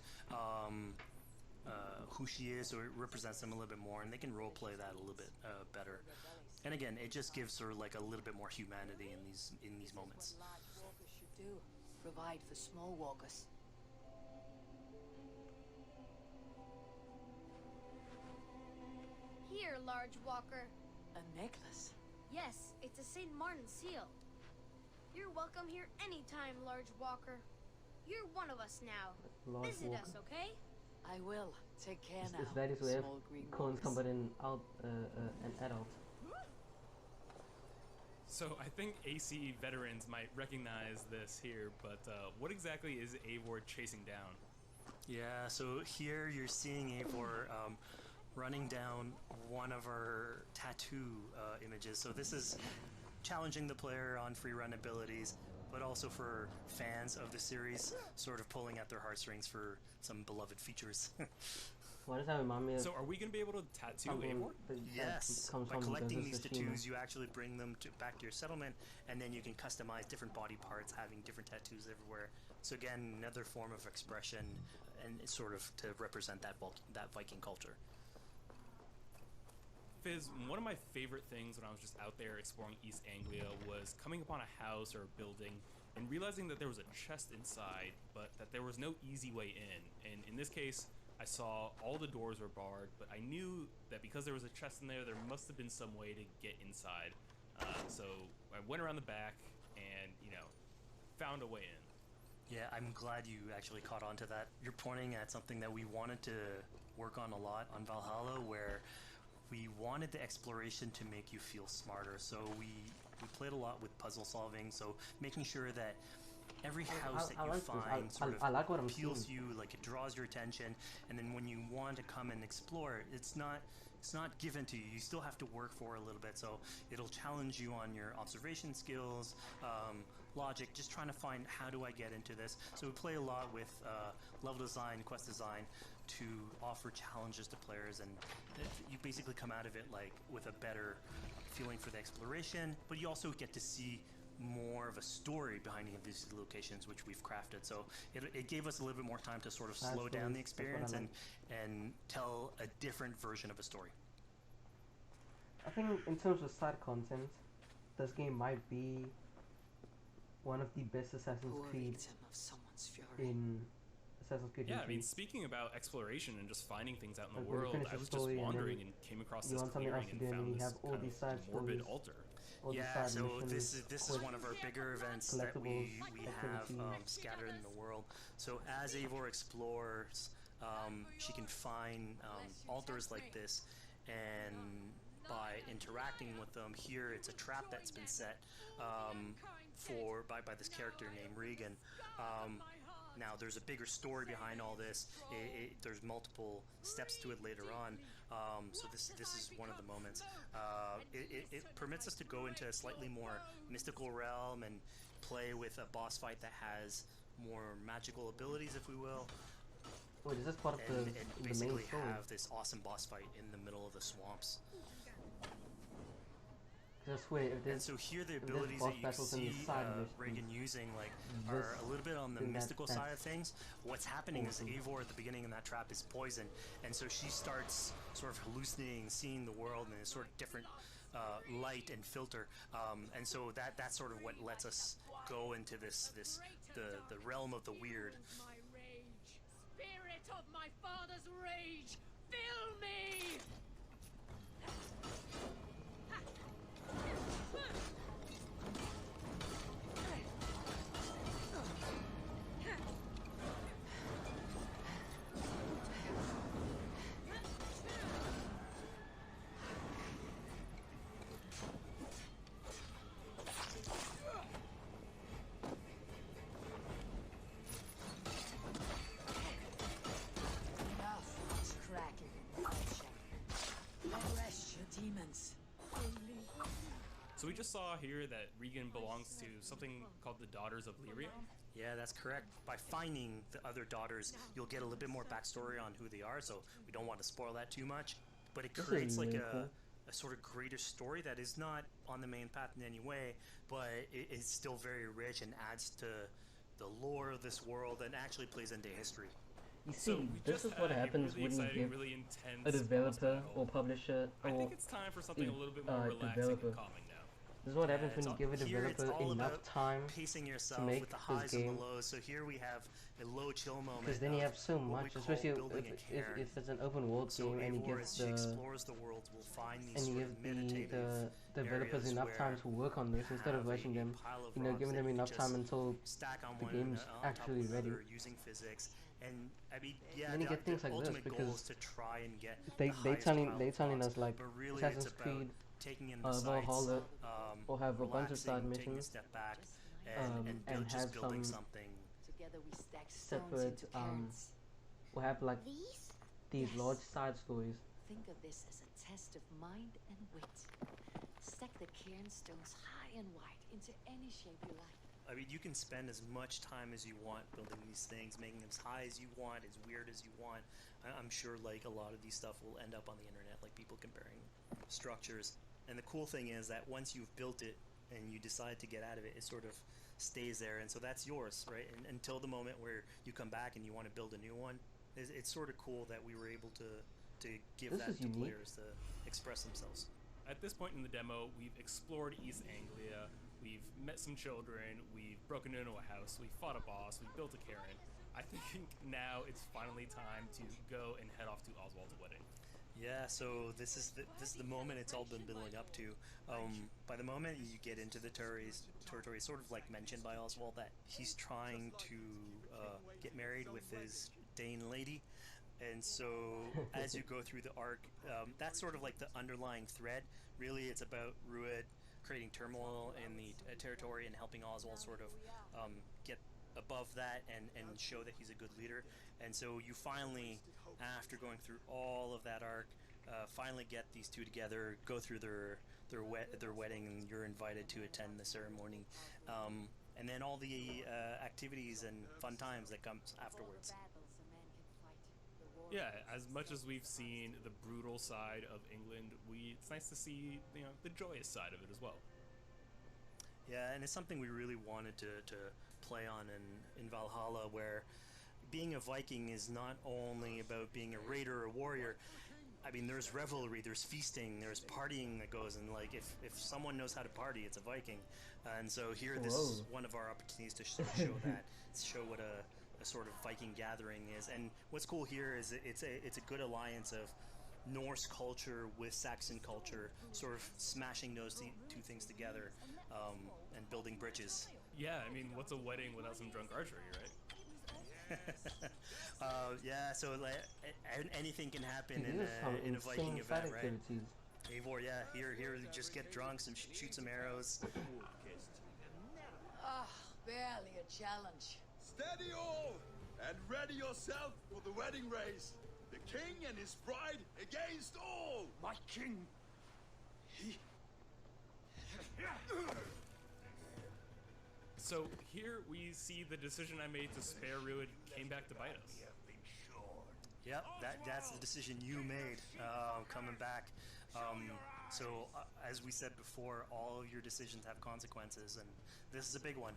who she is, so it represents them a little bit more, and they can role play that a little bit better. And again, it just gives her like a little bit more humanity in these moments. Large walkers should do. Provide for small walkers. Here, large walker. A necklace. Yes, it's a St. Martin seal. You're welcome here anytime, large walker. You're one of us now. Large Visit walker. us, okay? I will. Take care now. That is where small green Cohen's walkers. coming in an adult. So I think AC veterans might recognize this here, but what exactly is Eivor chasing down? Yeah, so here you're seeing Eivor running down one of our tattoo images. So this is challenging the player on free run abilities. but also for fans of the series, sort of pulling at their heartstrings for some beloved features. Why does that remind me of? So are we gonna be able to tattoo something Eivor? that Yes, comes by from collecting Ghost these of Tsushima? tattoos, you actually bring them back to your settlement, and then you can customize different body parts, having different tattoos everywhere. So again, another form of expression, and it's sort of to represent that Viking culture. Fizz, one of my favorite things when I was just out there exploring East Anglia was coming upon a house or a building and realizing that there was a chest inside, but that there was no easy way in. And in this case, I saw all the doors were barred, but I knew that because there was a chest in there must have been some way to get inside. So I went around the back and, found a way in. Yeah, I'm glad you actually caught on to that. You're pointing at something that we wanted to work on a lot on Valhalla, where we wanted the exploration to make you feel smarter. So we played a lot with puzzle solving, so making sure that every house that you find sort of appeals to you, like it draws your attention, and then when you want to come and explore, it's not given to you. You still have to work for it a little bit, so it'll challenge you on your observation skills, logic, just trying to find how do I get into this. So we play a lot with level design, quest design, to offer challenges to players, and you basically come out of it like with a better feeling for the exploration, but you also get to see more of a story behind any of these locations, which we've crafted. So it gave us a little bit more time to sort of slow down the experience and tell a different version of a story. I think in terms of side content, this game might be one of the best Assassin's Creed in Assassin's Creed. Yeah, I mean, speaking about exploration and just finding things out in the world, I was just wandering and came across this clearing and found this kind of morbid altar. Yeah, so this is one of our bigger events that we have scattered in the world. So as Eivor explores, she can find altars like this, and by interacting with them, here it's a trap that's been set by this character named Regan. Now, there's a bigger story behind all this. There's multiple steps to it later on. So this is one of the moments. It permits us to go into a slightly more mystical realm and play with a boss fight that has more magical abilities, if we will. Wait, is this part of the main basically story? Have this awesome boss fight in the middle of the swamps. And so here the abilities that you see Reagan using are a little bit on the mystical side of things. What's happening is Eivor at the beginning in that trap is poisoned, and so she starts sort of hallucinating, seeing the world in a sort of different light and filter, and so that's sort of what lets us go into the realm of the weird. My rage, spirit of my father's rage, fill me! So we just saw here that Regan belongs to something called the Daughters of Lyria. Yeah, that's correct. By finding the other daughters, you'll get a little bit more backstory on who they are, so we don't want to spoil that too much. But it creates like a sort of greater story that is not on the main path in any way, but it is still very rich and adds to the lore of this world and actually plays into history. You see, this is what happens when you give a developer or publisher or I think it's time for something a little bit more relaxing and calming now. This is what happens when you give a developer enough time pacing yourself to make with the this highs game. and the lows. So here we have a low chill moment. Because then you have so much, especially if it's an open world game and you give the developers enough time to work on this instead of rushing them, giving them enough time until the game's actually ready. Using physics. And I mean, then you get things like this because to try and get they telling us like Assassin's Creed, Valhalla will have a bunch of side missions and have some separate will have like these large side stories. Think of this as a test of mind and wit. Stack the cairn stones high and wide into any shape you like. I mean, you can spend as much time as you want building these things, making them as high as you want, as weird as you want. I'm sure like a lot of these stuff will end up on the internet, like people comparing structures. And the cool thing is that once you've built it and you decide to get out of it, it sort of stays there, and so that's yours, right? And until the moment where you come back and you want to build a new one, it's sort of cool that we were able to give that to players to express themselves. At this point in the demo, we've explored East Anglia, we've met some children, we've broken into a house, we fought a boss, we built a cairn. I think now it's finally time to go and head off to Oswald's wedding. Yeah, so this is the moment it's all been building up to. By the moment you get into the territory, it's sort of like mentioned by Oswald that he's trying to get married with his Dane lady. And so as you go through the arc, that's sort of like the underlying thread. Really, it's about Rued creating turmoil in the territory and helping Oswald sort of get above that and show that he's a good leader. And so you finally, after going through all of that arc, finally get these two together, go through their wedding, and you're invited to attend the ceremony. And then all the activities and fun times that comes afterwards. Yeah, as much as we've seen the brutal side of England, it's nice to see, you know, the joyous side of it as well. Yeah, and it's something we really wanted to play on in Valhalla, where being a Viking is not only about being a raider or a warrior. I mean, there's revelry, there's feasting, there's partying that goes, and like if someone knows how to party, it's a Viking. And so here, this is one of our opportunities to show that, show what a sort of Viking gathering is. And what's cool here is it's a good alliance of Norse culture with Saxon culture, sort of smashing those two things together and building bridges. Yeah, I mean, what's a wedding without some drunk archery, right? Yeah, so like anything can happen in a Viking event, right? Eivor, yeah, here, you just get drunk, shoot some arrows. Barely a challenge. Steady all, and ready yourself for the wedding race. The king and his bride against all. My king. So here we see the decision I made to spare Rued came back to bite us. Yep, that's the decision you made, coming back. So as we said before, all of your decisions have consequences, and this is a big one.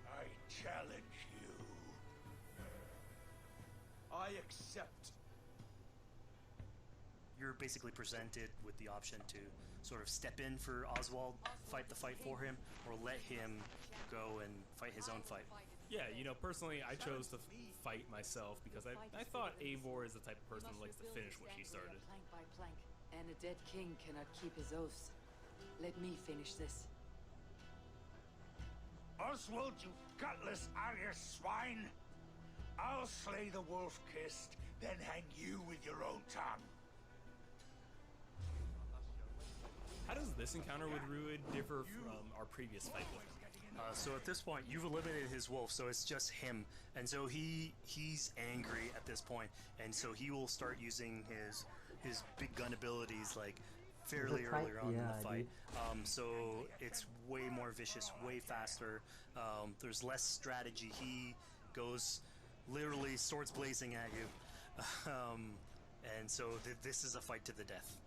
I challenge you. I accept. You're basically presented with the option to sort of step in for Oswald, fight the fight for him, or let him go and fight his own fight. Yeah, you know, personally, I chose to fight myself because I thought Eivor is the type of person who likes to finish what she started. Plank by plank, and a dead king cannot keep his oaths. Let me finish this. Oswald, you gutless Irish swine! I'll slay the wolf-kissed, then hang you with your own tongue. How does this encounter with Rued differ from our previous fight with him? So at this point, you've eliminated his wolf, so it's just him. And so he's angry at this point, and so he will start using his big gun abilities like fairly earlier on in the fight. So it's way more vicious, way faster. There's less strategy. He goes literally swords blazing at you. And so this is a fight to the death.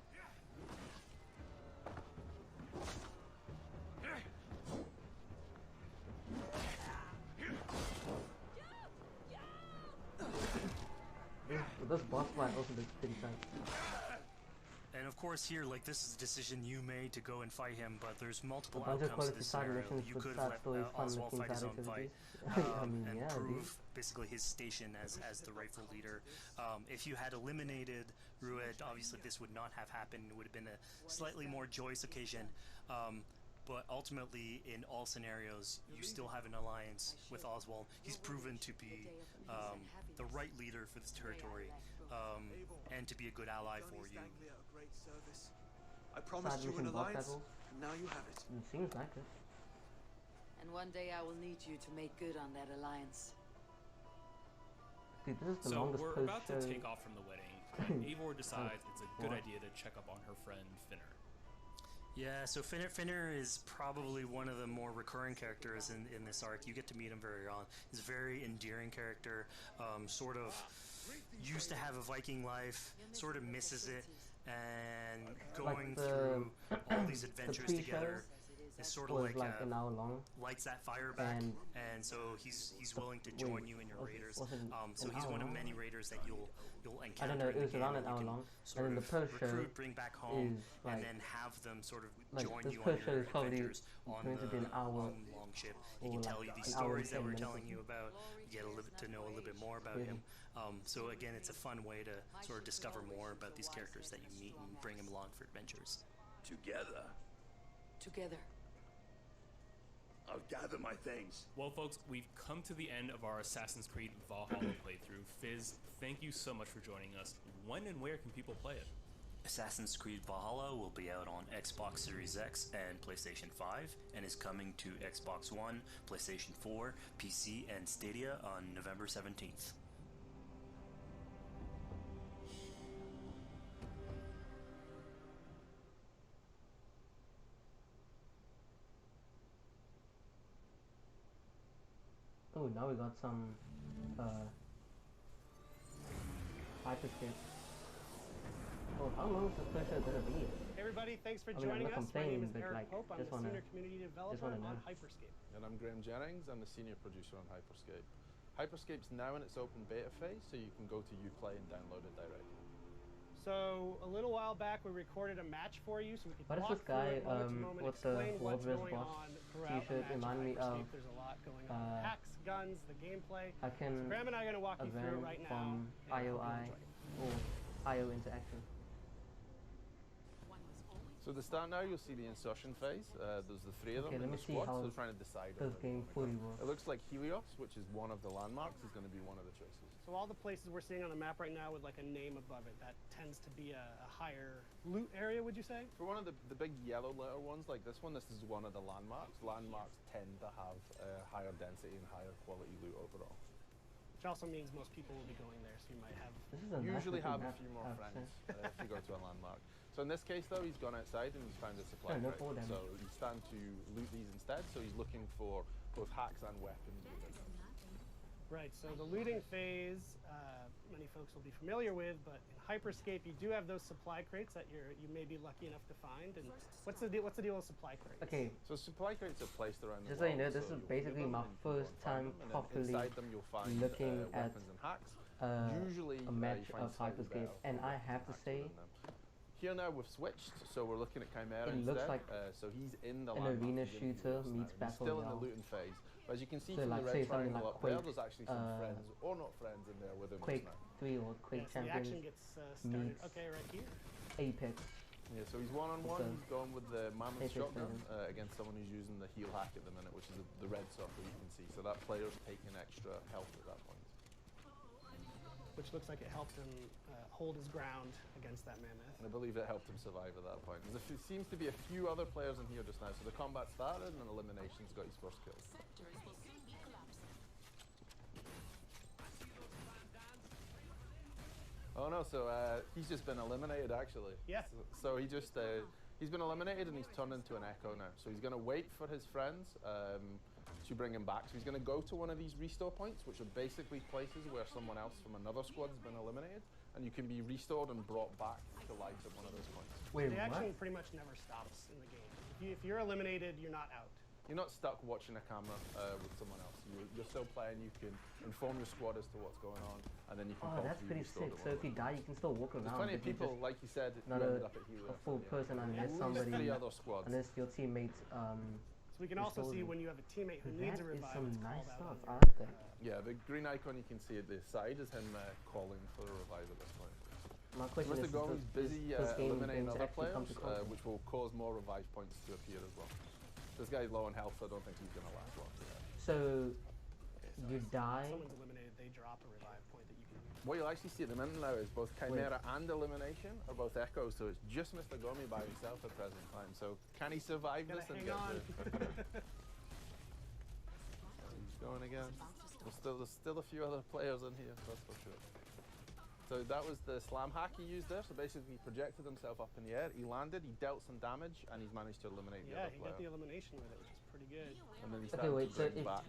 This boss fight also looks pretty fast. And of course here, like, this is a decision you made to go and fight him, but there's multiple A bunch of outcomes to this quality side scenario. missions You with could sad have stories, let fun Oswald looking fight his side own fight activities. I mean, and yeah, prove dude. basically his station as the rightful leader. If you had eliminated Rued, obviously this would not have happened. It would have been a slightly more joyous occasion. But ultimately, in all scenarios, you still have an alliance with Oswald. He's proven to be the right leader for this territory, and to be a good ally for you. I promised you an alliance, and now you have it. It seems like it. And one day I will need you to make good on that alliance. Dude, this is the So longest we're post about to show. take off from the wedding. Eivor decides it's a good idea to check up on her friend Finner. Yeah, so Finner is probably one of the more recurring characters in this arc. You get to meet him very early on. He's a very endearing character, sort of used to have a Viking life, sort of misses it, and going through all these adventures together is sort of like an hour long. Lights that fire back, and so he's willing to join you in your raiders. So he's one of many raiders that you'll encounter. I don't know, it was around an hour long. And then the post show recruit, bring back home, like, and then have them sort of like join you post on show your is probably adventures on going to be an hour long ship. He can tell you these stories that we're telling you about. You get to know a little bit more about him. So again, it's a fun way to sort of discover more about these characters that you meet and bring them along for adventures. Together. I'll gather my things. Well, folks, we've come to the end of our Assassin's Creed Valhalla playthrough. Fizz, thank you so much for joining us. When and where can people play it? Assassin's Creed Valhalla will be out on Xbox Series X and PlayStation 5 and is coming to Xbox One, PlayStation 4, PC, and Stadia on November 17th. Oh, now we got some hyperscape. Oh, how long is this pressure gonna be? Hey everybody, thanks for I mean, joining I'm not us. My name is complaining, but, Eric like, Pope. I'm just the wanna- senior community developer wanna on know. Hyperscape. And I'm Graham Jennings. I'm the senior producer on Hyperscape. Hyperscape's now in its open beta phase, so you can go to Uplay and download it directly. So a little while back, we recorded a match for you, so we could What is walk this guy, through it moment to moment, with the explain what's Wolverine going boss on throughout the t-shirt? match of Remind me Hyperscape. of, There's a lot going on. Hacks, guns, the gameplay. I So can Graham and I are going to walk you through it right now. from and I hope you IOI enjoy it. or IO interaction. So to start now, you'll see the insertion phase. There's the three of them Okay, in let the me see squad, how so trying to decide. this on where game they fully wanna go. works. It looks like Helios, which is one of the landmarks, is going to be one of the choices. So all the places we're seeing on the map right now with like a name above it, that tends to be a higher loot area, would you say? For one of the big yellow letter ones like this one, this is one of the landmarks. Landmarks tend to have higher density and higher quality loot overall. Which also means most people will be going there, so you might have... This is a nice Usually looking have a map, few more I have to friends say. if you go to a landmark. So in this case though, he's gone outside and he's found a supply No, no crate. fall damage. So he's starting to loot these instead, so he's looking for both hacks and weapons. Right, so the looting phase, many folks will be familiar with, but in Hyperscape you do have those supply crates that you may be lucky enough to find. And what's the deal with supply crates? Okay. So supply crates are placed around the Just so you know, world, this is so you'll basically find my them and first you'll find time them, and then properly inside them you'll find looking at weapons and hacks. Usually a match you find of slightly Hyperscape, better and I weapons have to hacks say, within them. Here now we've switched, so we're looking at Chimera it instead. looks like so he's in the an landmark, arena he's in shooter Helios meets now, and he's Battle still in the Royale. looting phase. But as you can see So from like the say red something triangle like up there, Quake, there's actually some friends or not friends in there with him. Quake just now. 3 or Quake Yes, the action Champions gets started. meets Okay, right here. Apex. Yeah, so he's one-on-one. So He's going with the Mammoth Apex shotgun Legends. against someone who's using the heal hack at the minute, which is the red circle you can see. So that player's taking extra health at that point. Which looks like it helped him hold his ground against that mammoth. And I believe it helped him survive at that point. There seems to be a few other players in here just now. So the combat started and elimination's got his first kill. Oh no, so he's just been eliminated actually. Yeah. So he just, he's been eliminated and he's turned into an echo now. So he's gonna wait for his friends to bring him back. So he's gonna go to one of these restore points, which are basically places where someone else from another squad has been eliminated. And you can be restored and brought back to life at one of those points. Wait, the action what? pretty much never stops in the game. If you're eliminated, you're not out. You're not stuck watching a camera with someone else. You're still playing. You can inform your squad as to what's going on, and then you can. Oh, call that's to be pretty restored sick. at So one if you die, you can still walk There's around. plenty of but you people, just like you said, who not ended up at Helios. a full person unless At least somebody, 3 other squads. unless your teammates. So we can also see when you have a teammate who needs a That is revive. some it's nice called stuff. out I like that. Yeah, the green icon you can see at the side is him calling for a revive at this point. My question Mr. is, Gomes busy this game eliminating going to other actually come players, to console? which will cause more revive points to appear as well. This guy's low on health, so I don't think he's going to last long. So you die. Someone's eliminated, they drop a revive point that you can. What you'll actually see at the minute now is both Chimera and Elimination are both echoes, so it's just Mr. Gomi by himself at present time. So can he survive this and get the... He's going again. There's still a few other players in here, that's for sure. So that was the slam hack he used there. So basically he projected himself up in the air, he landed, he dealt some damage, and he's managed to eliminate the other Yeah, he player. got the elimination with it, which is pretty good. And then he started to bring back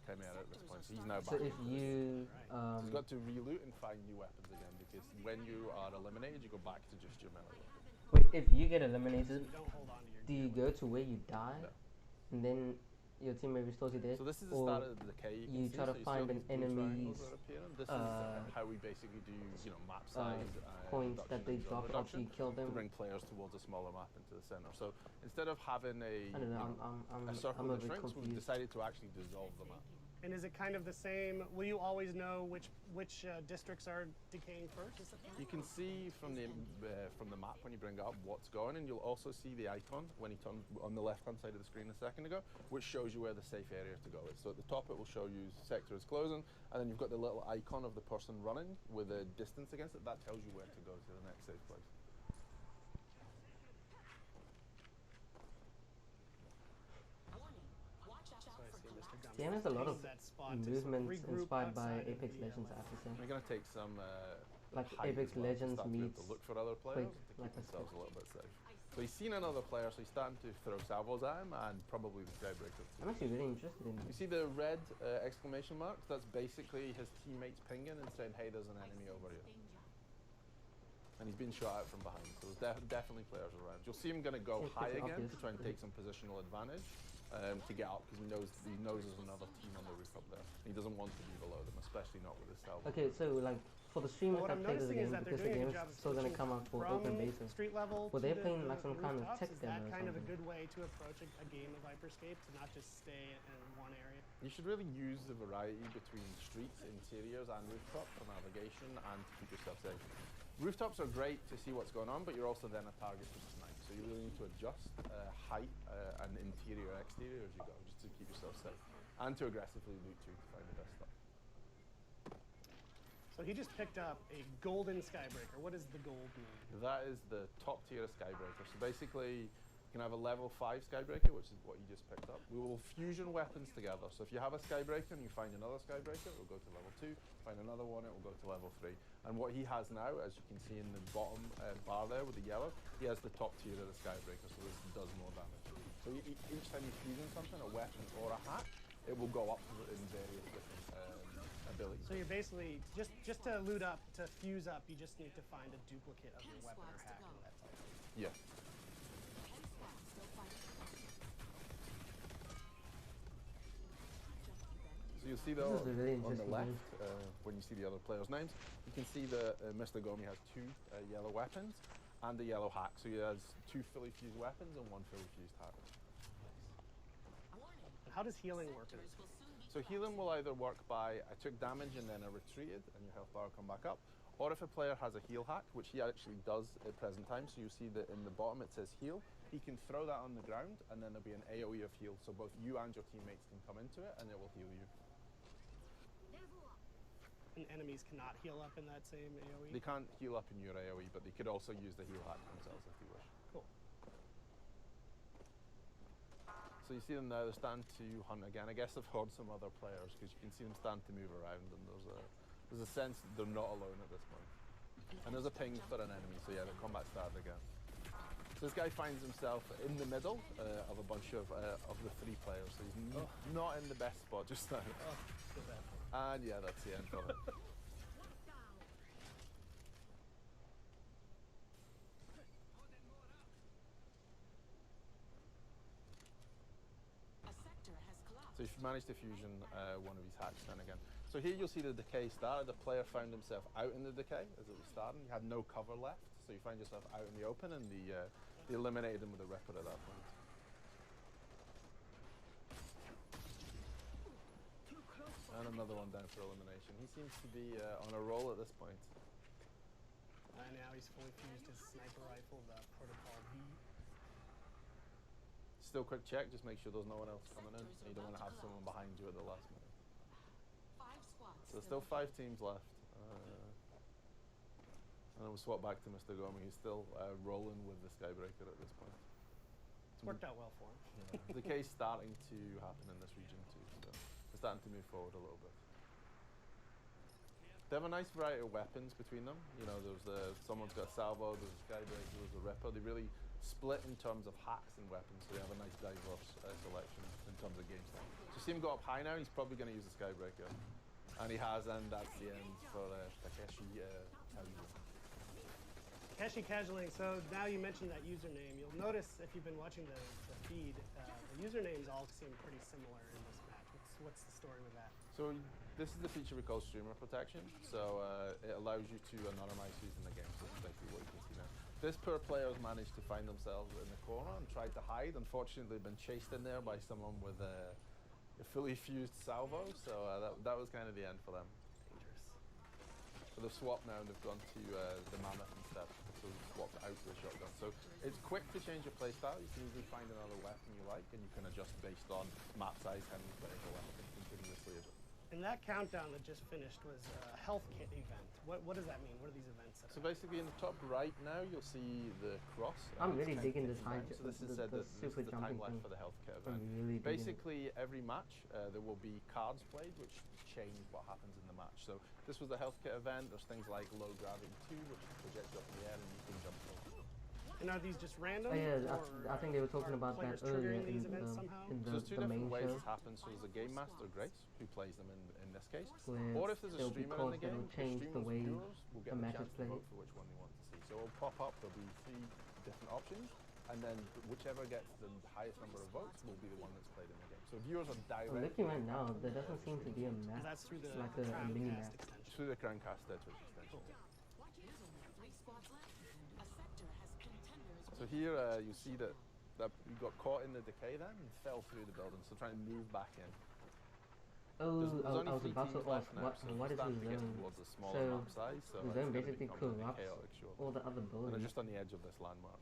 Chimera at this point, so he's now back. So if you... so he's got to reloot and find new weapons again, because when you are eliminated, you go back to just your melee weapon. Wait, if you get eliminated, do you go to where you die, and then your teammate restores you there? So this is the start of the decay. You try to find an enemy's This is how we basically do, map size points that they drop after you kill them. To bring players towards a smaller map into the center. So instead of having I don't know, a circle that shrinks, confused. we've decided to actually dissolve the map. And is it kind of the same? Will you always know which districts are decaying first? You can see from the map when you bring it up what's going, and you'll also see the icon when you turn on the left-hand side of the screen a second ago, which shows you where the safe area to go is. So at the top it will show you sector is closing, and then you've got the little icon of the person running with a distance against it. That tells you where to go to the next safe place. Game has a lot of movements inspired by Apex Legends, I have to say. We're going to take some like height Apex as well, Legends to meets to look for other players to keep themselves a little bit safe. So he's seen another player, so he's starting to throw salvos at him, and probably the Skybreaker too. I'm actually really interested in You see the red exclamation marks? That's basically his teammates pinging and saying, hey, there's an enemy over here. And he's been shot out from behind, so there's definitely players around. You'll see him going to go high again to try and take some positional advantage to get up, because he knows there's another team on the roof up there. He doesn't want to be below them, especially not with his salvo. Okay, so like for the streamers What that I'm play this noticing is game, that they're because the doing a game good job is of still going to switching come out for from open beta. street level Well, to they're the playing like some kind of rooftops. tech Is demo that or kind of a something. good way to approach a game of Hyperscape, to not just stay in one area? You should really use the variety between streets, interiors, and rooftops for navigation and to keep yourself safe. Rooftops are great to see what's going on, but you're also then a target to snipe. So you really need to adjust height and interior, exterior as you go, just to keep yourself safe. And to aggressively loot too, to find the best stuff. So he just picked up a golden Skybreaker. What does the gold mean? That is the top tier of Skybreaker. So basically, you can have a level 5 Skybreaker, which is what you just picked up. We will fusion weapons together. So if you have a Skybreaker and you find another Skybreaker, it will go to level 2. Find another one, it will go to level 3. And what he has now, as you can see in the bottom bar there with the yellow, he has the top tier of the Skybreaker, so this does more damage. So each time you fusion something, a weapon or a hack, it will go up in various different abilities. So you're basically, just to loot up, to fuse up, you just need to find a duplicate of your weapon or hack and that's all. Yeah. So you'll see though on the left, when you see the other players' names, you can see that Mr. Gomi has 2 yellow weapons and a yellow hack. So he has 2 fully fused weapons and 1 fully fused hack. And how does healing work in this? So healing will either work by I took damage and then I retreated and your health bar will come back up, or if a player has a heal hack, which he actually does at present time, so you see that in the bottom it says heal, he can throw that on the ground and then there'll be an AoE of heal, so both you and your teammates can come into it and it will heal you. And enemies cannot heal up in that same AoE? They can't heal up in your AoE, but they could also use the heal hack themselves if you wish. Cool. So you see them now, they're starting to hunt again. I guess they've heard some other players because you can see them starting to move around, and there's a sense that they're not alone at this point. And there's a ping for an enemy, so yeah, the combat started again. So this guy finds himself in the middle of a bunch of the 3 players, so he's not in the best spot just now. And yeah, that's the end of it. So if you manage to fusion one of his hacks then again. So here you'll see the decay started. The player found himself out in the decay as it was starting. He had no cover left, so you find yourself out in the open, and they eliminated him with a Ripper at that point. And another one down for elimination. He seems to be on a roll at this point. And now he's fully fused his sniper rifle, the Protocol V. Still quick check, just make sure there's no one else coming in. You don't want to have someone behind you at the last minute. So there's still 5 teams left. And then we'll swap back to Mr. Gomi, who's still rolling with the Skybreaker at this point. It's worked out well for him. Yeah. Decay's starting to happen in this region too, so we're starting to move forward a little bit. They have a nice variety of weapons between them. You know, someone's got a salvo, there's a skybreaker, there's a ripper. They really split in terms of hacks and weapons, so they have a nice diverse selection in terms of game style. So see him go up high now, he's probably going to use the skybreaker. And he has, and that's the end for Takeshi Casualing. Takeshi Casualing, so now you mentioned that username. You'll notice if you've been watching the feed, the usernames all seem pretty similar in this match. What's the story with that? So this is the feature we call streamer protection. So it allows you to anonymize who's in the game. So this is basically what you can see now. This poor player has managed to find themselves in the corner and tried to hide. Unfortunately, they've been chased in there by someone with a fully fused salvo. So that was kind of the end for them. Dangerous. So they've swapped now and they've gone to the mammoth instead. So we've swapped out to the shotgun. So it's quick to change your playstyle. You can easily find another weapon you like, and you can adjust based on map size, how many players are left, and continuously adjust. And that countdown that just finished was a health kit event. What does that mean? What are these events? So basically, in the top right now, you'll see the cross. I'm really digging this high So this is the super the jumping time left thing. for the health kit I'm event. really digging Basically, every match there will be cards played, which change what happens in the match. So this was the health kit event. There's things like low gravity 2, which projects you up in the air and you can jump over. And are these just random? Oh, yeah, I think they were talking about that earlier in these events somehow? So there's two the main different ways show. this happens. So there's a game master, Grace, who plays them in this case. Where Or if there's a there'll be streamer in the cards that game, will change the streamer's way viewers will the get the match is chance to played. vote for which one they want to see. So it'll pop up, there'll be 3 different options, and then whichever gets the highest number of votes will be the one that's played in the game. So viewers are I'm direct. looking right now, there doesn't seem to be a map. That's through the like a mini map. Through the Crowncast Twitch extension. So here you see that you got caught in the decay then and fell through the building, so trying to move back in. Oh, there's only I was 3 about to teams left ask, now, so what is starting the to get zone? towards a smaller map size, so the it's zone gonna basically become a bit corrupts chaotic, sure. all the other And they're buildings. just on the edge of this landmark.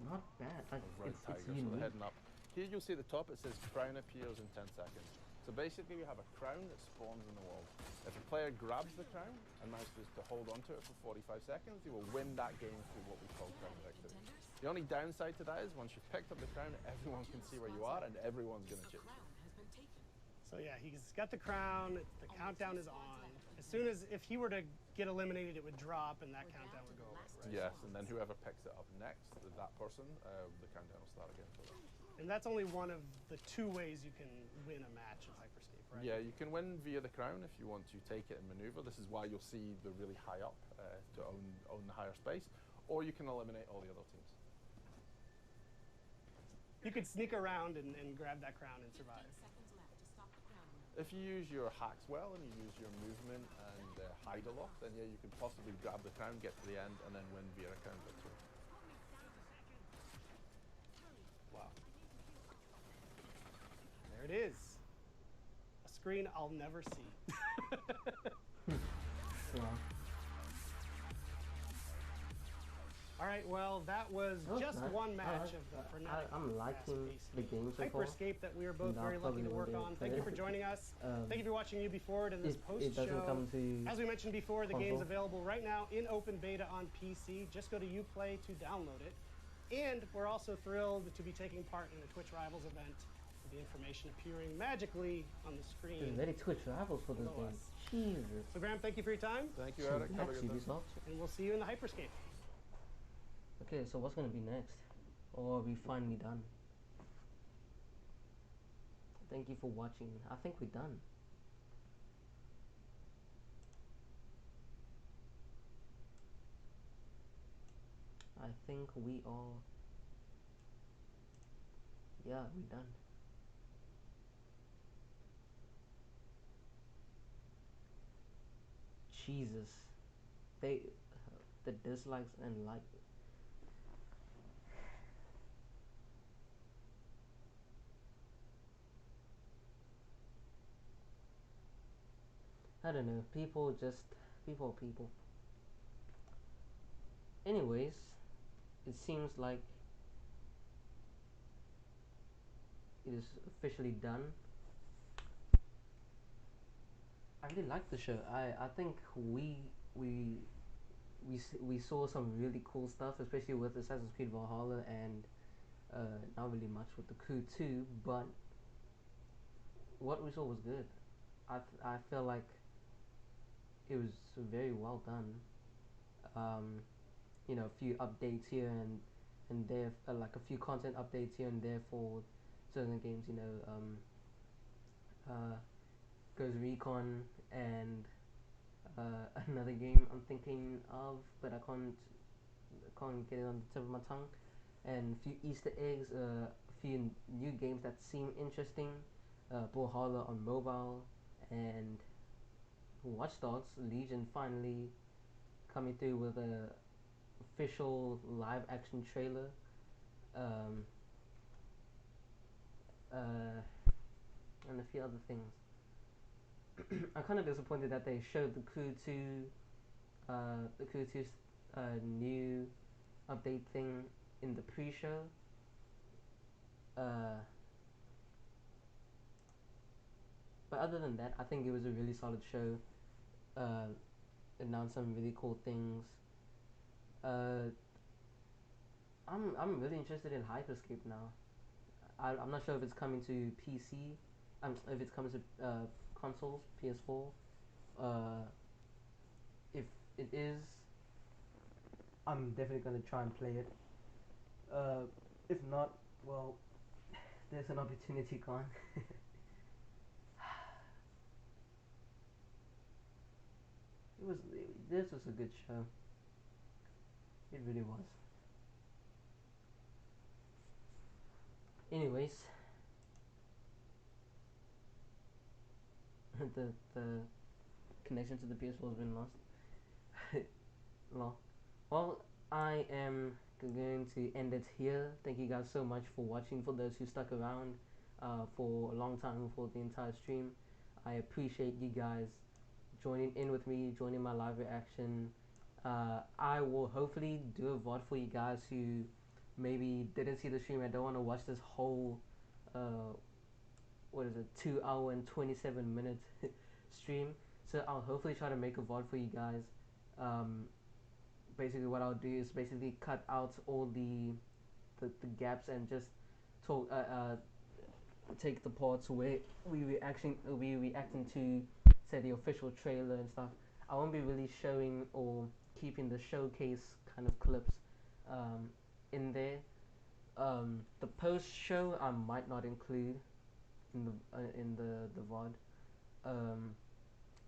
Not bad, like, Right it's tiger, so unique. they're heading up. Here you'll see at the top it says crown appears in 10 seconds. So basically we have a crown that spawns in the wall. If a player grabs the crown and manages to hold onto it for 45 seconds, he will win that game through what we call crown victory. The only downside to that is once you've picked up the crown, everyone can see where you are and everyone's going to chase you. So yeah, he's got the crown, the countdown is on. As soon as, if he were to get eliminated, it would drop and that countdown would go away, right? Yes, and then whoever picks it up next, that person, the countdown will start again for them. And that's only one of the 2 ways you can win a match of Hyperscape, right? Yeah, you can win via the crown if you want to take it and maneuver. This is why you'll see the really high up to own the higher space, or you can eliminate all the other teams. You could sneak around and grab that crown and survive. If you use your hacks well and you use your movement and hide a lot, then yeah, you can possibly grab the crown, get to the end, and then win via a crown victory. Wow. There it is. A screen I'll never see. Wow. All right, well, that was just nice. one match of the frenetic I'm liking the game so far. Hyperscape that we are both No, very lucky to work probably on. Thank you for joining us. Thank you for watching UB Forward in this it doesn't post-show. come to As we mentioned before, the console. game's available right now in open beta on PC. Just go to Uplay to download it. And we're also thrilled to be taking part in the Twitch Rivals event with the information appearing magically on the screen. There's very Twitch Rivals for this below game. us. Jesus. So Graham, thank you for your time. Thank you, Eric. Have a good day. Ubisoft. And we'll see you in the Hyperscape. Okay, so what's gonna be next? Or are we finally done? Thank you for watching. I think we're done. I think we are. Yeah, we're done. Jesus. The dislikes and like. I don't know. People. Anyways, it seems like it is officially done. I really like the show. I think we saw some really cool stuff, especially with Assassin's Creed Valhalla, and not really much with the Crew 2, but what we saw was good. I feel like it was very well done. You know, a few updates here and there, like a few content updates here and there for certain games. You know, Ghost Recon and another game I'm thinking of, but I can't get it on the tip of my tongue. And a few Easter eggs, a few new games that seem interesting. Brawlhalla on mobile, and Watch Dogs Legion finally coming through with a official live action trailer. Um, and a few other things. I'm kind of disappointed that they showed the Crew 2, the Crew 2's new update thing in the pre-show. But other than that, I think it was a really solid show. Announced some really cool things. I'm really interested in Hyperscape now. I'm not sure if it's coming to PC. If it's coming to consoles, PS4. If it is, I'm definitely gonna try and play it. If not, well, there's an opportunity gone. This was a good show. It really was. Anyways, the connection to the PS4 has been lost. Lol. Well, I am going to end it here. Thank you guys so much for watching. For those who stuck around for a long time, for the entire stream, I appreciate you guys joining in with me, joining my live reaction. I will hopefully do a VOD for you guys who maybe didn't see the stream and don't want to watch this whole 2 hour and 27 minute stream. So I'll hopefully try to make a VOD for you guys. Basically what I'll do is basically cut out all the gaps and just talk take the parts where we reacting to, say, the official trailer and stuff. I won't be really showing or keeping the showcase kind of clips in there. The post show I might not include in the VOD.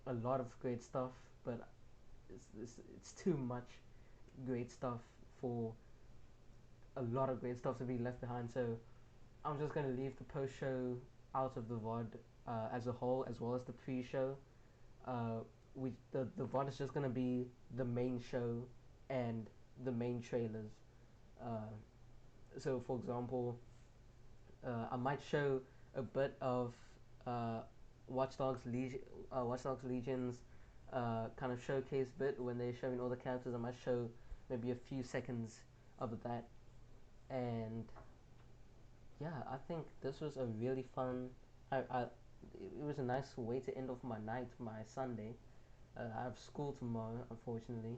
A lot of great stuff, but it's too much great stuff for a lot of great stuff to be left behind. So I'm just gonna leave the post show out of the VOD as a whole, as well as the pre-show. The VOD is just gonna be the main show and the main trailers. So for example, I might show a bit of Watch Dogs Legion's kind of showcase bit when they're showing all the characters. I might show maybe a few seconds of that, and yeah, I think this was a really fun. It was a nice way to end off my night, my Sunday. I have school tomorrow, unfortunately,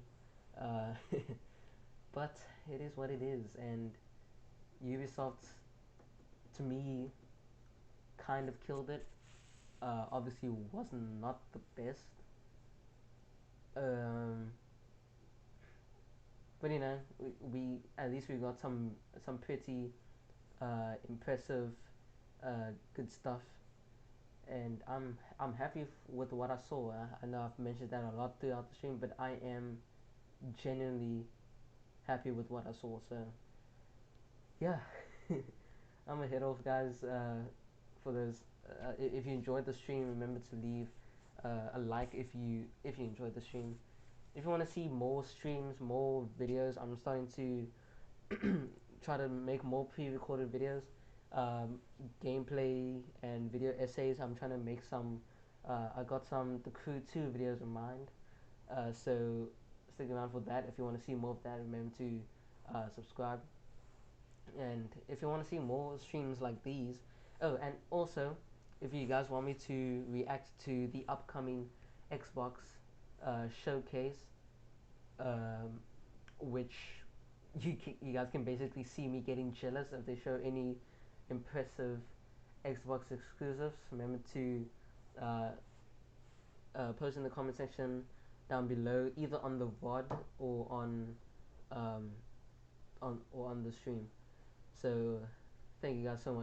but it is what it is, and Ubisoft, to me, kind of killed it. Obviously, was not the best. But you know, we at least we got some pretty impressive good stuff, and I'm happy with what I saw. I know I've mentioned that a lot throughout the stream, but I am genuinely happy with what I saw. So yeah, I'm gonna head off, guys. For those, if you enjoyed the stream, remember to leave a like if you enjoyed the stream. If you want to see more streams, more videos, I'm starting to try to make more pre-recorded videos, gameplay and video essays. I'm trying to make some. I got some the Crew 2 videos in mind, so stick around for that. If you want to see more of that, remember to subscribe. And if you want to see more streams like these, oh, and also, if you guys want me to react to the upcoming Xbox showcase, which you guys can basically see me getting jealous if they show any impressive Xbox exclusives. Remember to post in the comment section down below, either on the VOD or on the stream. So thank you guys so much